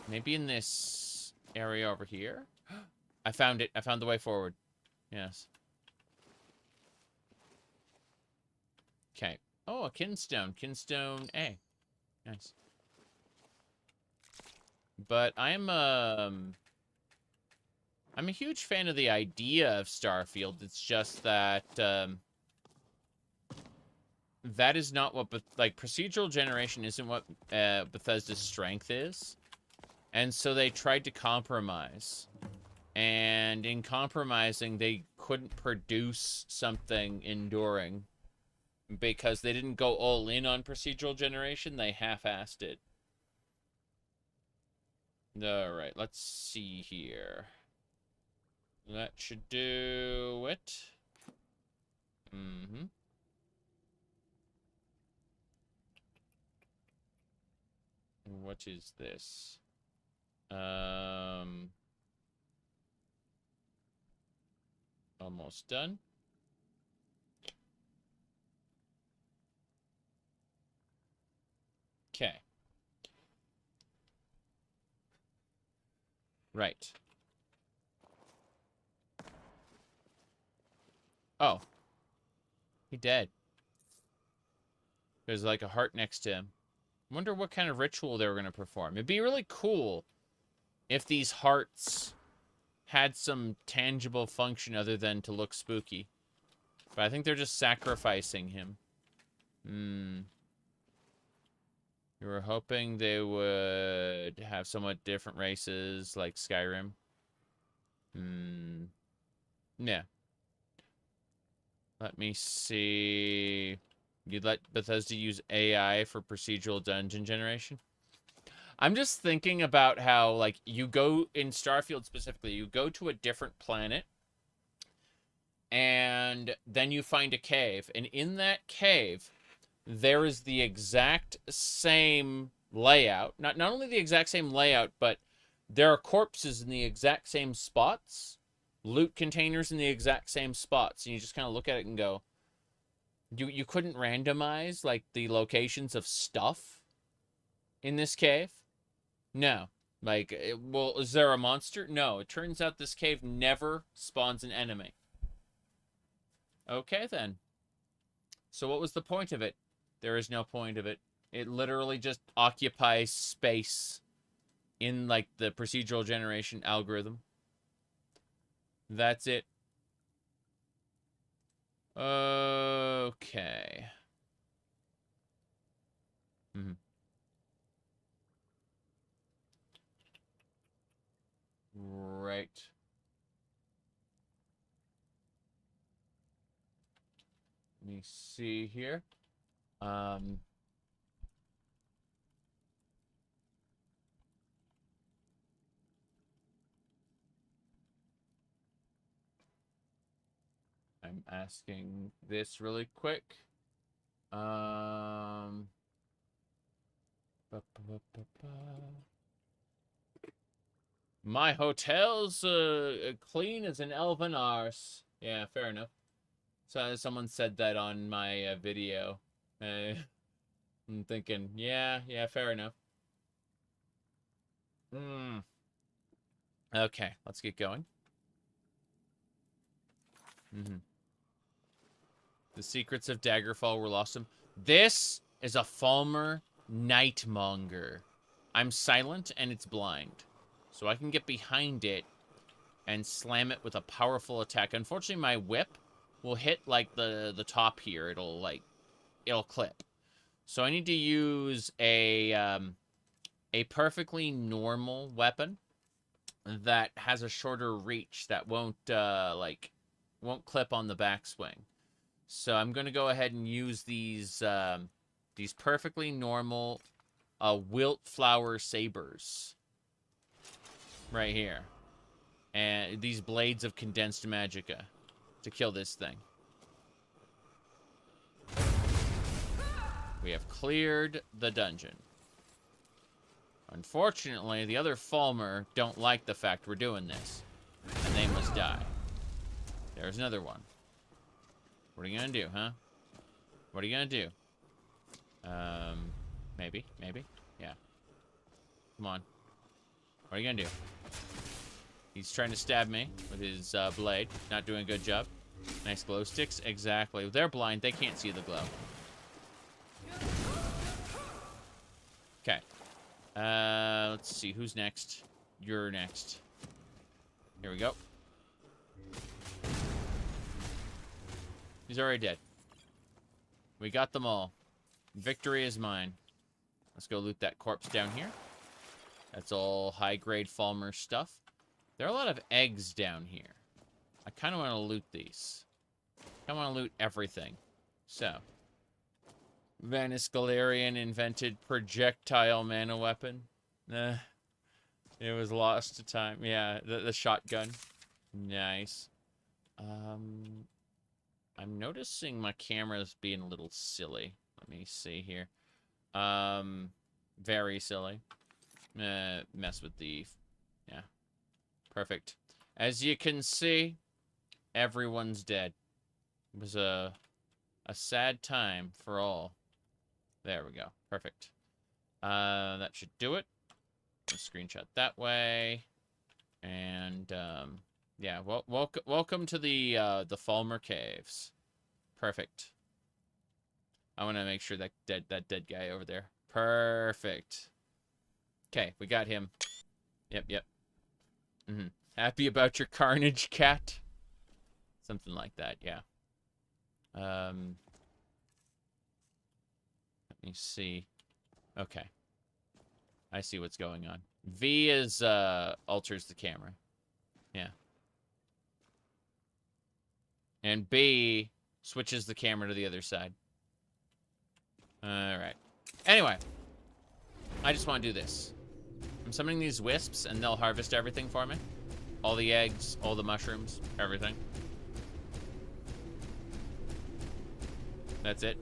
Maybe in this area over here? I found it. I found the way forward. Yes. Okay. Oh, a kinstone. Kinstone A. Nice. But I'm a huge fan of the idea of Starfield. It's just that that is not what, like, procedural generation isn't what Bethesda's strength is. And so they tried to compromise. And in compromising, they couldn't produce something enduring. Because they didn't go all in on procedural generation, they half-assed it. Alright, let's see here. That should do it. Mm-hmm. What is this? Almost done. Okay. Right. Oh. He dead. There's like a heart next to him. Wonder what kind of ritual they were going to perform. It'd be really cool if these hearts had some tangible function other than to look spooky. But I think they're just sacrificing him. You were hoping they would have somewhat different races like Skyrim. Yeah. Let me see. You'd let Bethesda use AI for procedural dungeon generation? I'm just thinking about how, like, you go, in Starfield specifically, you go to a different planet, and then you find a cave, and in that cave, there is the exact same layout. Not only the exact same layout, but there are corpses in the exact same spots, loot containers in the exact same spots, and you just kind of look at it and go, you couldn't randomize, like, the locations of stuff in this cave? No. Like, well, is there a monster? No. It turns out this cave never spawns an enemy. Okay, then. So what was the point of it? There is no point of it. It literally just occupies space in, like, the procedural generation algorithm. That's it. Okay. Right. Let me see here. I'm asking this really quick. My hotel's clean as an elven arse. Yeah, fair enough. So someone said that on my video. I'm thinking, yeah, fair enough. Okay, let's get going. The secrets of Daggerfall were lost. This is a Falmer Nightmonger. I'm silent and it's blind. So I can get behind it and slam it with a powerful attack. Unfortunately, my whip will hit, like, the top here. It'll clip. So I need to use a perfectly normal weapon that has a shorter reach that won't clip on the backswing. So I'm going to go ahead and use these perfectly normal wilt flower sabers right here. And these blades of condensed magicka to kill this thing. We have cleared the dungeon. Unfortunately, the other Falmer don't like the fact we're doing this, and they must die. There's another one. What are you gonna do, huh? What are you gonna do? Maybe. Yeah. Come on. What are you gonna do? He's trying to stab me with his blade. Not doing a good job. Nice glow sticks. Exactly. They're blind. They can't see the glow. Okay. Let's see. Who's next? You're next. Here we go. He's already dead. We got them all. Victory is mine. Let's go loot that corpse down here. That's all high-grade Falmer stuff. There are a lot of eggs down here. I kind of want to loot these. I want to loot everything. So. Vanis Galarian invented projectile mana weapon. It was lost to time. Yeah, the shotgun. Nice. I'm noticing my camera's being a little silly. Let me see here. Very silly. Mess with the... Yeah. Perfect. As you can see, everyone's dead. It was a sad time for all. There we go. Perfect. That should do it. Screenshot that way. And, yeah, welcome to the Falmer Caves. Perfect. I want to make sure that dead guy over there. Perfect. Okay, we got him. Yep. Happy about your carnage, cat? Something like that, yeah. Let me see. Okay. I see what's going on. V is, alters the camera. Yeah. And B switches the camera to the other side. Alright. Anyway. I just want to do this. I'm summoning these wisps, and they'll harvest everything for me. All the eggs, all the mushrooms, everything. That's it.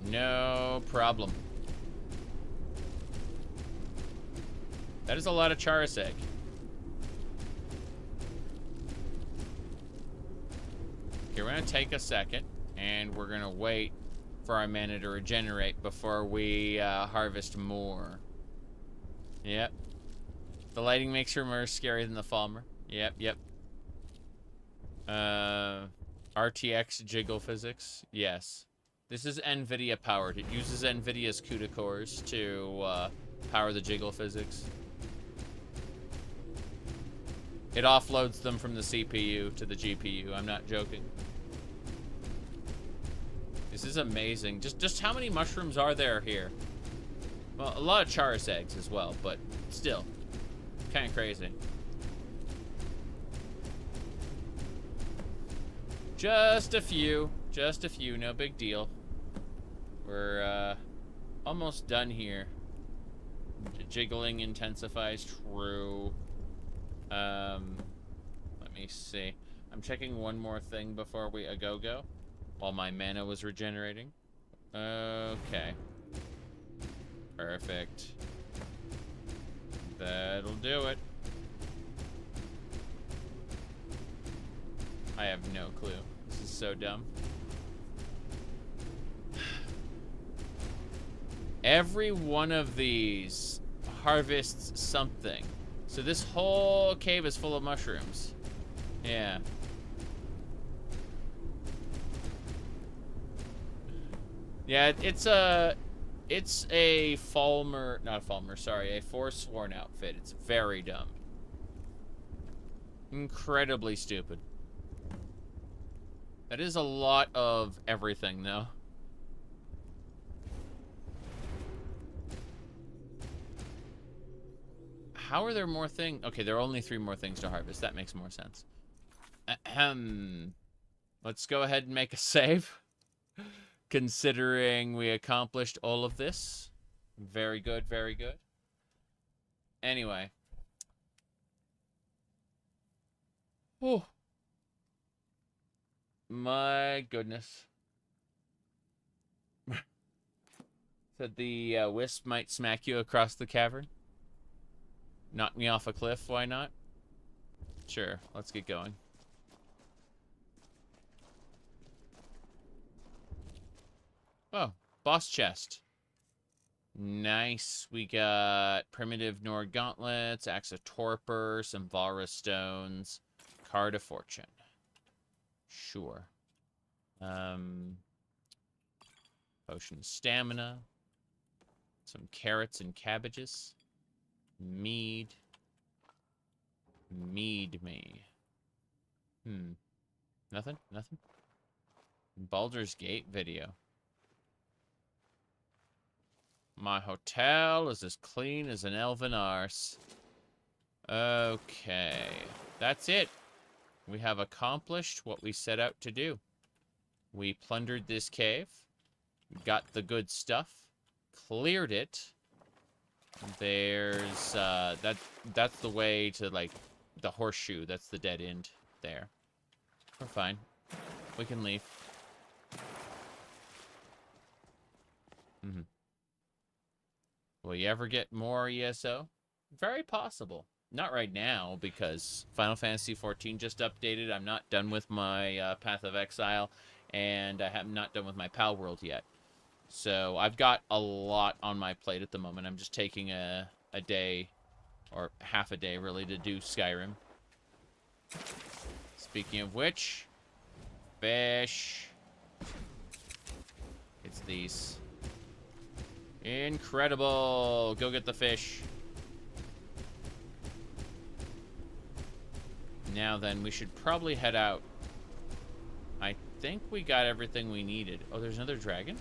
No problem. That is a lot of Charis egg. Okay, we're gonna take a second, and we're gonna wait for our mana to regenerate before we harvest more. Yep. The lighting makes her more scary than the Falmer. Yep. RTX jiggle physics. Yes. This is NVIDIA powered. It uses NVIDIA's CUDA cores to power the jiggle physics. It offloads them from the CPU to the GPU. I'm not joking. This is amazing. Just how many mushrooms are there here? Well, a lot of Charis eggs as well, but still. Kind of crazy. Just a few, no big deal. We're almost done here. Jiggling intensifies, true. Let me see. I'm checking one more thing before we go while my mana was regenerating. Okay. Perfect. That'll do it. I have no clue. This is so dumb. Every one of these harvests something. So this whole cave is full of mushrooms. Yeah. Yeah, it's a Falmer, not a Falmer, sorry, a Forsworn outfit. It's very dumb. Incredibly stupid. That is a lot of everything, though. How are there more things? Okay, there are only 3 more things to harvest. That makes more sense. Ahem. Let's go ahead and make a save. Considering we accomplished all of this. Very good, very good. Anyway. Oh. My goodness. Said the wisp might smack you across the cavern. Knock me off a cliff, why not? Sure, let's get going. Oh, boss chest. Nice. We got primitive Nord gauntlets, axe of torpor, some Valra stones, card of fortune. Sure. Potion of stamina, some carrots and cabbages. Mead me. Nothing? Baldur's Gate video. My hotel is as clean as an elven arse. Okay. That's it. We have accomplished what we set out to do. We plundered this cave. Got the good stuff. Cleared it. There's, that's the way to, like, the horseshoe. That's the dead end there. We're fine. We can leave. Will you ever get more ESO? Very possible. Not right now, because Final Fantasy XIV just updated. I'm not done with my Path of Exile, and I am not done with my Pal World yet. So I've got a lot on my plate at the moment. I'm just taking a day, or half a day, really, to do Skyrim. Speaking of which, fish. It's these. Incredible! Go get the fish. Now then, we should probably head out. I think we got everything we needed. Oh, there's another dragon?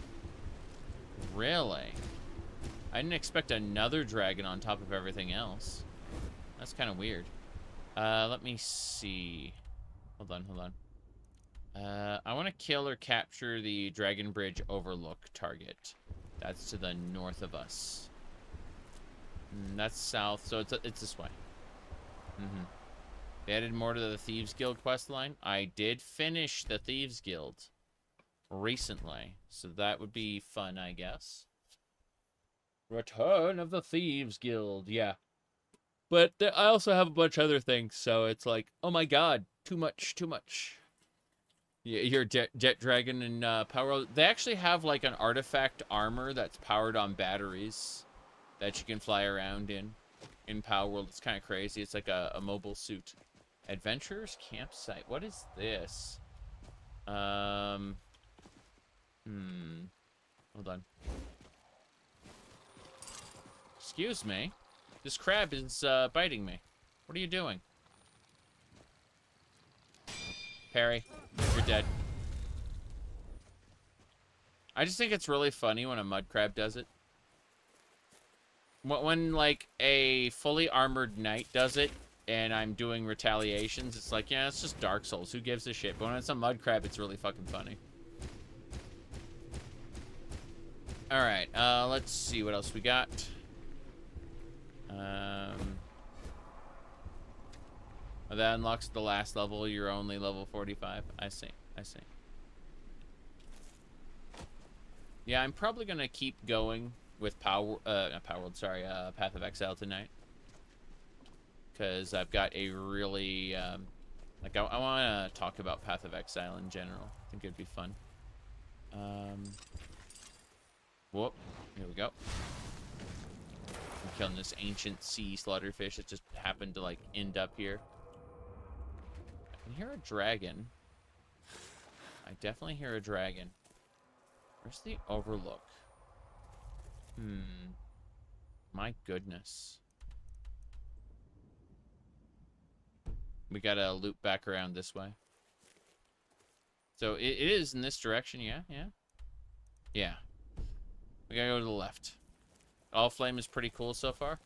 Really? I didn't expect another dragon on top of everything else. That's kind of weird. Let me see. Hold on. I want to kill or capture the Dragon Bridge Overlook target. That's to the north of us. That's south, so it's this way. They added more to the Thieves Guild questline. I did finish the Thieves Guild recently, so that would be fun, I guess. Return of the Thieves Guild, yeah. But I also have a bunch of other things, so it's like, oh my god, too much. Yeah, your Jet Dragon and Power. They actually have like an artifact armor that's powered on batteries that you can fly around in Power World. It's kind of crazy. It's like a mobile suit. Adventurers Campsite. What is this? Hold on. Excuse me. This crab is biting me. What are you doing? Parry, you're dead. I just think it's really funny when a mud crab does it. When like a fully armored knight does it, and I'm doing retaliations, it's like, yeah, it's just Dark Souls. Who gives a shit? But when it's a mud crab, it's really fucking funny. Alright, let's see what else we got. Oh, that unlocks the last level. You're only level 45. I see. Yeah, I'm probably gonna keep going with Path of Exile tonight. Because I've got a really, like, I want to talk about Path of Exile in general. I think it'd be fun. Whoop. Here we go. I'm killing this ancient sea slaughterfish that just happened to, like, end up here. I can hear a dragon. I definitely hear a dragon. Where's the Overlook? My goodness. We gotta loop back around this way. So it is in this direction, yeah. We gotta go to the left. All Flame is pretty cool so far.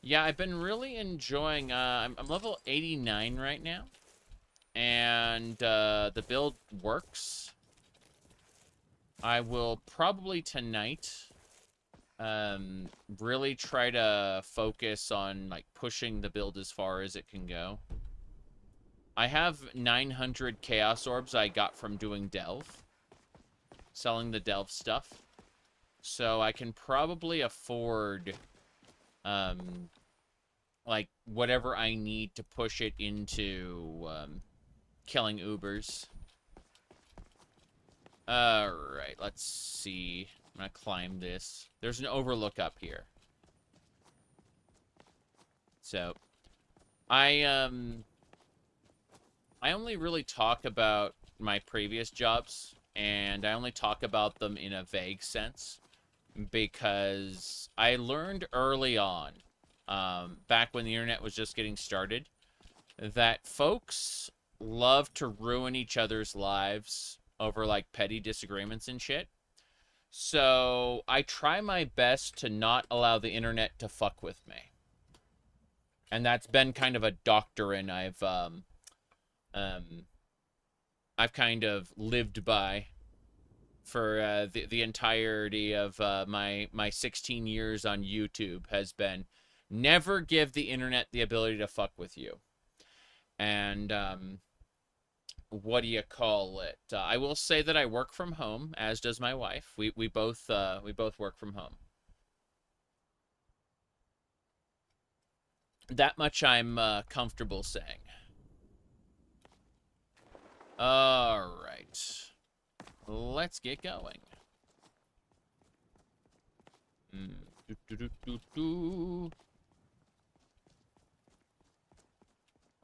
Yeah, I've been really enjoying, I'm level 89 right now. And the build works. I will probably tonight really try to focus on like pushing the build as far as it can go. I have 900 Chaos Orbs I got from doing Delve. Selling the Delve stuff. So I can probably afford like whatever I need to push it into killing Ubers. Alright, let's see. I'm gonna climb this. There's an overlook up here. So, I only really talk about my previous jobs, and I only talk about them in a vague sense, because I learned early on, back when the internet was just getting started, that folks love to ruin each other's lives over, like, petty disagreements and shit. So I try my best to not allow the internet to fuck with me. And that's been kind of a doctrine I've kind of lived by for the entirety of my 16 years on YouTube has been never give the internet the ability to fuck with you. And what do you call it? I will say that I work from home, as does my wife. We both work from home. That much I'm comfortable saying. All right. Let's get going.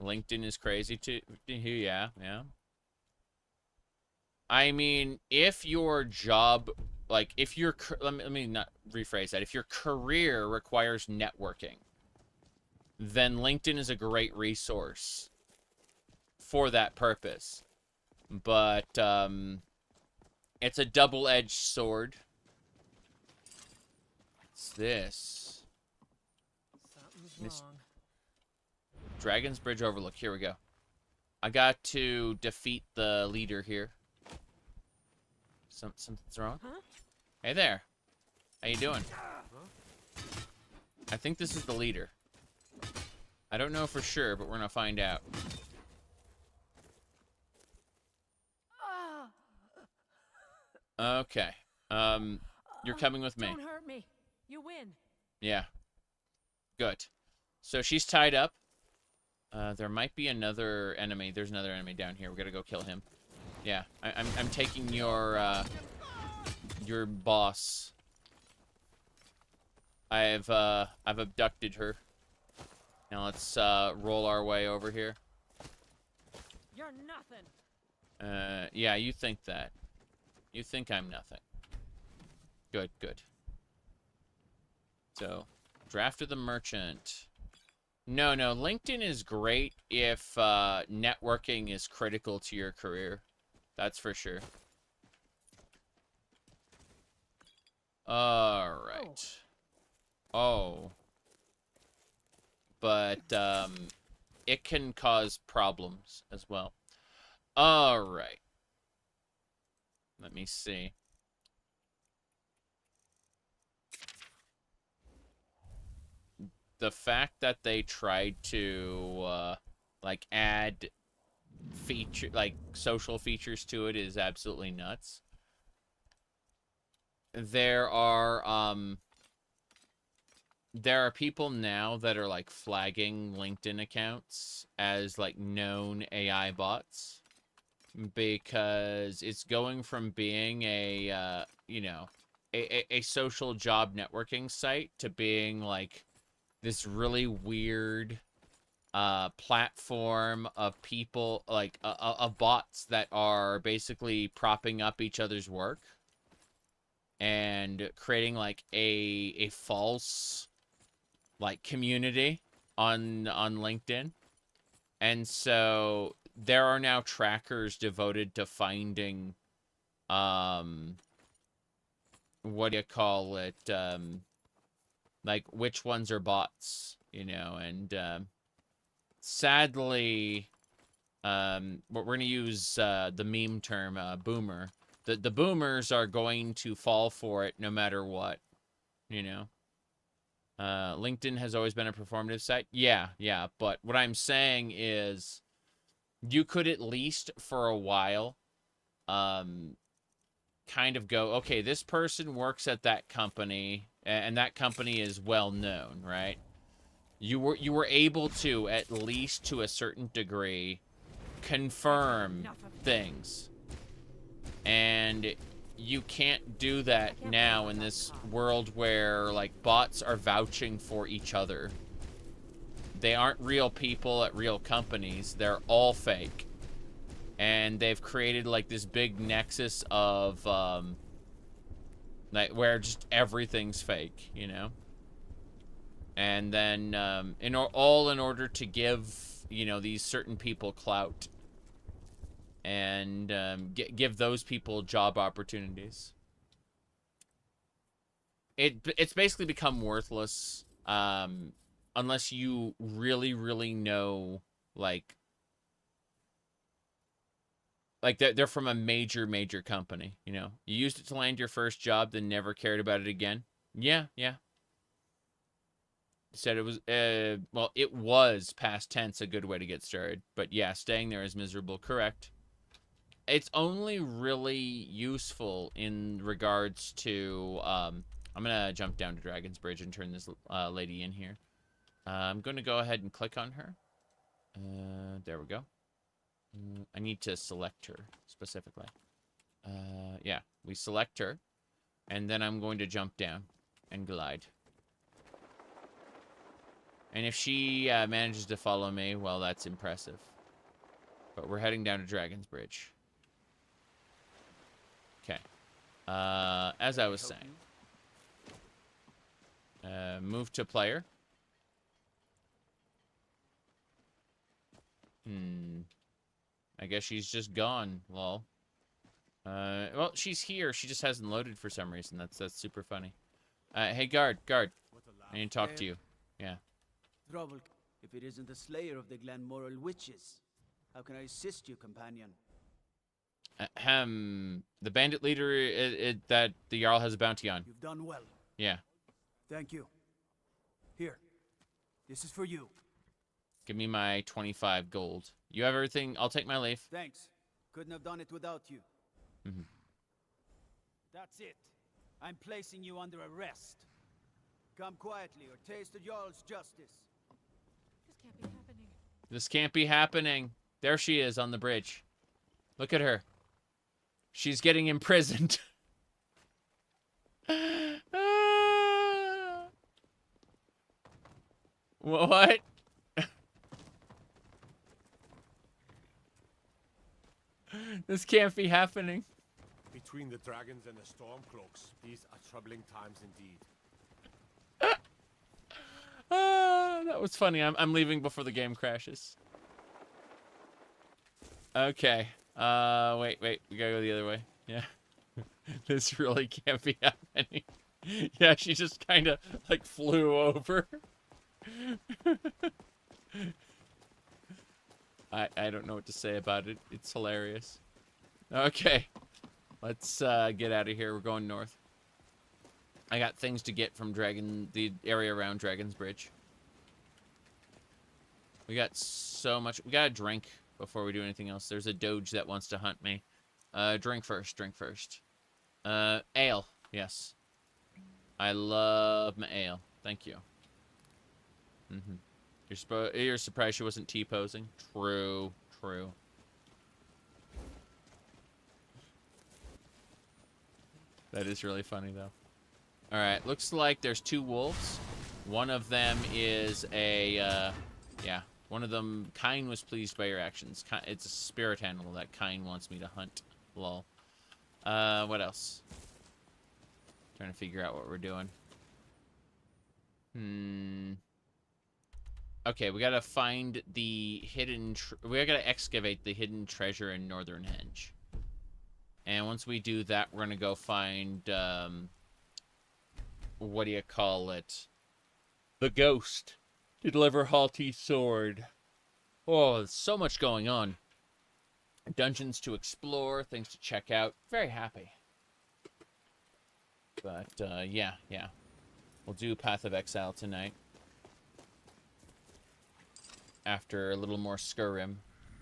LinkedIn is crazy too. Yeah. I mean, if your job, like, if your, let me not rephrase that. If your career requires networking, then LinkedIn is a great resource for that purpose. But, it's a double-edged sword. What's this? Something's wrong. Dragon's Bridge Overlook. Here we go. I got to defeat the leader here. Something's wrong? Huh? Hey there. How you doing? I think this is the leader. I don't know for sure, but we're gonna find out. Okay. You're coming with me. Don't hurt me. You win. Yeah. Good. So she's tied up. There might be another enemy. There's another enemy down here. We gotta go kill him. Yeah. I'm taking your boss. I've abducted her. Now let's roll our way over here. You're nothing. Yeah, you think that. You think I'm nothing. Good. So, Draft of the Merchant. No, LinkedIn is great if networking is critical to your career. That's for sure. Alright. Oh. But, it can cause problems as well. Alright. Let me see. The fact that they tried to, like, add social features to it is absolutely nuts. There are people now that are, like, flagging LinkedIn accounts as, like, known AI bots. Because it's going from being a social job networking site to being, like, this really weird platform of people, like, of bots that are basically propping up each other's work and creating, like, a false, like, community on LinkedIn. And so there are now trackers devoted to finding, what do you call it, like, which ones are bots, you know, and, sadly, we're going to use, the meme term, boomer. The boomers are going to fall for it no matter what, you know. LinkedIn has always been a performative site. Yeah, but what I'm saying is you could at least for a while kind of go, okay, this person works at that company and that company is well known, right? You were able to, at least to a certain degree, confirm things. And you can't do that now in this world where, like, bots are vouching for each other. They aren't real people at real companies. They're all fake. And they've created, like, this big nexus of, like, where just everything's fake, you know? And then, all in order to give, you know, these certain people clout. And give those people job opportunities. it's basically become worthless unless you really know like they're from a major company, you know. You used it to land your first job, then never cared about it again. Yeah. Said it was well, it was past tense a good way to get started, but yeah, staying there is miserable. Correct. It's only really useful in regards to I'm gonna jump down to Dragon's Bridge and turn this lady in here. I'm gonna go ahead and click on her. There we go. I need to select her specifically. Yeah, we select her, and then I'm going to jump down and glide. And if she manages to follow me, well, that's impressive. But we're heading down to Dragon's Bridge. Okay. As I was saying. Move to player. I guess she's just gone, lol. Well, she's here. She just hasn't loaded for some reason. That's super funny. Hey, guard. I need to talk to you. Yeah. Trouble, if it isn't the slayer of the Glenmoral witches. How can I assist you, companion? The bandit leader that the Jarl has a bounty on. You've done well. Yeah. Thank you. Here. This is for you. Give me my 25 gold. You have everything. I'll take my leave. Thanks. Couldn't have done it without you. Mm-hmm. That's it. I'm placing you under arrest. Come quietly or taste the Jarl's justice. This can't be happening. This can't be happening. There she is on the bridge. Look at her. She's getting imprisoned. What? This can't be happening. Between the dragons and the stormcloaks, these are troubling times indeed. That was funny. I'm leaving before the game crashes. Okay. Wait. We gotta go the other way. Yeah. This really can't be happening. Yeah, she just kind of, like, flew over. I don't know what to say about it. It's hilarious. Okay. Let's get out of here. We're going north. I got things to get from the area around Dragon's Bridge. We got so much. We gotta drink before we do anything else. There's a doge that wants to hunt me. Drink first. Ale. Yes. I love my ale. Thank you. You're surprised she wasn't T-posing? True. That is really funny, though. Alright, looks like there's 2 wolves. One of them is a, yeah. One of them, Kine was pleased by your actions. It's a spirit animal that Kine wants me to hunt. Lol. What else? Trying to figure out what we're doing. Okay, we gotta find the hidden... we gotta excavate the hidden treasure in Northern Henge. And once we do that, we're gonna go find, what do you call it? The ghost. To deliver Halti's sword. Oh, there's so much going on. Dungeons to explore, things to check out. Very happy. But, yeah. We'll do Path of Exile tonight. After a little more Skyrim.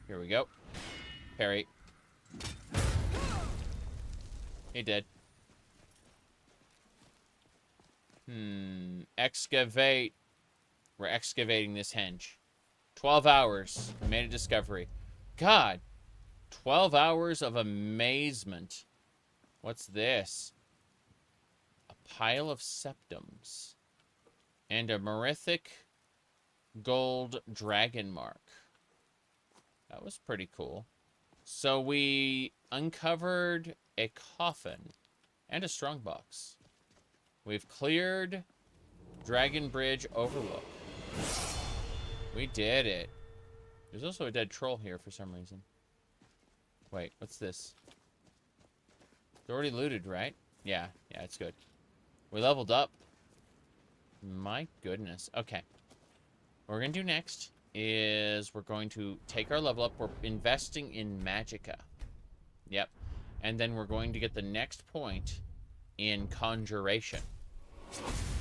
Here we go. Parry. He did. Excavate. We're excavating this henge. 12 hours. We made a discovery. God. 12 hours of amazement. What's this? A pile of septums. And a Merithic gold dragon mark. That was pretty cool. So we uncovered a coffin and a strongbox. We've cleared Dragon Bridge Overlook. We did it. There's also a dead troll here for some reason. Wait, what's this? It's already looted, right? Yeah, it's good. We leveled up. My goodness. Okay. What we're going to do next is we're going to take our level up. We're investing in Magicka. Yep. And then we're going to get the next point in Conjuration.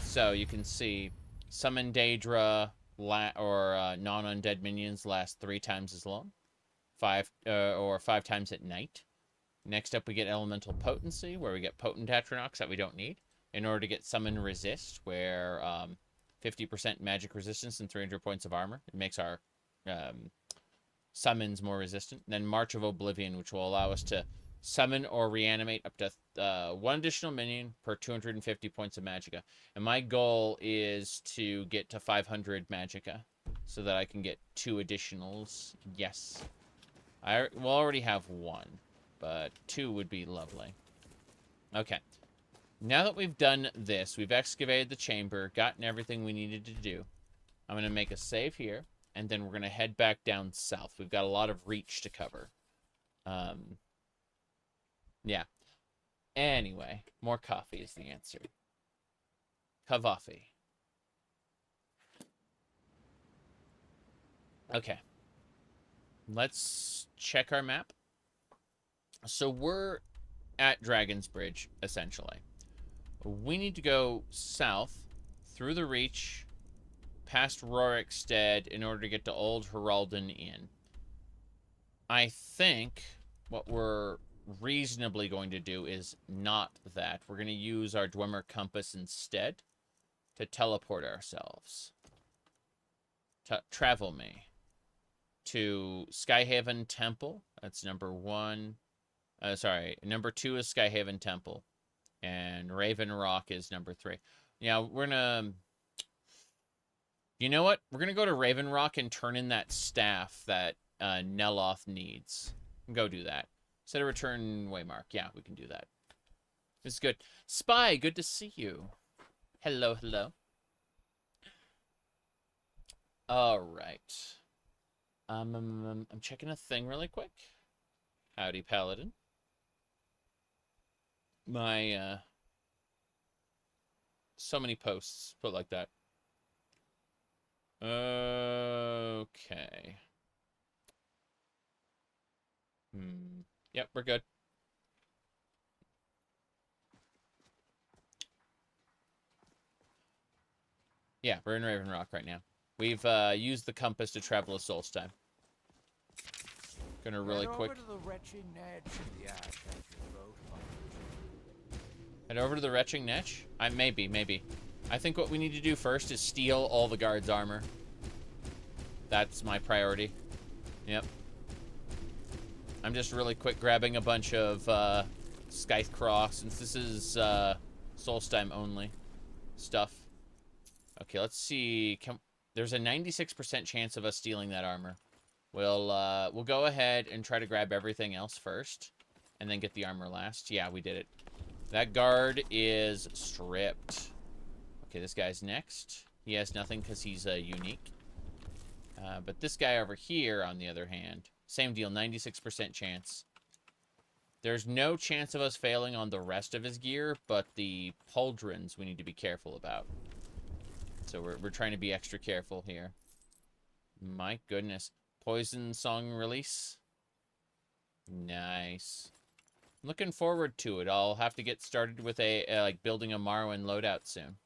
So you can see Summon Daedra or non-undead minions last 3 times as long. 5 times at night. Next up we get Elemental Potency, where we get Potent Atronachs that we don't need. In order to get Summon Resist, where 50% magic resistance and 300 points of armor. It makes our summons more resistant. And then March of Oblivion, which will allow us to summon or reanimate up to 1 additional minion per 250 points of magicka. And my goal is to get to 500 magicka so that I can get 2 additionals. Yes. I will already have 1, but 2 would be lovely. Okay. Now that we've done this, we've excavated the chamber, gotten everything we needed to do. I'm going to make a save here, and then we're going to head back down south. We've got a lot of reach to cover. Yeah. Anyway, more coffee is the answer. Kavafi. Okay. Let's check our map. So we're at Dragon's Bridge, essentially. We need to go south through the Reach, past Rorikstead, in order to get to Old Heraldon Inn. I think what we're reasonably going to do is not that. We're going to use our Dwemer Compass instead to teleport ourselves. Travel me to Skyhaven Temple. That's number 1. Number 2 is Skyhaven Temple. And Raven Rock is number 3. Yeah, we're gonna... You know what? We're gonna go to Raven Rock and turn in that staff that Neloth needs. Go do that. Set a return waymark. Yeah, we can do that. It's good. Spy, good to see you. Hello, hello. Alright. I'm checking a thing really quick. Howdy, Paladin. My, so many posts put like that. Okay. Yep, we're good. Yeah, we're in Raven Rock right now. We've used the compass to travel a soul's time. Gonna really quick. Head over to the retching edge of the ash as your boat finds. Head over to the retching niche? Maybe. I think what we need to do first is steal all the guards' armor. That's my priority. Yep. I'm just really quick grabbing a bunch of Scythecraw, since this is Solstheim only stuff. Okay, let's see. There's a 96% chance of us stealing that armor. We'll go ahead and try to grab everything else first, and then get the armor last. Yeah, we did it. That guard is stripped. Okay, this guy's next. He has nothing because he's unique. But this guy over here, on the other hand, same deal, 96% chance. There's no chance of us failing on the rest of his gear, but the pauldrons we need to be careful about. So we're trying to be extra careful here. My goodness. Poison song release. Nice. Looking forward to it. I'll have to get started with like building a Morrowind loadout soon.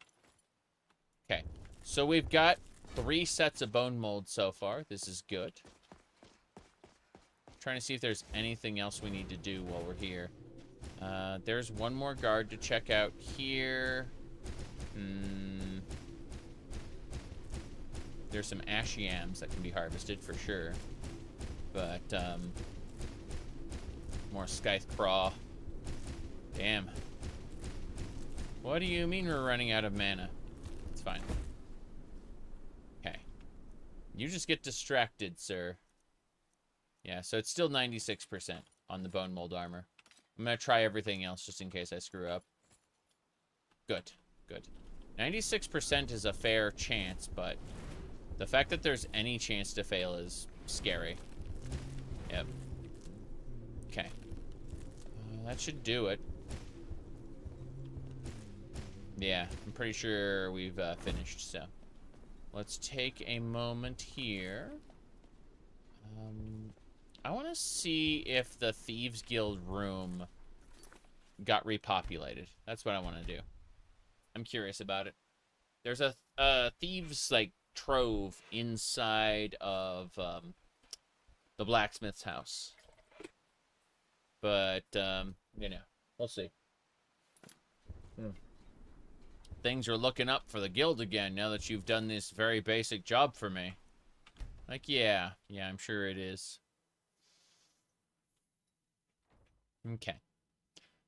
Okay. So we've got 3 sets of bone mold so far. This is good. Trying to see if there's anything else we need to do while we're here. There's one more guard to check out here. There's some ash yams that can be harvested for sure. But, more Scythecraw. Damn. What do you mean we're running out of mana? It's fine. Okay. You just get distracted, sir. Yeah, so it's still 96% on the bone mold armor. I'm gonna try everything else just in case I screw up. Good. Good. 96% is a fair chance, but the fact that there's any chance to fail is scary. Yep. Okay. That should do it. Yeah, I'm pretty sure we've finished, so. Let's take a moment here. I want to see if the Thieves Guild room got repopulated. That's what I want to do. I'm curious about it. There's a thieves, like, trove inside of the blacksmith's house. But, you know, we'll see. Things are looking up for the guild again now that you've done this very basic job for me. Like, yeah, I'm sure it is. Okay.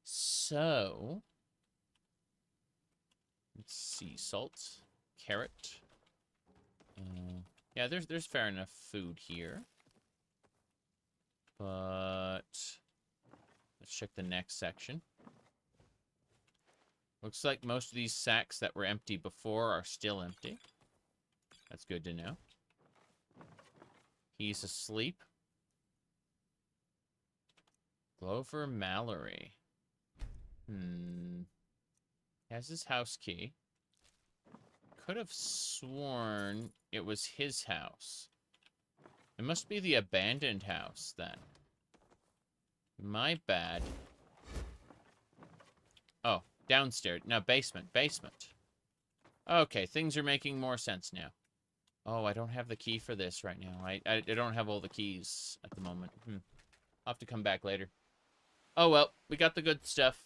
So, let's see, salt, carrot. Yeah, there's fair enough food here. But let's check the next section. Looks like most of these sacks that were empty before are still empty. That's good to know. He's asleep. Glover Mallory. Has his house key. Could have sworn it was his house. It must be the abandoned house, then. My bad. Oh, downstairs. No, basement. Okay, things are making more sense now. Oh, I don't have the key for this right now. I don't have all the keys at the moment. I'll have to come back later. Oh, well, we got the good stuff.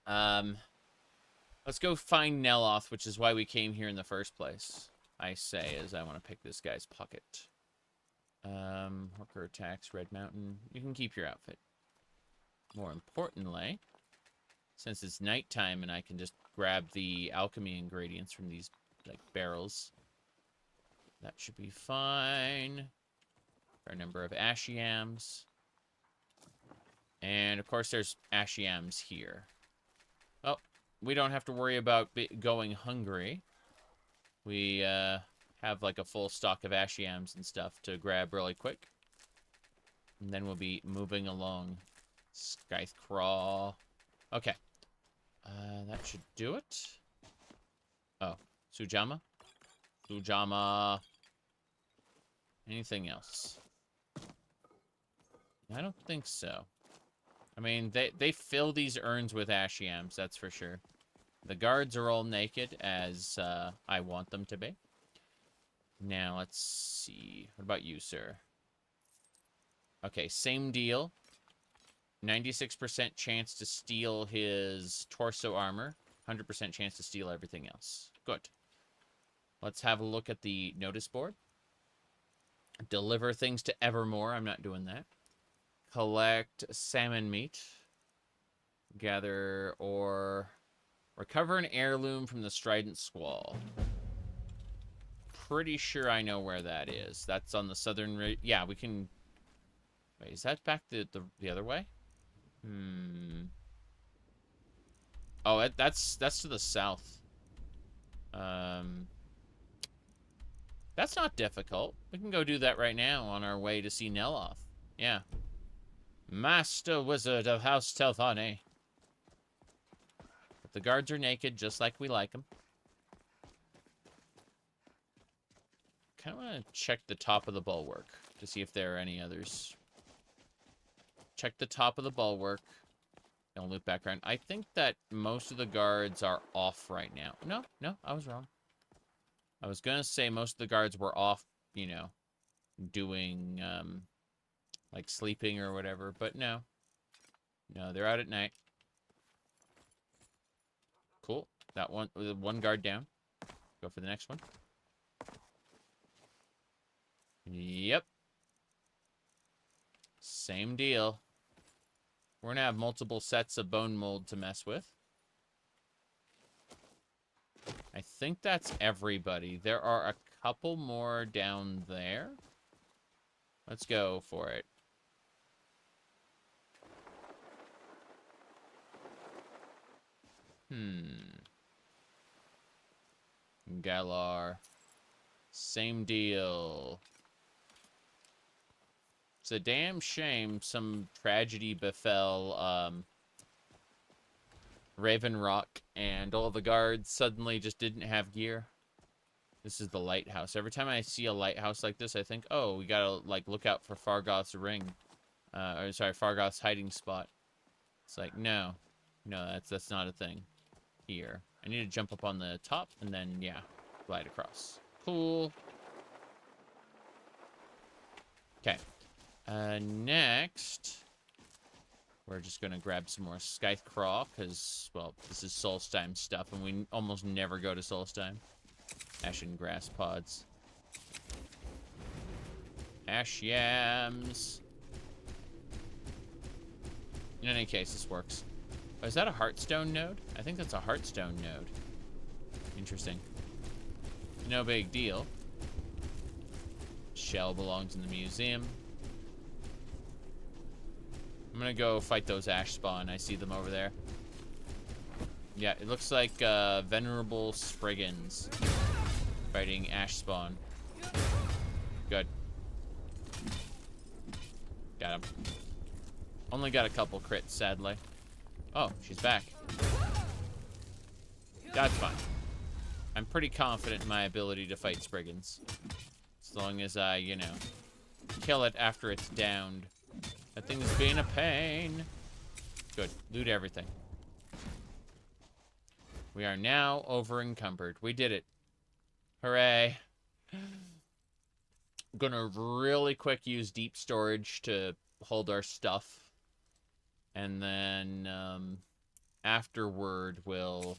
Let's go find Neloth, which is why we came here in the first place. I say, as I want to pick this guy's pocket. Hooker attacks, Red Mountain. You can keep your outfit. More importantly, since it's nighttime and I can just grab the alchemy ingredients from these, like, barrels. That should be fine. Fair number of ashiams. And, of course, there's ashiams here. Oh, we don't have to worry about going hungry. We have, like, a full stock of ashiams and stuff to grab really quick. And then we'll be moving along. Scythe Crawl. Okay. That should do it. Oh, Sujama? Sujama. Anything else? I don't think so. I mean, they fill these urns with ashiams, that's for sure. The guards are all naked, as I want them to be. Now, let's see. What about you, sir? Okay, same deal. 96% chance to steal his torso armor. 100% chance to steal everything else. Good. Let's have a look at the notice board. Deliver things to Evermore. I'm not doing that. Collect salmon meat. Gather or recover an heirloom from the Strident Squall. Pretty sure I know where that is. That's on the southern... Yeah, we can... Wait, is that back the other way? Oh, that's to the south. That's not difficult. We can go do that right now on our way to see Neloth. Yeah. Master Wizard of House Telthani. But the guards are naked, just like we like them. Kind of want to check the top of the bulwark to see if there are any others. Check the top of the bulwark. And loop back around. I think that most of the guards are off right now. No, I was wrong. I was going to say most of the guards were off, you know, doing, like, sleeping or whatever. But no. No, they're out at night. Cool. That one guard down. Go for the next one. Yep. Same deal. We're going to have multiple sets of bone mold to mess with. I think that's everybody. There are a couple more down there. Let's go for it. Galar. Same deal. It's a damn shame some tragedy befell Raven Rock, and all the guards suddenly just didn't have gear. This is the lighthouse. Every time I see a lighthouse like this, I think, oh, we gotta, like, look out for Fargoth's ring. Or, sorry, Fargoth's hiding spot. It's like, no. No, that's not a thing. Here. I need to jump up on the top, and then, yeah, glide across. Cool. Okay. Next, we're just gonna grab some more Scythe Craw, because, well, this is Solstheim stuff, and we almost never go to Solstheim. Ashen grass pods. Ash yams. In any case, this works. Oh, is that a Heartstone node? I think that's a Heartstone node. Interesting. No big deal. Shell belongs in the museum. I'm gonna go fight those ash spawn. I see them over there. Yeah, it looks like Venerable Spriggans fighting ash spawn. Good. Got him. Only got a couple crits, sadly. Oh, she's back. That's fine. I'm pretty confident in my ability to fight Spriggans. As long as I, you know, kill it after it's downed. That thing's being a pain. Good. Loot everything. We are now over encumbered. We did it. Hooray. Gonna really quick use deep storage to hold our stuff. And then afterward we'll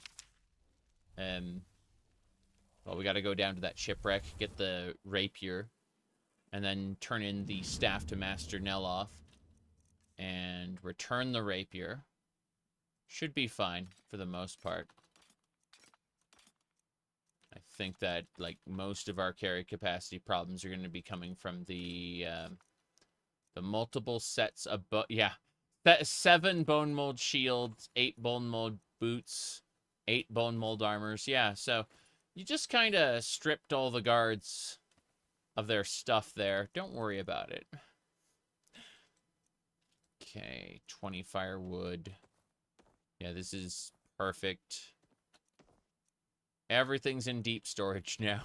well, we gotta go down to that shipwreck, get the rapier, and then turn in the staff to Master Neloth. And return the rapier. Should be fine for the most part. I think that, like, most of our carry capacity problems are going to be coming from the multiple sets of... yeah. 7 bone mold shields, 8 bone mold boots, 8 bone mold armors. Yeah, so you just kind of stripped all the guards of their stuff there. Don't worry about it. Okay, 20 firewood. Yeah, this is perfect. Everything's in deep storage now.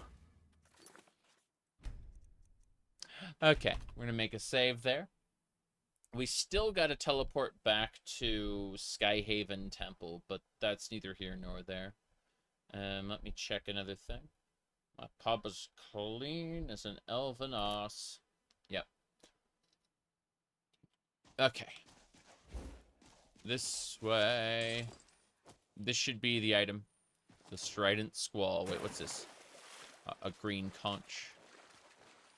Okay, we're gonna make a save there. We still gotta teleport back to Skyhaven Temple, but that's neither here nor there. Let me check another thing. My papa's clean as an elven ass. Yep. Okay. This way. This should be the item. The Strident Squall. Wait, what's this? A green conch.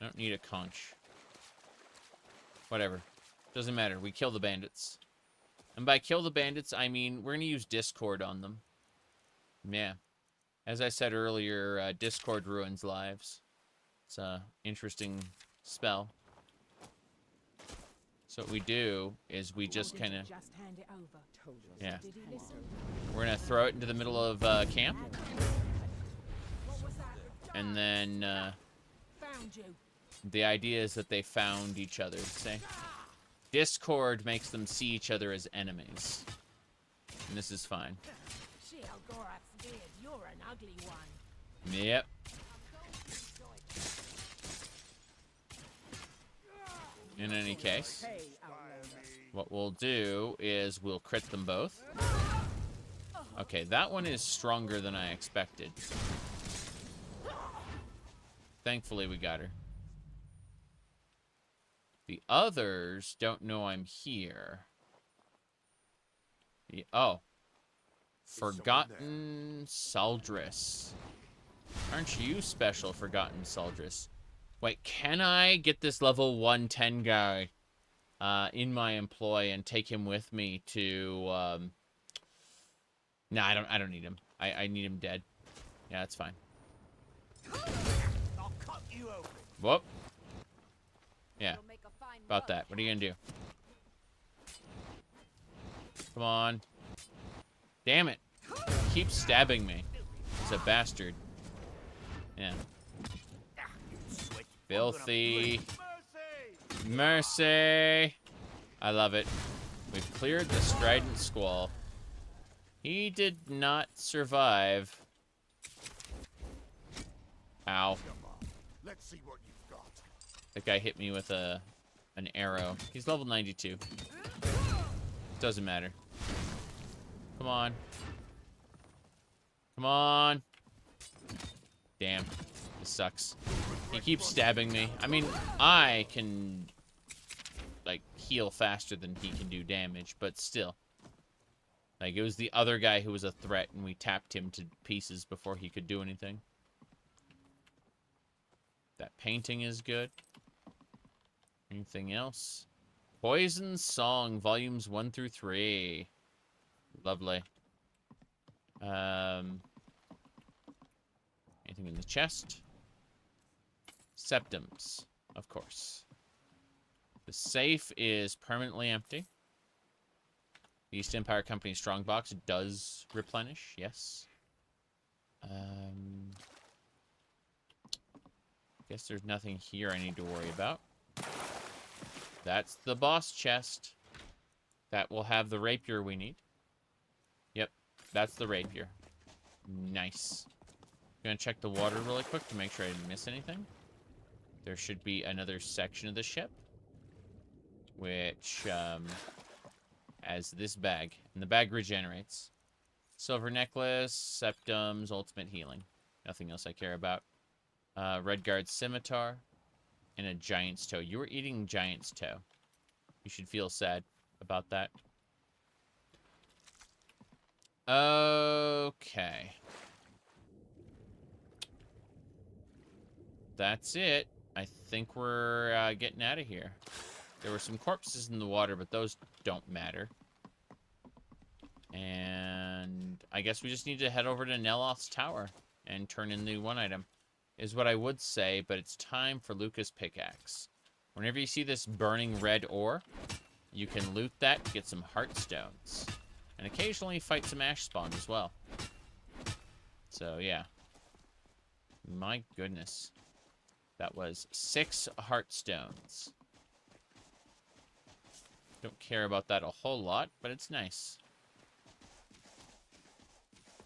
I don't need a conch. Whatever. Doesn't matter. We kill the bandits. And by kill the bandits, I mean we're going to use Discord on them. Yeah. As I said earlier, Discord ruins lives. It's an interesting spell. So what we do is we just kind of... yeah. We're going to throw it into the middle of camp. And then the idea is that they found each other. See? Discord makes them see each other as enemies. And this is fine. Yep. In any case, what we'll do is we'll crit them both. Okay, that one is stronger than I expected. Thankfully, we got her. The others don't know I'm here. Oh. Forgotten Saldris. Aren't you special, Forgotten Saldris? Wait, can I get this level 110 guy in my employ and take him with me to... No, I don't need him. I need him dead. Yeah, that's fine. I'll cut you open. Whoop. Yeah. About that. What are you gonna do? Come on. Damn it. He keeps stabbing me. He's a bastard. Yeah. Filthy. Mercy. I love it. We've cleared the Strident Squall. He did not survive. Ow. Let's see what you've got. That guy hit me with an arrow. He's level 92. Doesn't matter. Come on. Come on. Damn. This sucks. He keeps stabbing me. I mean, I can, like, heal faster than he can do damage, but still. Like, it was the other guy who was a threat, and we tapped him to pieces before he could do anything. That painting is good. Anything else? Poison Song, volumes 1 through 3. Lovely. Anything in the chest? Septums, of course. The safe is permanently empty. The East Empire Company strongbox does replenish, yes. Guess there's nothing here I need to worry about. That's the boss chest. That will have the rapier we need. Yep, that's the rapier. Nice. Gonna check the water really quick to make sure I didn't miss anything. There should be another section of the ship, which has this bag, and the bag regenerates. Silver necklace, septums, ultimate healing. Nothing else I care about. Redguard scimitar, and a giant's toe. You were eating giant's toe. You should feel sad about that. Okay. That's it. I think we're getting out of here. There were some corpses in the water, but those don't matter. And I guess we just need to head over to Neloth's tower and turn in the one item, is what I would say, but it's time for Lucas' pickaxe. Whenever you see this burning red ore, you can loot that to get some heartstones. And occasionally fight some ash spawn as well. So, yeah. My goodness. That was 6 heartstones. Don't care about that a whole lot, but it's nice.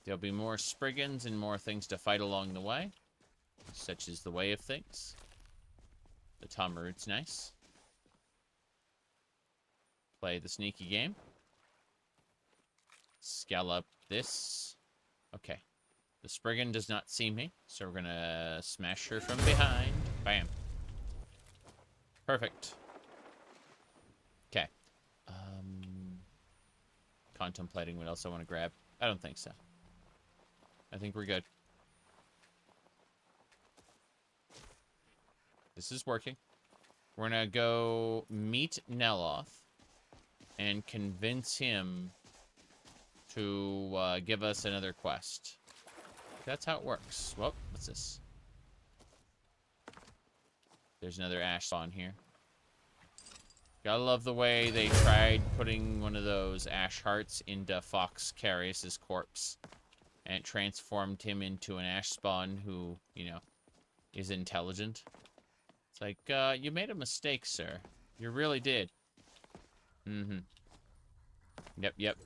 There'll be more Spriggans and more things to fight along the way. Such is the way of things. The Tomroot's nice. Play the sneaky game. Scallop this. Okay. The Spriggan does not see me, so we're gonna smash her from behind. Bam. Perfect. Okay. Contemplating what else I want to grab. I don't think so. I think we're good. This is working. We're gonna go meet Neloth and convince him to give us another quest. That's how it works. Well, what's this? There's another ash spawn here. Gotta love the way they tried putting one of those ash hearts into Fox Carius's corpse. And it transformed him into an ash spawn who, you know, is intelligent. It's like, you made a mistake, sir. You really did. Mm-hmm. Yep.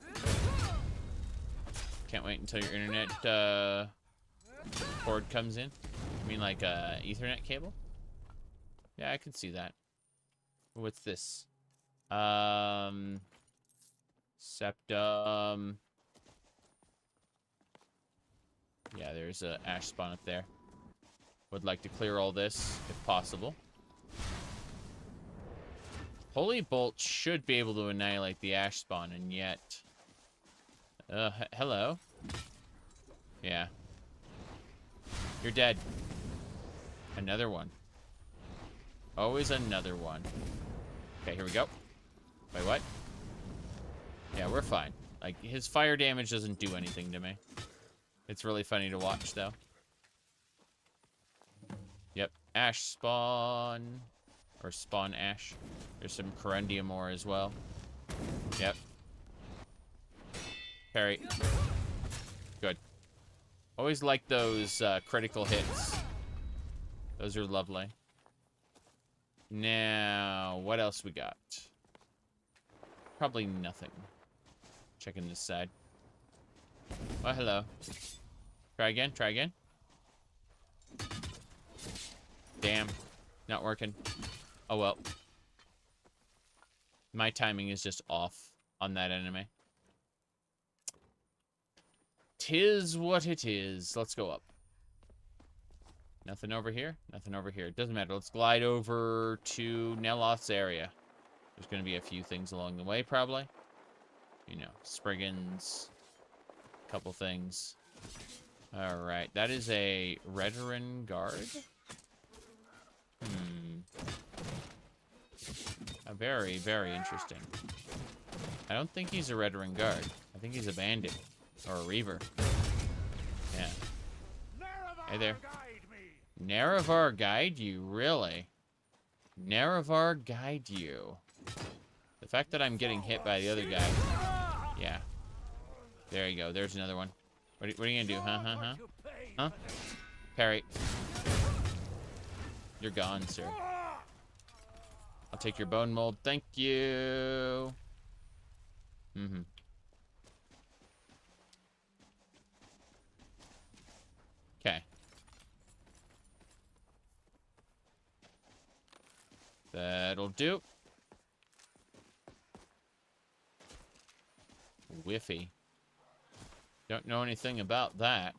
Can't wait until your internet, cord comes in. You mean like a Ethernet cable? Yeah, I can see that. What's this? Septum. Yeah, there's a ash spawn up there. Would like to clear all this, if possible. Holy Bolt should be able to annihilate the ash spawn, and yet... hello? Yeah. You're dead. Another one. Always another one. Okay, here we go. Wait, what? Yeah, we're fine. Like, his fire damage doesn't do anything to me. It's really funny to watch, though. Yep, ash spawn. Or spawn ash. There's some corundium ore as well. Yep. Parry. Good. Always like those critical hits. Those are lovely. Now, what else we got? Probably nothing. Checking this side. Oh, hello. Try again, try again. Damn. Not working. Oh, well. My timing is just off on that enemy. 'Tis what it is. Let's go up. Nothing over here? Nothing over here. It doesn't matter. Let's glide over to Neloth's area. There's going to be a few things along the way, probably. You know, Spriggans. A couple things. Alright. That is a Redoran guard. Very, very interesting. I don't think he's a Redoran guard. I think he's a bandit. Or a reaver. Yeah. Hey there. Nerevar guide you? Really? Nerevar guide you? The fact that I'm getting hit by the other guy. Yeah. There you go. There's another one. What are you gonna do? Huh? Parry. You're gone, sir. I'll take your bone mold. Thank you. Okay. That'll do. Whiffy. Don't know anything about that.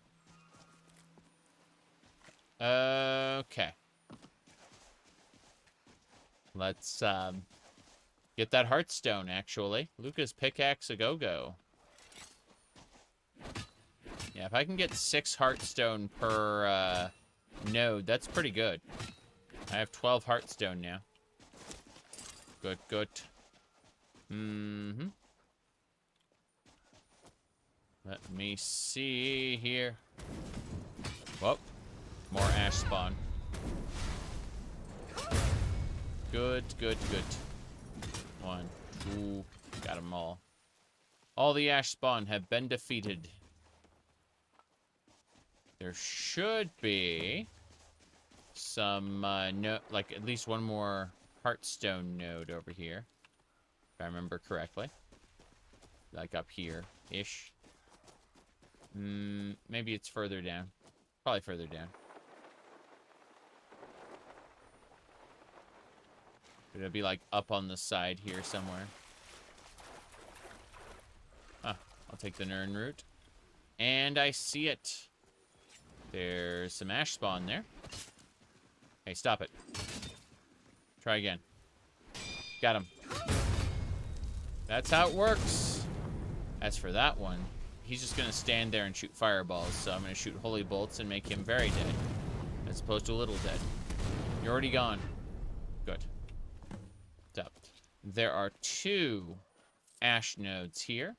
Okay. Let's get that Heartstone, actually. Luca's pickaxe a go-go. Yeah, if I can get 6 Heartstone per node, that's pretty good. I have 12 Heartstone now. Good, good. Let me see here. Whoa. More ash spawn. Good, good, good. 1, 2. Got them all. All the ash spawn have been defeated. There should be some, like at least one more Heartstone node over here. If I remember correctly. Like up here-ish. Maybe it's further down. Probably further down. It'll be like up on the side here somewhere. Ah, I'll take the Nern route. And I see it. There's some ash spawn there. Hey, stop it. Try again. Got him. That's how it works. As for that one, he's just going to stand there and shoot fireballs. So I'm going to shoot holy bolts and make him very dead. As opposed to a little dead. You're already gone. Good. Up. There are 2 ash nodes here.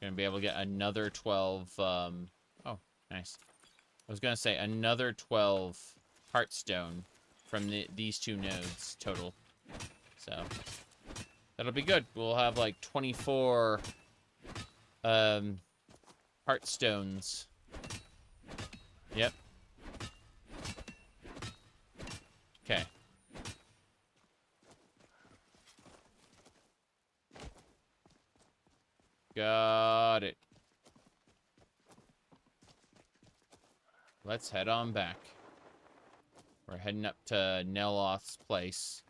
Gonna be able to get another 12, oh, nice. I was gonna say another 12 Heartstone from these 2 nodes total. So, that'll be good. We'll have like 24, Heartstones. Yep. Okay. Got it. Let's head on back. We're heading up to Neloth's place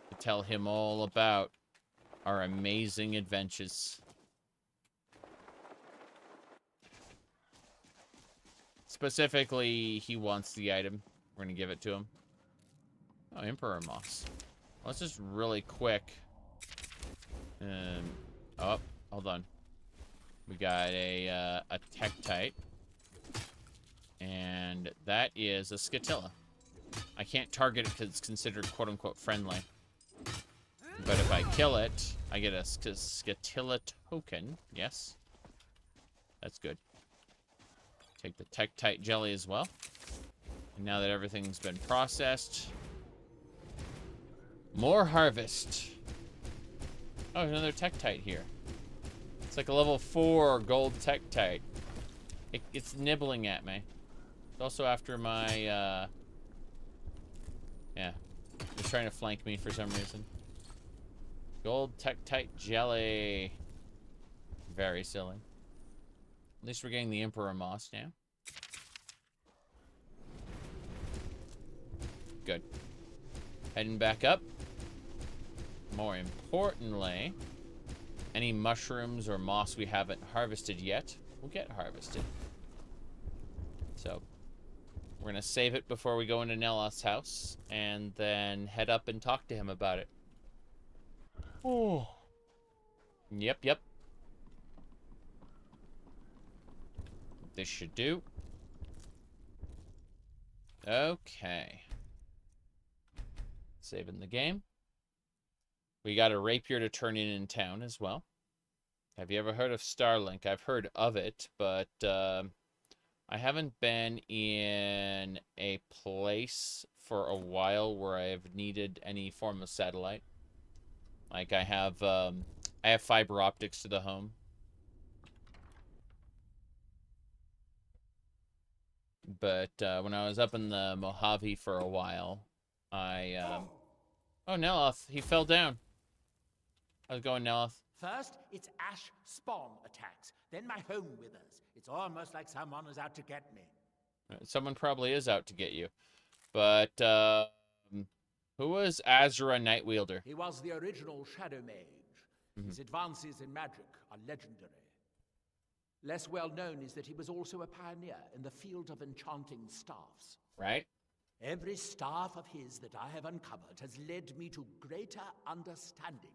to tell him all about our amazing adventures. Specifically, he wants the item. We're gonna give it to him. Oh, Emperor Moss. Let's just really quick. Oh, hold on. We got a Tektite. And that is a Skitilla. I can't target it because it's considered quote-unquote friendly. But if I kill it, I get a Skitilla token. Yes. That's good. Take the Tektite jelly as well. And now that everything's been processed. More harvest. Oh, there's another Tektite here. It's like a level 4 gold Tektite. It's nibbling at me. It's also after my, yeah. It's trying to flank me for some reason. Gold Tektite jelly. Very silly. At least we're getting the Emperor Moss now. Good. Heading back up. More importantly, any mushrooms or moss we haven't harvested yet will get harvested. So, we're going to save it before we go into Neloth's house, and then head up and talk to him about it. Oh. Yep, yep. This should do. Okay. Saving the game. We got a rapier to turn in town as well. Have you ever heard of Starlink? I've heard of it, but I haven't been in a place for a while where I've needed any form of satellite. Like I have fiber optics to the home. But when I was up in the Mojave for a while, oh, Neloth, he fell down. How's it going, Neloth? First, it's ash spawn attacks. Then my home withers. It's almost like someone is out to get me. Someone probably is out to get you. But, who was Azra Nightwielder? He was the original Shadow Mage. His advances in magic are legendary. Less well known is that he was also a pioneer in the field of enchanting staffs. Right? Every staff of his that I have uncovered has led me to greater understanding.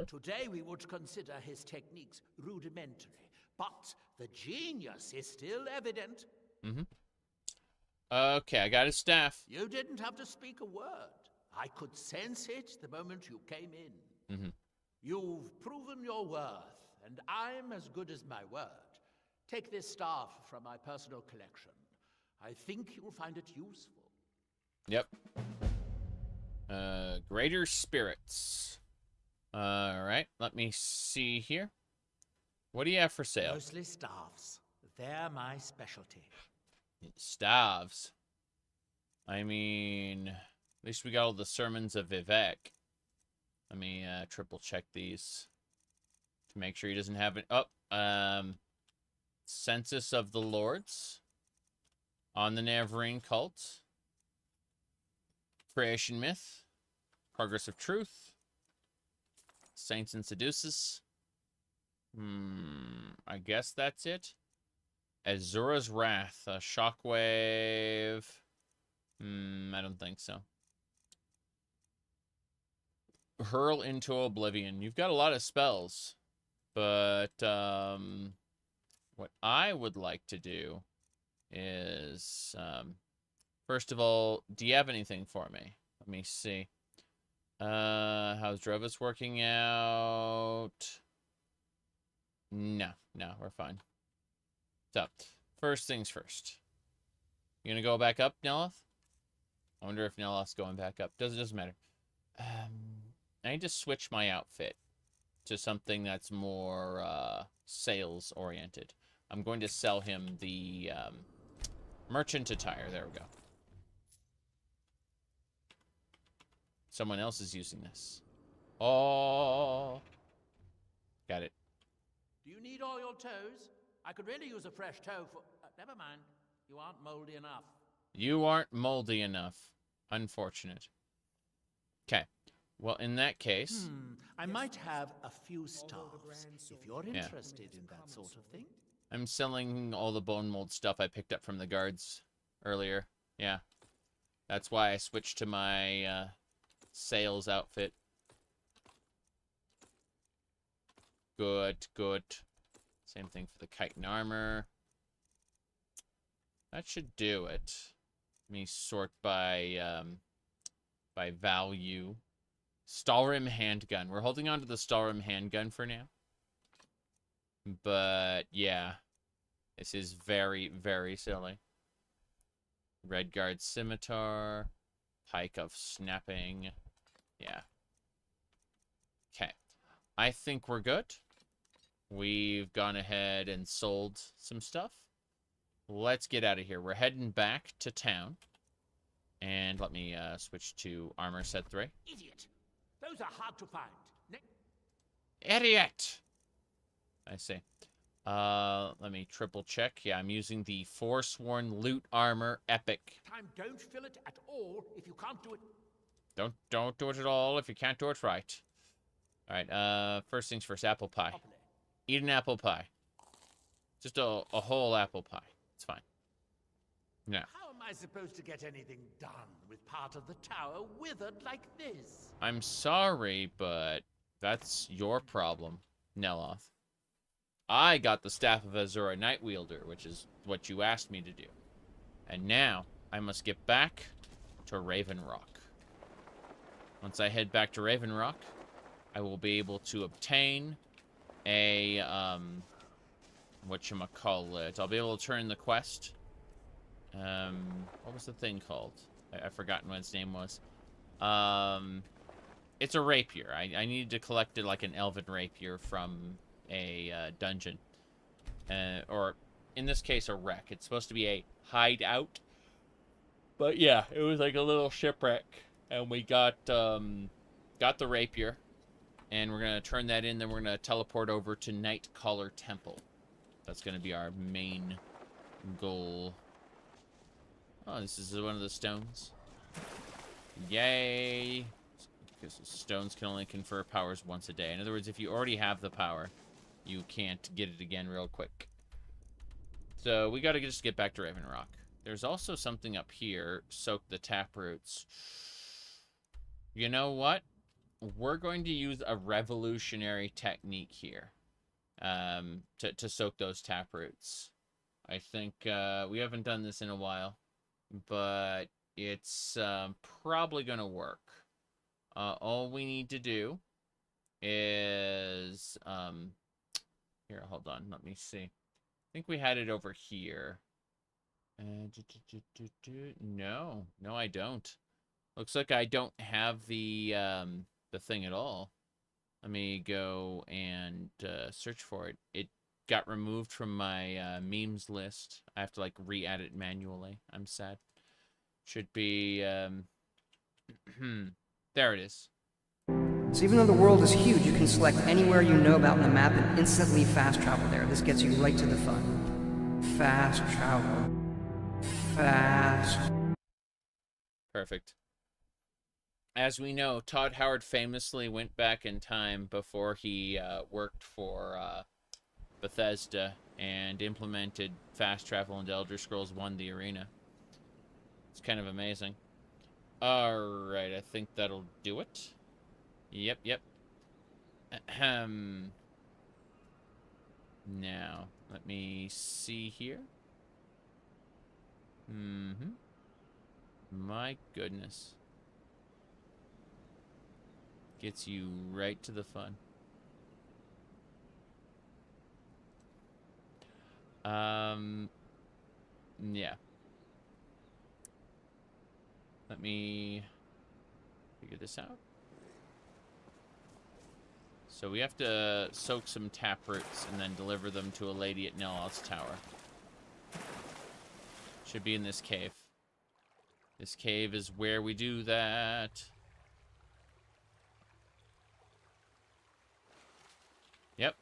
Today we would consider his techniques rudimentary, but the genius is still evident. Okay, I got his staff. You didn't have to speak a word. I could sense it the moment you came in. You've proven your worth, and I'm as good as my word. Take this staff from my personal collection. I think you'll find it useful. Yep. Greater spirits. Alright, let me see here. What do you have for sale? Mostly staffs. They're my specialty. Staves. I mean, at least we got all the sermons of Vivek. Let me triple check these to make sure he doesn't have it. Oh, Census of the Lords. On the Navarine Cult. Creation Myth. Progress of Truth. Saints and Seduces. I guess that's it. Azura's Wrath. Shockwave. I don't think so. Hurl into Oblivion. You've got a lot of spells. But, what I would like to do is, first of all, do you have anything for me? Let me see. How's Drovis working out? No, we're fine. So, first things first. You gonna go back up, Neloth? I wonder if Neloth's going back up. Doesn't matter. I need to switch my outfit to something that's more sales oriented. I'm going to sell him the merchant attire. There we go. Someone else is using this. Oh, got it. Do you need all your toes? I could really use a fresh toe for... never mind. You aren't moldy enough. You aren't moldy enough. Unfortunate. Okay. Well, in that case... I might have a few staffs, if you're interested in that sort of thing. I'm selling all the bone mold stuff I picked up from the guards earlier. Yeah. That's why I switched to my sales outfit. Good. Same thing for the chitin armor. That should do it. Let me sort by value. Stalrim handgun. We're holding on to the Stalrim handgun for now. But, yeah. This is very, very silly. Redguard scimitar. Pike of snapping. Yeah. Okay. I think we're good. We've gone ahead and sold some stuff. Let's get out of here. We're heading back to town. And let me switch to armor set 3. Idiot! Those are hard to find. Idiot! I see. Let me triple check. Yeah, I'm using the Forsworn Loot Armor Epic. Time, don't fill it at all if you can't do it. Don't do it at all if you can't do it right. All right, first things first, apple pie. Properly. Eat an apple pie. Just a whole apple pie. It's fine. Now, How am I supposed to get anything done with part of the tower withered like this? I'm sorry, but that's your problem, Neloth. I got the Staff of Azura Nightwielder, which is what you asked me to do. And now, I must get back to Raven Rock. Once I head back to Raven Rock, I will be able to obtain a, whatchamacallit. I'll be able to turn the quest. What was the thing called? I've forgotten what its name was. It's a rapier. I needed to collect it like an elven rapier from a dungeon. Or, in this case, a wreck. It's supposed to be a hideout. But yeah, it was like a little shipwreck. And we got the rapier. And we're going to turn that in, then we're going to teleport over to Nightcaller Temple. That's going to be our main goal. Oh, this is one of the stones. Yay! Because the stones can only confer powers once a day. In other words, if you already have the power, you can't get it again real quick. So we got to just get back to Raven Rock. There's also something up here. Soak the taproots. You know what? We're going to use a revolutionary technique here to soak those taproots. I think we haven't done this in a while, but it's probably going to work. All we need to do is... here, hold on. Let me see. I think we had it over here. No, I don't. Looks like I don't have the thing at all. Let me go and search for it. It got removed from my memes list. I have to like re-add it manually. I'm sad. Should be there it is. So even though the world is huge, you can select anywhere you know about in the map and instantly fast travel there. This gets you right to the fun. Fast travel. Fast. Perfect. As we know, Todd Howard famously went back in time before he worked for Bethesda and implemented fast travel into Elder Scrolls 1: The Arena. It's kind of amazing. Alright, I think that'll do it. Yep. Ahem. Now, let me see here. My goodness. Gets you right to the fun. Yeah. Let me figure this out. So we have to soak some taproots and then deliver them to a lady at Neloth's tower. Should be in this cave. This cave is where we do that. Yep.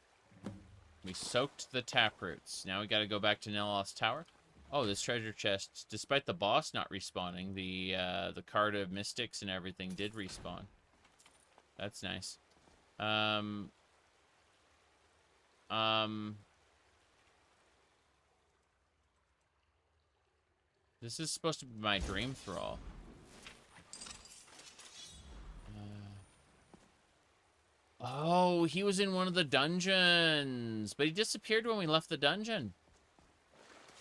We soaked the taproots. Now we gotta go back to Neloth's tower. Oh, this treasure chest, despite the boss not respawning, the card of mystics and everything did respawn. That's nice. This is supposed to be my dream thrall. Oh, he was in one of the dungeons, but he disappeared when we left the dungeon.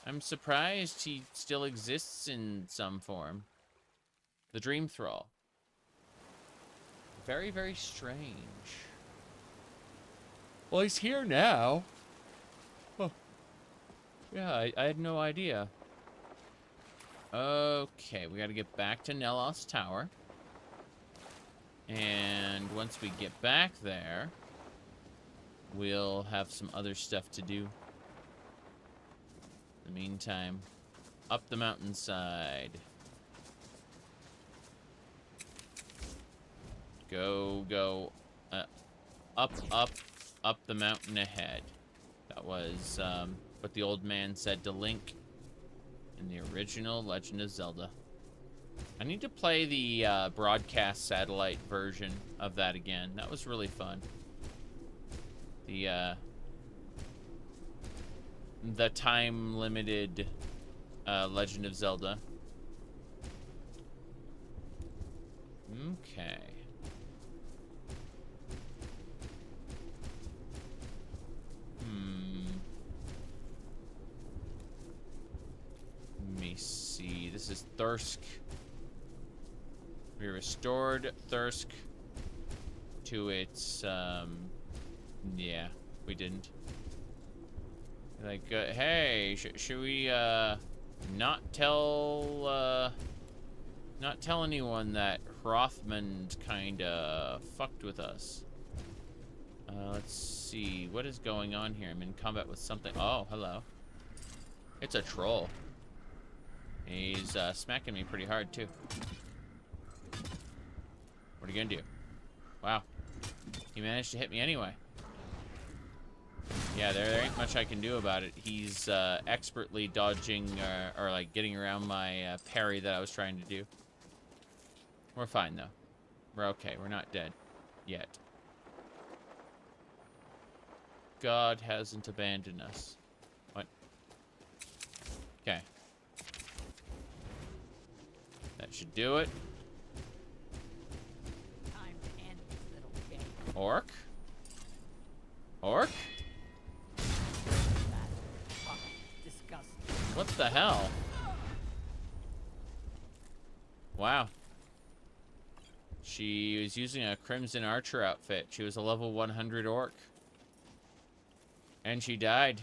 I'm surprised he still exists in some form. The dream thrall. Very, very strange. Well, he's here now. Oh. Yeah, I had no idea. Okay, we gotta get back to Neloth's tower. And once we get back there, we'll have some other stuff to do. In the meantime, up the mountainside. Go. Up the mountain ahead. That was what the old man said to Link in the original Legend of Zelda. I need to play the broadcast satellite version of that again. That was really fun. The time-limited Legend of Zelda. Okay. Let me see. This is Thirsk. We restored Thirsk to its, yeah, we didn't. Like, hey, should we, not tell anyone that Hrothmund kinda fucked with us. Let's see, what is going on here? I'm in combat with something. Oh, hello. It's a troll. He's, smacking me pretty hard, too. What are you gonna do? Wow. He managed to hit me anyway. Yeah, there ain't much I can do about it. He's expertly dodging or like getting around my parry that I was trying to do. We're fine though. We're okay. We're not dead yet. God hasn't abandoned us. What? Okay. That should do it. Time to end this little game. Orc? Orc? Disgusting. What the hell? Wow. She was using a Crimson Archer outfit. She was a level 100 orc. And she died.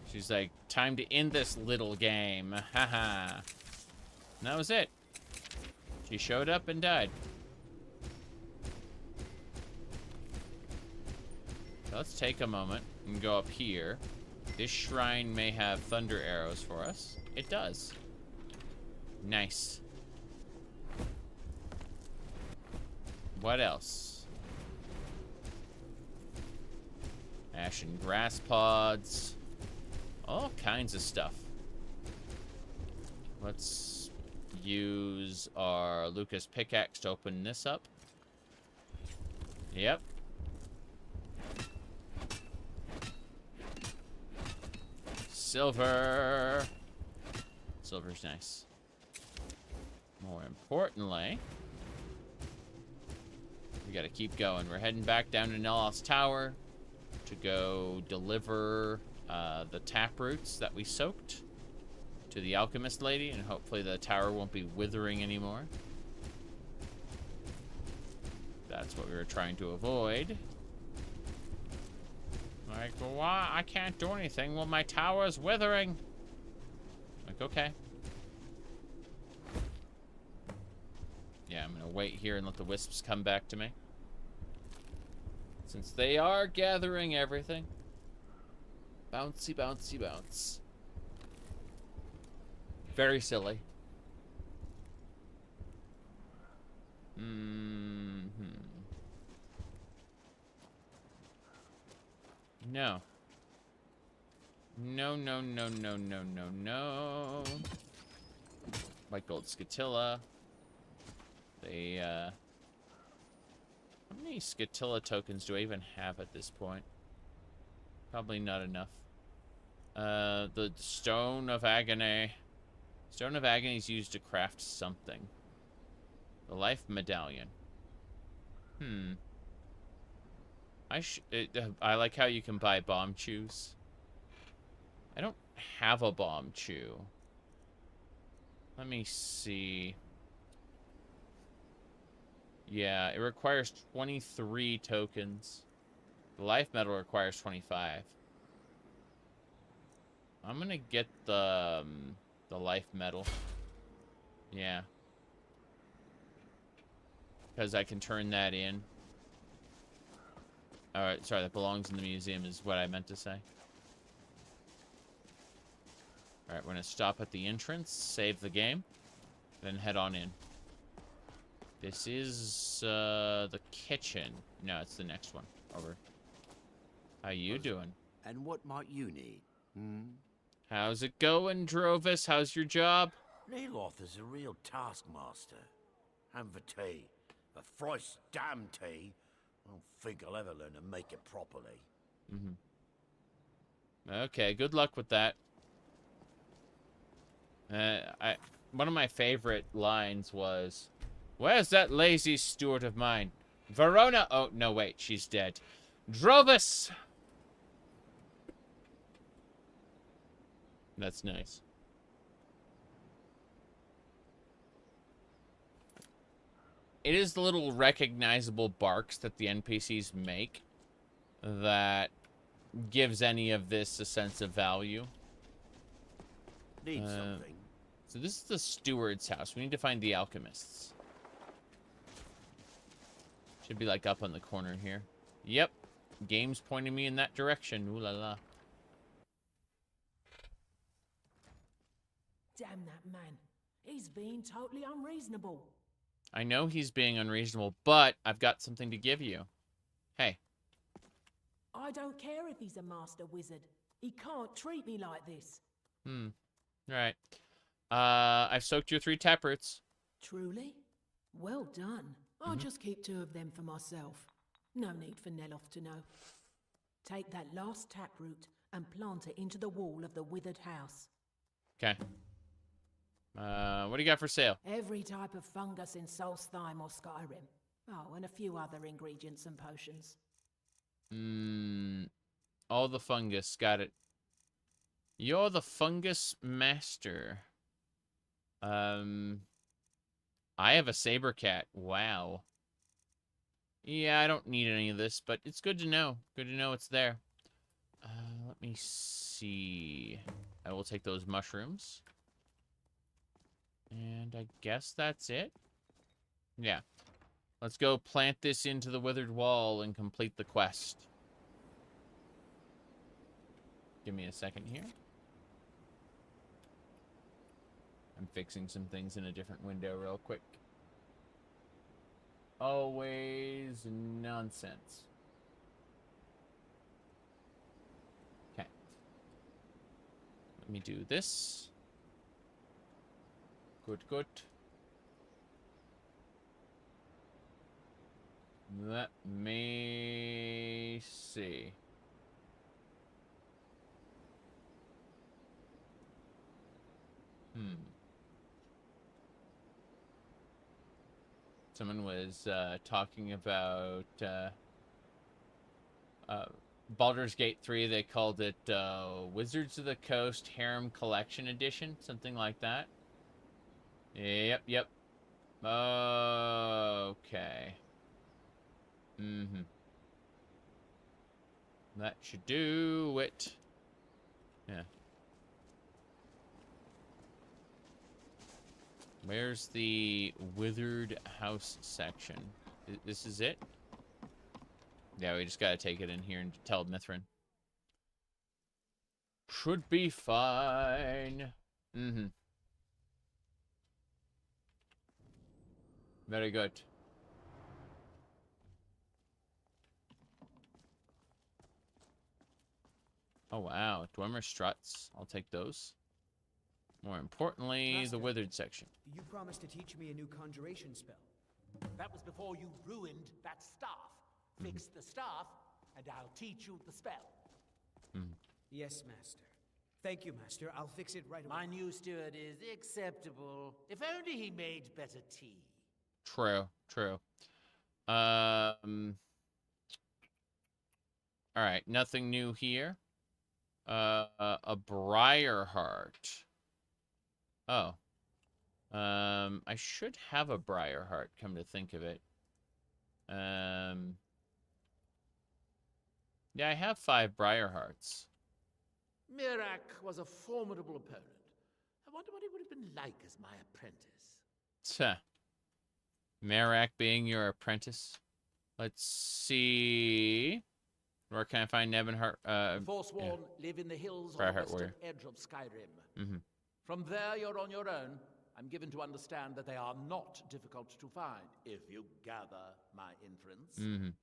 She's like, time to end this little game. Haha. And that was it. She showed up and died. So let's take a moment and go up here. This shrine may have thunder arrows for us. It does. Nice. What else? Ashen grass pods. All kinds of stuff. Let's use our Lucas pickaxe to open this up. Yep. Silver. Silver's nice. More importantly, we gotta keep going. We're heading back down to Nelos Tower to go deliver the tap roots that we soaked to the alchemist lady, and hopefully the tower won't be withering anymore. That's what we were trying to avoid. Like, well, why? I can't do anything. Well, my tower's withering. Like, okay. Yeah, I'm gonna wait here and let the wisps come back to me. Since they are gathering everything. Bouncy, bouncy, bounce. Very silly. No. No, no, no, no, no, no, no. White gold scatilla. They, how many scatilla tokens do I even have at this point? Probably not enough. The Stone of Agony. Stone of Agony is used to craft something. The Life Medallion. I like how you can buy bomb chews. I don't have a bomb chew. Let me see. Yeah, it requires 23 tokens. The life metal requires 25. I'm gonna get the life metal. Yeah. Because I can turn that in. Alright, sorry, that belongs in the museum is what I meant to say. Alright, we're gonna stop at the entrance, save the game, then head on in. This is the kitchen. No, it's the next one. Over. How you doing? And what might you need? How's it going, Drovis? How's your job? Neloth is a real taskmaster. And for tea. For Christ's damn tea. I don't think I'll ever learn to make it properly. Okay, good luck with that. One of my favorite lines was, "Where's that lazy steward of mine? Verona." Oh, no, wait, she's dead. Drovis! That's nice. It is the little recognizable barks that the NPCs make that gives any of this a sense of value. Need something. So this is the steward's house. We need to find the alchemists. Should be like up on the corner here. Yep. Game's pointing me in that direction. Ooh la la. Damn that man. He's being totally unreasonable. I know he's being unreasonable, but I've got something to give you. Hey. I don't care if he's a master wizard. He can't treat me like this. Right. I've soaked your 3 taproots. Truly? Well done. I'll just keep 2 of them for myself. No need for Neloth to know. Take that last taproot and plant it into the wall of the withered house. Okay. What do you got for sale? Every type of fungus in Solstheim or Skyrim. Oh, and a few other ingredients and potions. All the fungus. Got it. You're the fungus master. I have a saber cat. Wow. Yeah, I don't need any of this, but it's good to know. Good to know it's there. Let me see. I will take those mushrooms. And I guess that's it. Yeah. Let's go plant this into the withered wall and complete the quest. Give me a second here. I'm fixing some things in a different window real quick. Always nonsense. Okay. Let me do this. Good, good. Let me see. Someone was talking about Baldur's Gate 3. They called it Wizards of the Coast Harem Collection Edition, something like that. Yep, yep. Okay. That should do it. Yeah. Where's the withered house section? This is it? Yeah, we just gotta take it in here and tell Mithrin. Should be fine. Very good. Oh, wow. Dwemer struts. I'll take those. More importantly, Master, the withered section. You promised to teach me a new conjuration spell. That was before you ruined that staff. Fix the staff, and I'll teach you the spell. Yes, Master. Thank you, Master. I'll fix it right away. My new steward is acceptable. If only he made better tea. True, true. Alright, nothing new here. A Briarheart. Oh. I should have a Briarheart, come to think of it. Yeah, I have 5 Briarhearts. Merak was a formidable opponent. I wonder what he would have been like as my apprentice. Tuh. Merak being your apprentice. Let's see. Where can I find Nebenheart? The Forsworn live in the hills on the western edge of Skyrim. From there, you're on your own. I'm given to understand that they are not difficult to find, if you gather my inference. Can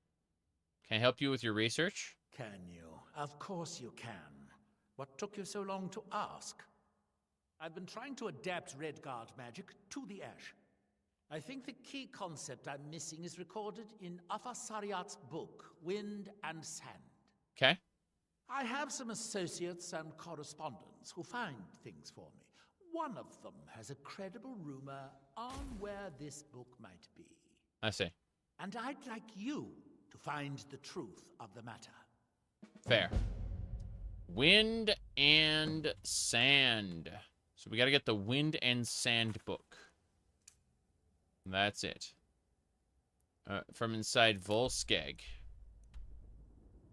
I help you with your research? Can you? of course you can. What took you so long to ask? I've been trying to adapt Redguard magic to the Ash. I think the key concept I'm missing is recorded in Ahmes-raht's book, Wind and Sand. Okay. I have some associates and correspondents who find things for me. One of them has a credible rumor on where this book might be. I see. And I'd like you to find the truth of the matter. Fair. Wind and Sand. So we got to get the Wind and Sand book. That's it. From inside Volskeg.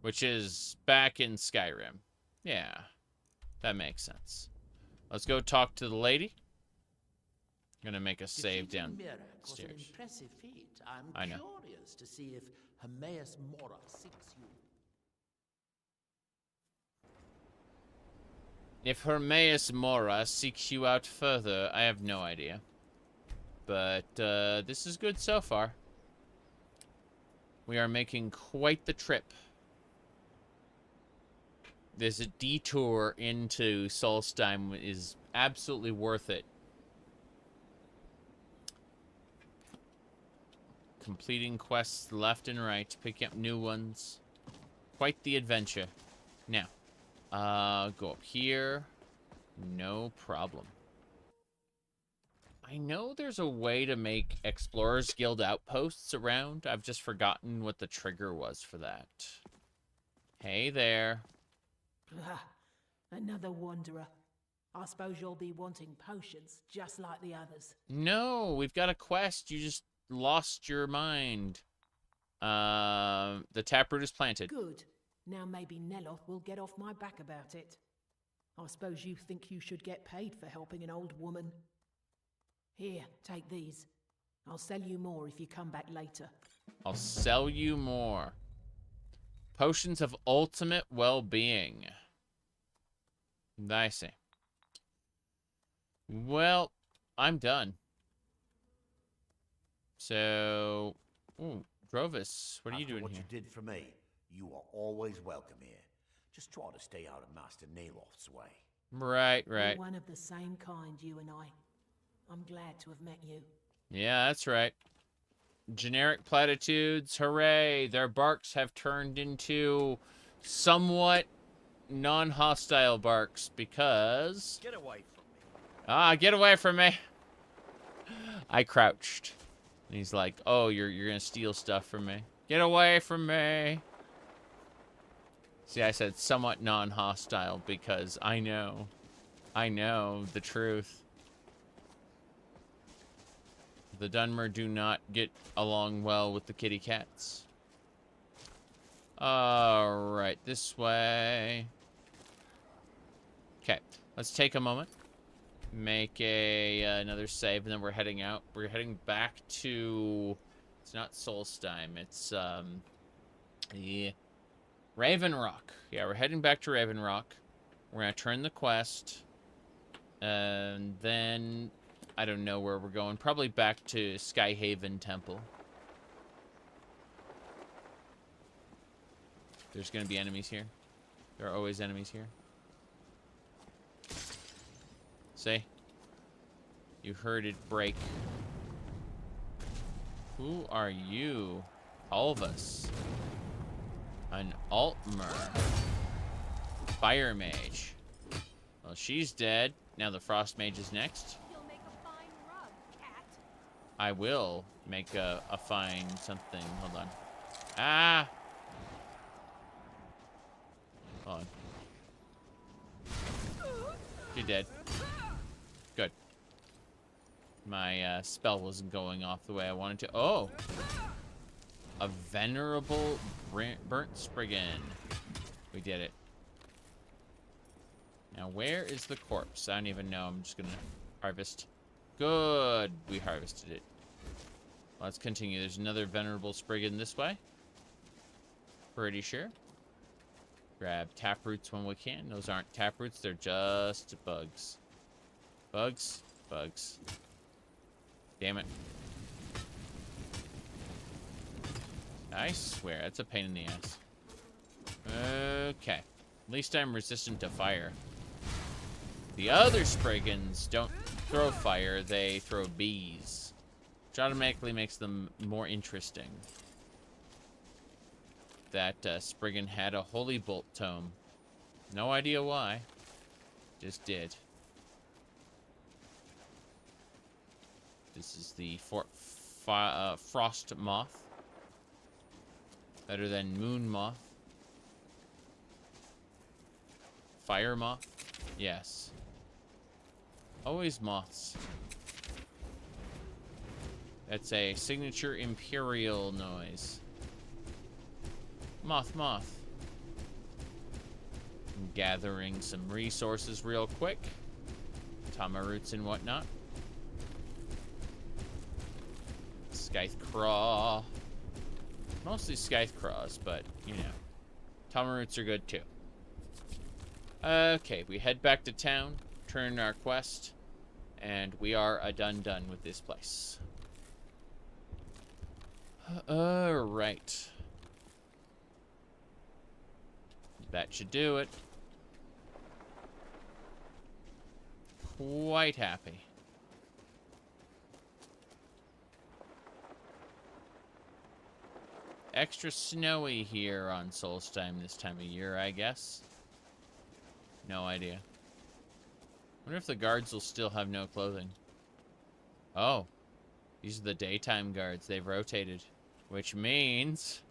Which is back in Skyrim. Yeah. That makes sense. Let's go talk to the lady. I'm gonna make a save downstairs. Was an impressive feat. I'm I know. curious to see if Ohmes-raht seeks you. If Ohmes-raht seeks you out further, I have no idea. But this is good so far. We are making quite the trip. This detour into Solstheim is absolutely worth it. Completing quests left and right, picking up new ones. Quite the adventure. Now, go up here. No problem. I know there's a way to make Explorers Guild outposts around. I've just forgotten what the trigger was for that. Hey there. Ah, another wanderer. I suppose you'll be wanting potions, just like the others. No, we've got a quest. You just lost your mind. The taproot is planted. Good. Now maybe Neloth will get off my back about it. I suppose you think you should get paid for helping an old woman. Here, take these. I'll sell you more if you come back later. I'll sell you more. Potions of ultimate well-being. I see. Well, I'm done. So, ooh, Drovis, what are you doing what here? you did for me, you are always welcome here. Just try to stay out of Master Neloth's way. Right. We're one of the same kind, you and I. I'm glad to have met you. Yeah, that's right. Generic platitudes, hooray! Their barks have turned into somewhat non-hostile barks because... Get away from me. Ah, get away from me! I crouched. And he's like, oh, you're gonna steal stuff from me. Get away from me! See, I said somewhat non-hostile because I know the truth. The Dunmer do not get along well with the kitty cats. Alright, this way. Okay, let's take a moment. Make another save, and then we're heading out. We're heading back to... It's not Solstheim, it's, the Raven Rock. Yeah, we're heading back to Raven Rock. We're gonna turn the quest. And then... I don't know where we're going. Probably back to Skyhaven Temple. There's going to be enemies here. There are always enemies here. See? You heard it break. Who are you? Alvus. An Altmer. Fire Mage. Well, she's dead. Now the Frost Mage is next. I will make a fine something. Hold on. Ah! Hold on. You're dead. Good. My spell wasn't going off the way I wanted to. Oh! A venerable burnt spriggan. We did it. Now, where is the corpse? I don't even know. I'm just gonna harvest. Good. We harvested it. Let's continue. There's another venerable spriggan this way. Pretty sure. Grab taproots when we can. Those aren't taproots. They're just bugs. Bugs. Bugs. Damn it. I swear, that's a pain in the ass. Okay. At least I'm resistant to fire. The other Spriggans don't throw fire, they throw bees. Which automatically makes them more interesting. That Spriggan had a Holy Bolt tome. No idea why. Just did. This is the Frost Moth. Better than Moon Moth. Fire Moth? Yes. Always moths. That's a signature Imperial noise. Moth, moth. I'm gathering some resources real quick. Tama roots and whatnot. Scythe craw. Mostly scythe craws, but, you know. Tama roots are good too. Okay, we head back to town, turn in our quest, and we are done with this place. Alright. That should do it. Quite happy. Extra snowy here on Solstheim this time of year, I guess. No idea. Wonder if the guards will still have no clothing. Oh. These are the daytime guards. They've rotated. Which means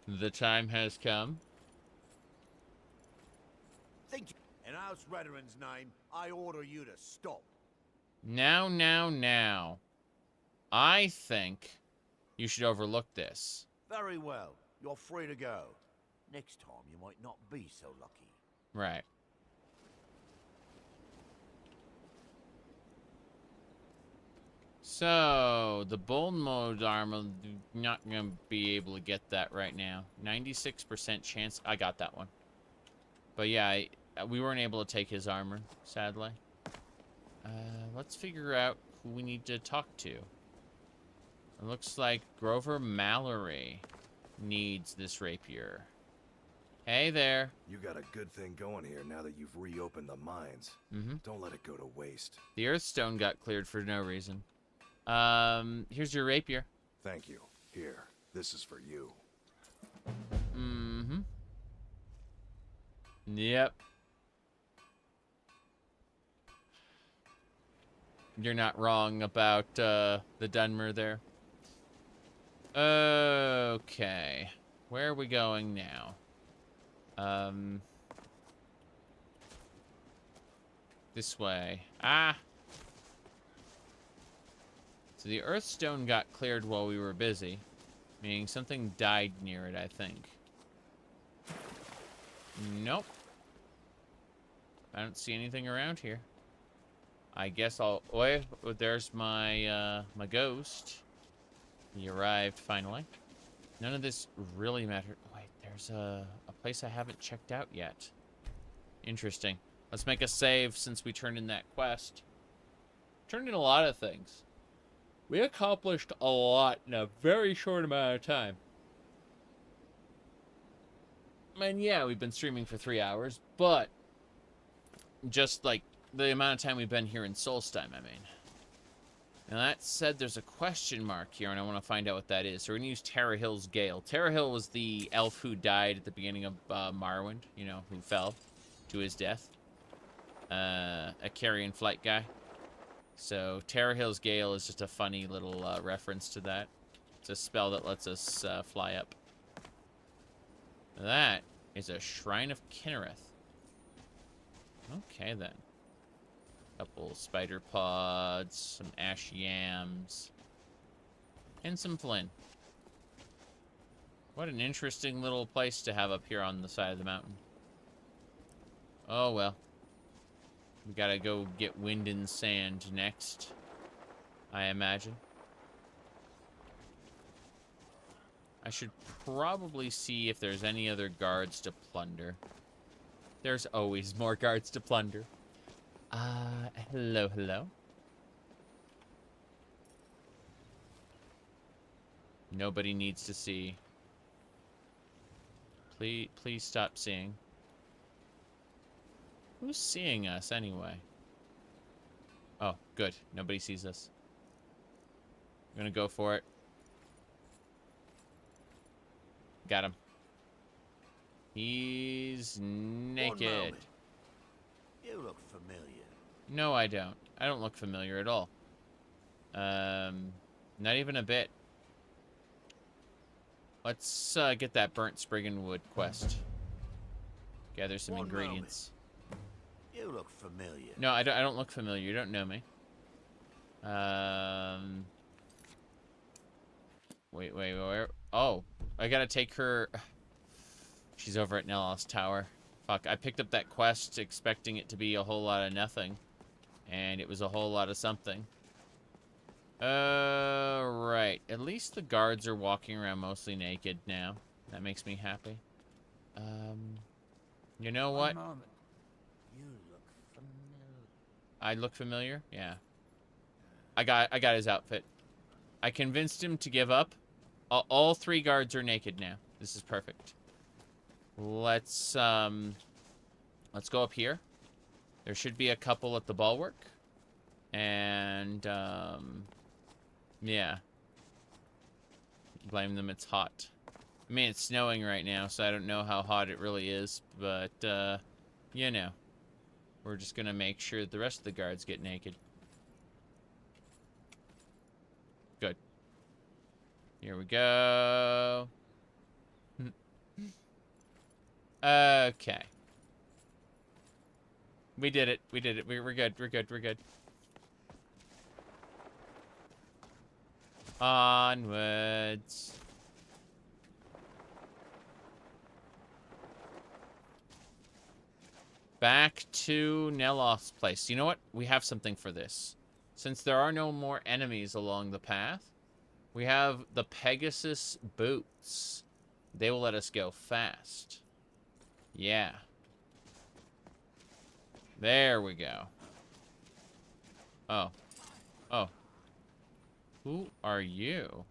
the time has come. Think in House Rederin's name, I order you to stop. Now. I think you should overlook this. Very well. You're free to go. Next time you might not be so lucky. Right. So, the Bone Mode armor, not going to be able to get that right now. 96% chance. I got that one. But yeah, we weren't able to take his armor, sadly. Let's figure out who we need to talk to. It looks like Grover Mallory needs this rapier. Hey there. You got a good thing going here now that you've reopened the mines. Don't let it go to waste. The Earthstone got cleared for no reason. Here's your rapier. Thank you. Here, this is for you. Yep. You're not wrong about, the Dunmer there. Okay. Where are we going now? This way. Ah! So the Earthstone got cleared while we were busy. Meaning something died near it, I think. Nope. I don't see anything around here. I guess I'll... Oh, there's my, my ghost. He arrived, finally. None of this really mattered. Wait, there's a place I haven't checked out yet. Interesting. Let's make a save since we turned in that quest. Turned in a lot of things. We accomplished a lot in a very short amount of time. And yeah, we've been streaming for 3 hours, but just like the amount of time we've been here in Solstheim, I mean. Now that said, there's a question mark here, and I want to find out what that is. So we're going to use Terra Hill's Gale. Terra Hill was the elf who died at the beginning of Morrowind, you know, who fell to his death. A carrion flight guy. So Terra Hill's Gale is just a funny little reference to that. It's a spell that lets us fly up. That is a Shrine of Kinnereth. Okay, then. Couple spider pods, some ash yams, and some flint. What an interesting little place to have up here on the side of the mountain. Oh, well. We gotta go get wind and sand next, I imagine. I should probably see if there's any other guards to plunder. There's always more guards to plunder. Hello. Nobody needs to see. Please stop seeing. Who's seeing us anyway? Oh, good. Nobody sees us. I'm gonna go for it. Got him. He's naked. You look familiar. No, I don't. I don't look familiar at all. Not even a bit. Let's get that burnt Spriggan wood quest. Gather some ingredients. You look familiar. No, I don't look familiar. You don't know me. Wait, where? Oh, I gotta take her. She's over at Nellos Tower. Fuck, I picked up that quest expecting it to be a whole lot of nothing. And it was a whole lot of something. Right. At least the guards are walking around mostly naked now. That makes me happy. You know what? You look familiar. I look familiar? Yeah. I got his outfit. I convinced him to give up. All 3 guards are naked now. This is perfect. Let's go up here. There should be a couple at the bulwark. And, yeah. Blame them, it's hot. I mean, it's snowing right now, so I don't know how hot it really is. But, you know. We're just gonna make sure that the rest of the guards get naked. Good. Here we go. Okay. We did it. We did it. We're good. We're good. We're good. Onwards. Back to Nellos' place. You know what? We have something for this. Since there are no more enemies along the path, we have the Pegasus boots. They will let us go fast. Yeah. There we go. Oh. Oh. Who are you?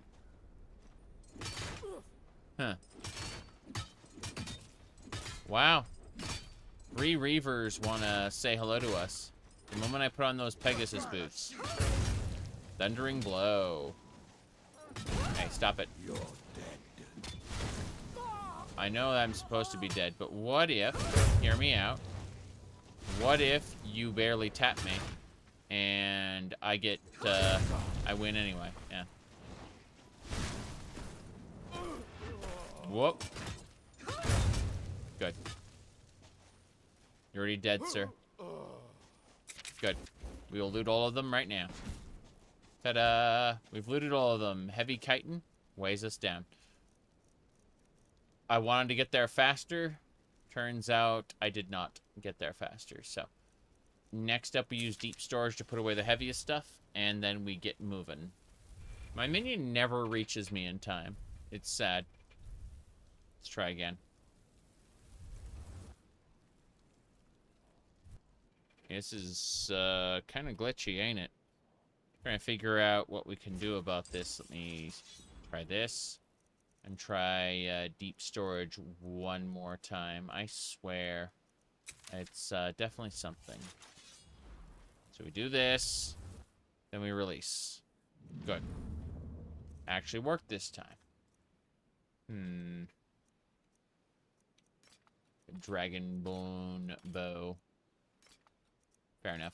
Huh. Wow. 3 Reavers want to say hello to us. The moment I put on those Pegasus boots. Thundering blow. Hey, stop it. You're dead. I know I'm supposed to be dead, but what if, hear me out, what if you barely tap me and I get, I win anyway? Yeah. Whoop. Good. You're already dead, sir. Good. We will loot all of them right now. Ta-da! We've looted all of them. Heavy chitin weighs us down. I wanted to get there faster. Turns out I did not get there faster. So, next up we use deep storage to put away the heaviest stuff, and then we get moving. My minion never reaches me in time. It's sad. Let's try again. This is kind of glitchy, ain't it? Trying to figure out what we can do about this. Let me try this and try deep storage one more time. I swear it's definitely something. So we do this, then we release. Good. Actually worked this time. Dragon bone bow. Fair enough.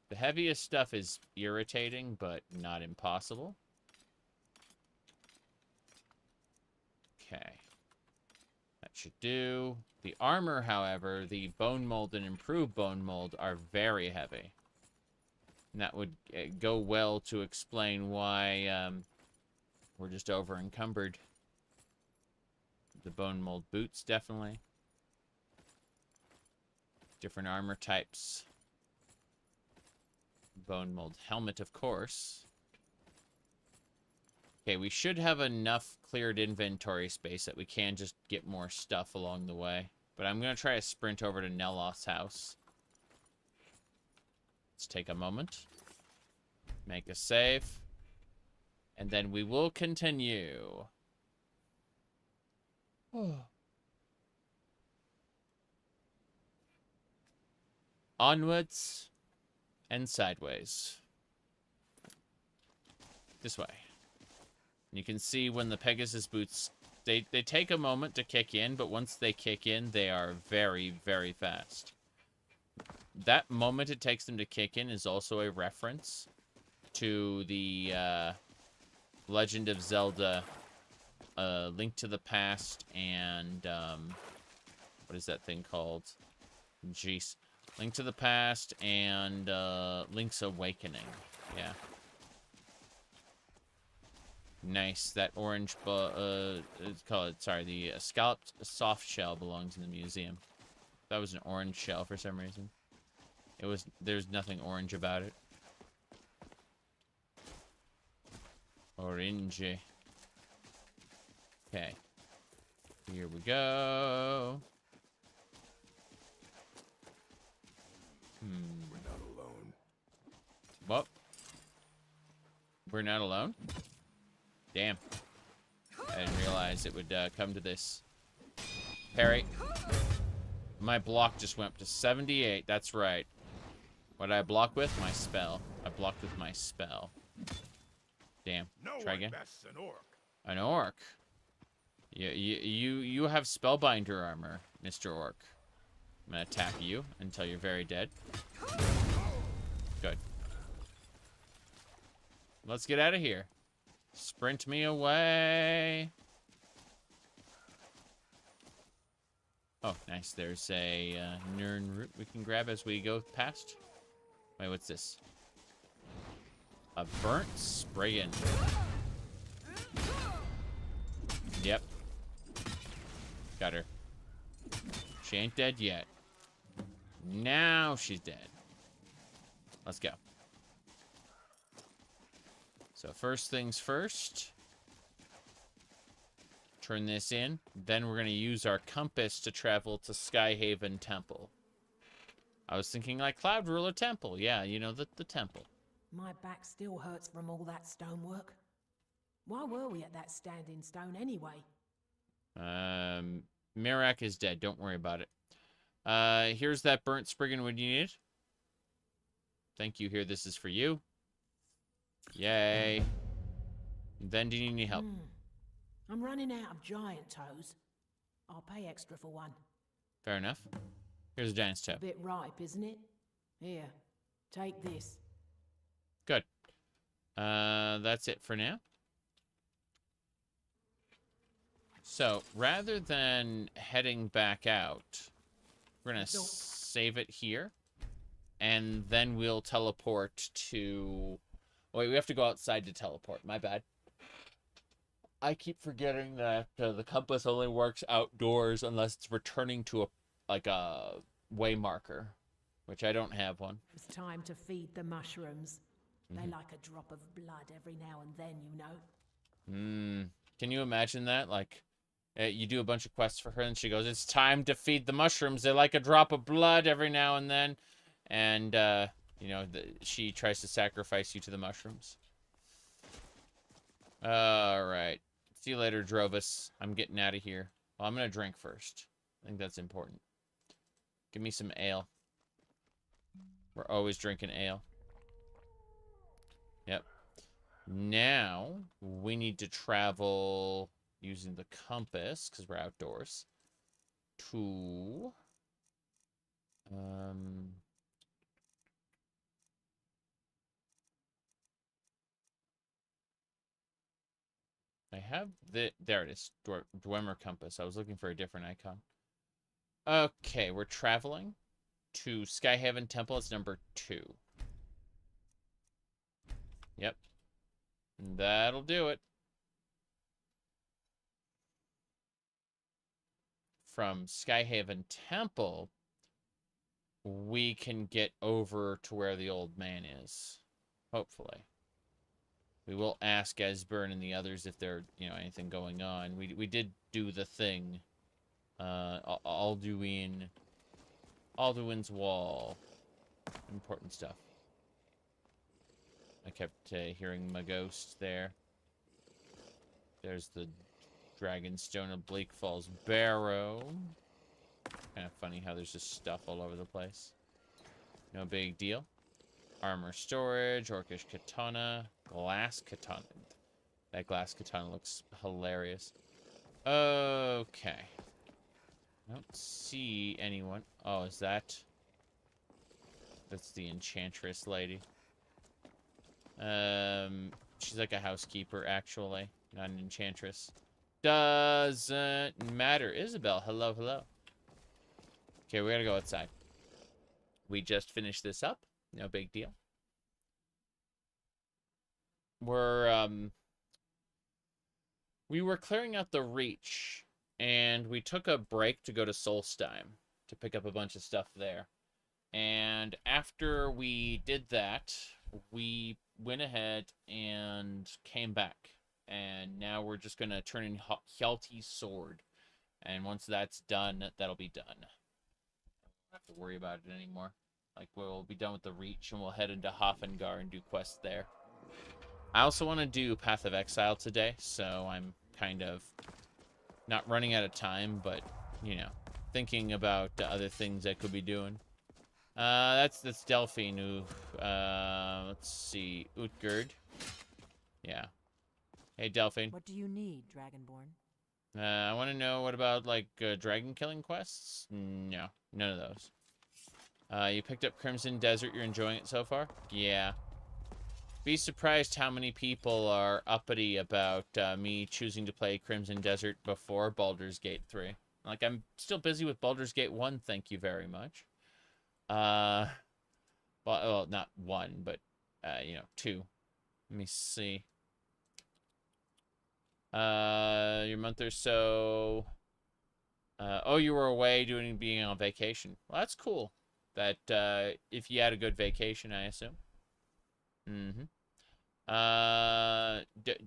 The heaviest stuff is irritating, but not impossible. Okay. That should do. The armor, however, the bone mold and improved bone mold are very heavy. And that would go well to explain why we're just over encumbered. The bone mold boots, definitely. Different armor types. Bone mold helmet, of course. Okay, we should have enough cleared inventory space that we can just get more stuff along the way. But I'm going to try to sprint over to Nellos' house. Let's take a moment. Make a save. And then we will continue. Onwards and sideways. This way. You can see when the Pegasus boots, they take a moment to kick in, but once they kick in, they are very, very fast. That moment it takes them to kick in is also a reference to the Legend of Zelda, Link to the Past, and what is that thing called? Jeez. Link to the Past and Link's Awakening. Yeah. Nice. That orange, it's called, sorry, the scalloped soft shell belongs in the museum. That was an orange shell for some reason. It was, there's nothing orange about it. Orangey. Okay. Here we go. We're not alone. What? We're not alone? Damn. I didn't realize it would come to this. Parry. My block just went up to 78. That's right. What did I block with? My spell. I blocked with my spell. Damn. Try again. An orc. An orc. You have spellbinder armor, Mr. Orc. I'm gonna attack you until you're very dead. Good. Let's get out of here. Sprint me away. Oh, nice. There's a Nern root we can grab as we go past. Wait, what's this? A burnt spriggan. Yep. Got her. She ain't dead yet. Now she's dead. Let's go. So first things first. Turn this in. Then we're going to use our compass to travel to Skyhaven Temple. I was thinking like Cloud Ruler Temple. Yeah, you know, the temple. My back still hurts from all that stonework. Why were we at that standing stone anyway? Mirak is dead. Don't worry about it. Here's that burnt spriggan. What do you need? Thank you. Here, this is for you. Yay. Then do you need any help? I'm running out of giant toes. I'll pay extra for one. Fair enough. Here's a giant's toe. A bit ripe, isn't it? Here, take this. Good. That's it for now. So, rather than heading back out, we're going to save it here. And then we'll teleport to... Wait, we have to go outside to teleport. My bad. I keep forgetting that the compass only works outdoors unless it's returning to a way marker, which I don't have one. It's time to feed the mushrooms. They like a drop of blood every now and then, you know. Can you imagine that? Like, you do a bunch of quests for her, and she goes, "It's time to feed the mushrooms. They like a drop of blood every now and then." And, you know, she tries to sacrifice you to the mushrooms. All right. See you later, Drovis. I'm getting out of here. Well, I'm going to drink first. I think that's important. Give me some ale. We're always drinking ale. Yep. Now, we need to travel using the compass, because we're outdoors, to... I have the... There it is. Dwemer compass. I was looking for a different icon. Okay, we're traveling to Skyhaven Temple. It's number 2. Yep. That'll do it. From Skyhaven Temple, we can get over to where the old man is. Hopefully. We will ask Esbern and the others if there's, you know, anything going on. We did do the thing. Alduin's Wall. Important stuff. I kept hearing my ghost there. There's the Dragonstone of Bleak Falls Barrow. Kind of funny how there's just stuff all over the place. No big deal. Armor storage, Orcish Katana, Glass Katana. That Glass Katana looks hilarious. Okay. I don't see anyone. Oh, is that... That's the Enchantress lady. She's like a housekeeper, actually. Not an Enchantress. Doesn't matter. Isabel, hello, hello. Okay, we gotta go outside. We just finished this up. No big deal. We were clearing out the Reach, and we took a break to go to Solstheim to pick up a bunch of stuff there. And after we did that, we went ahead and came back. And now we're just going to turn in Hjalti's sword. And once that's done, that'll be done. Don't have to worry about it anymore. Like, we'll be done with the Reach, and we'll head into Hofengar and do quests there. I also want to do Path of Exile today, so I'm kind of not running out of time, but, you know, thinking about other things I could be doing. That's Delphine. Let's see, Utgerd. Yeah. Hey, Delphine. What do you need, Dragonborn? I want to know what about, like, dragon killing quests? No, none of those. You picked up Crimson Desert. You're enjoying it so far? Yeah. Be surprised how many people are uppity about me choosing to play Crimson Desert before Baldur's Gate 3. Like, I'm still busy with Baldur's Gate 1, thank you very much. Well, not 1, but, you know, 2. Let me see. Your month or so. Oh, you were away being on vacation. Well, that's cool. That, if you had a good vacation, I assume. Mm-hmm.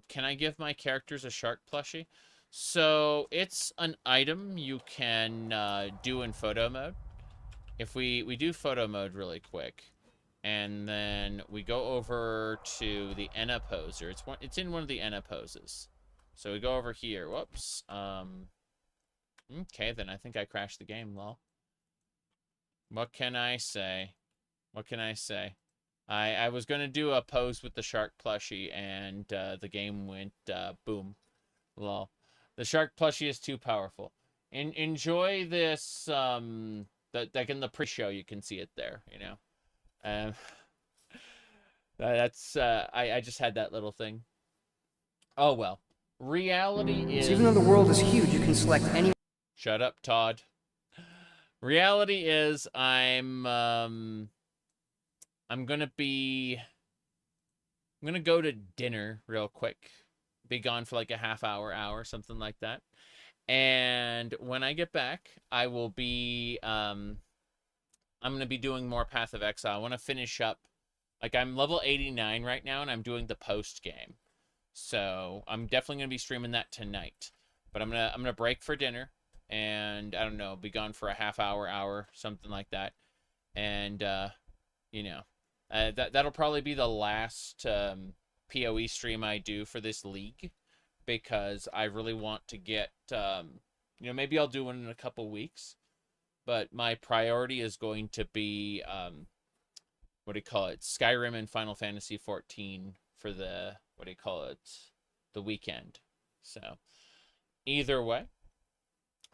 Can I give my characters a shark plushie? So, it's an item you can, do in photo mode. If we do photo mode really quick, and then we go over to the Enna poser. It's in one of the Enna poses. So we go over here. Whoops. Okay, then I think I crashed the game, lol. What can I say? What can I say? I was going to do a pose with the shark plushie, and the game went boom. Lol. The shark plushie is too powerful. Enjoy this, like in the pre-show, you can see it there, you know. That's, I just had that little thing. Oh, well. Reality is... So even though the world is huge, you can select any... Shut up, Todd. Reality is I'm gonna go to dinner real quick. Be gone for like a half hour, something like that. And when I get back, I will be, I'm gonna be doing more Path of Exile. I want to finish up, like I'm level 89 right now, and I'm doing the post game. So I'm definitely gonna be streaming that tonight. But I'm gonna break for dinner, and I don't know, be gone for a half hour, something like that. And you know, that'll probably be the last PoE stream I do for this league, because I really want to get, you know, maybe I'll do one in a couple weeks, but my priority is going to be, what do you call it, Skyrim and Final Fantasy XIV for the, what do you call it, the weekend. So, either way,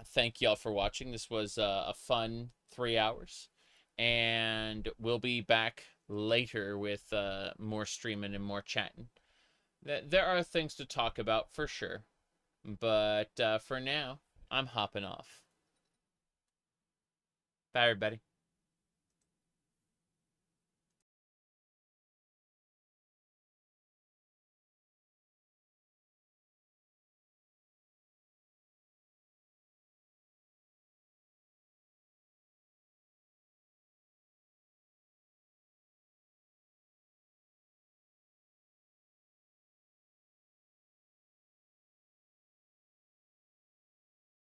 thank y'all for watching. This was a fun 3 hours, and we'll be back later with more streaming and more chatting. There are things to talk about for sure, but for now, I'm hopping off. Bye, everybody.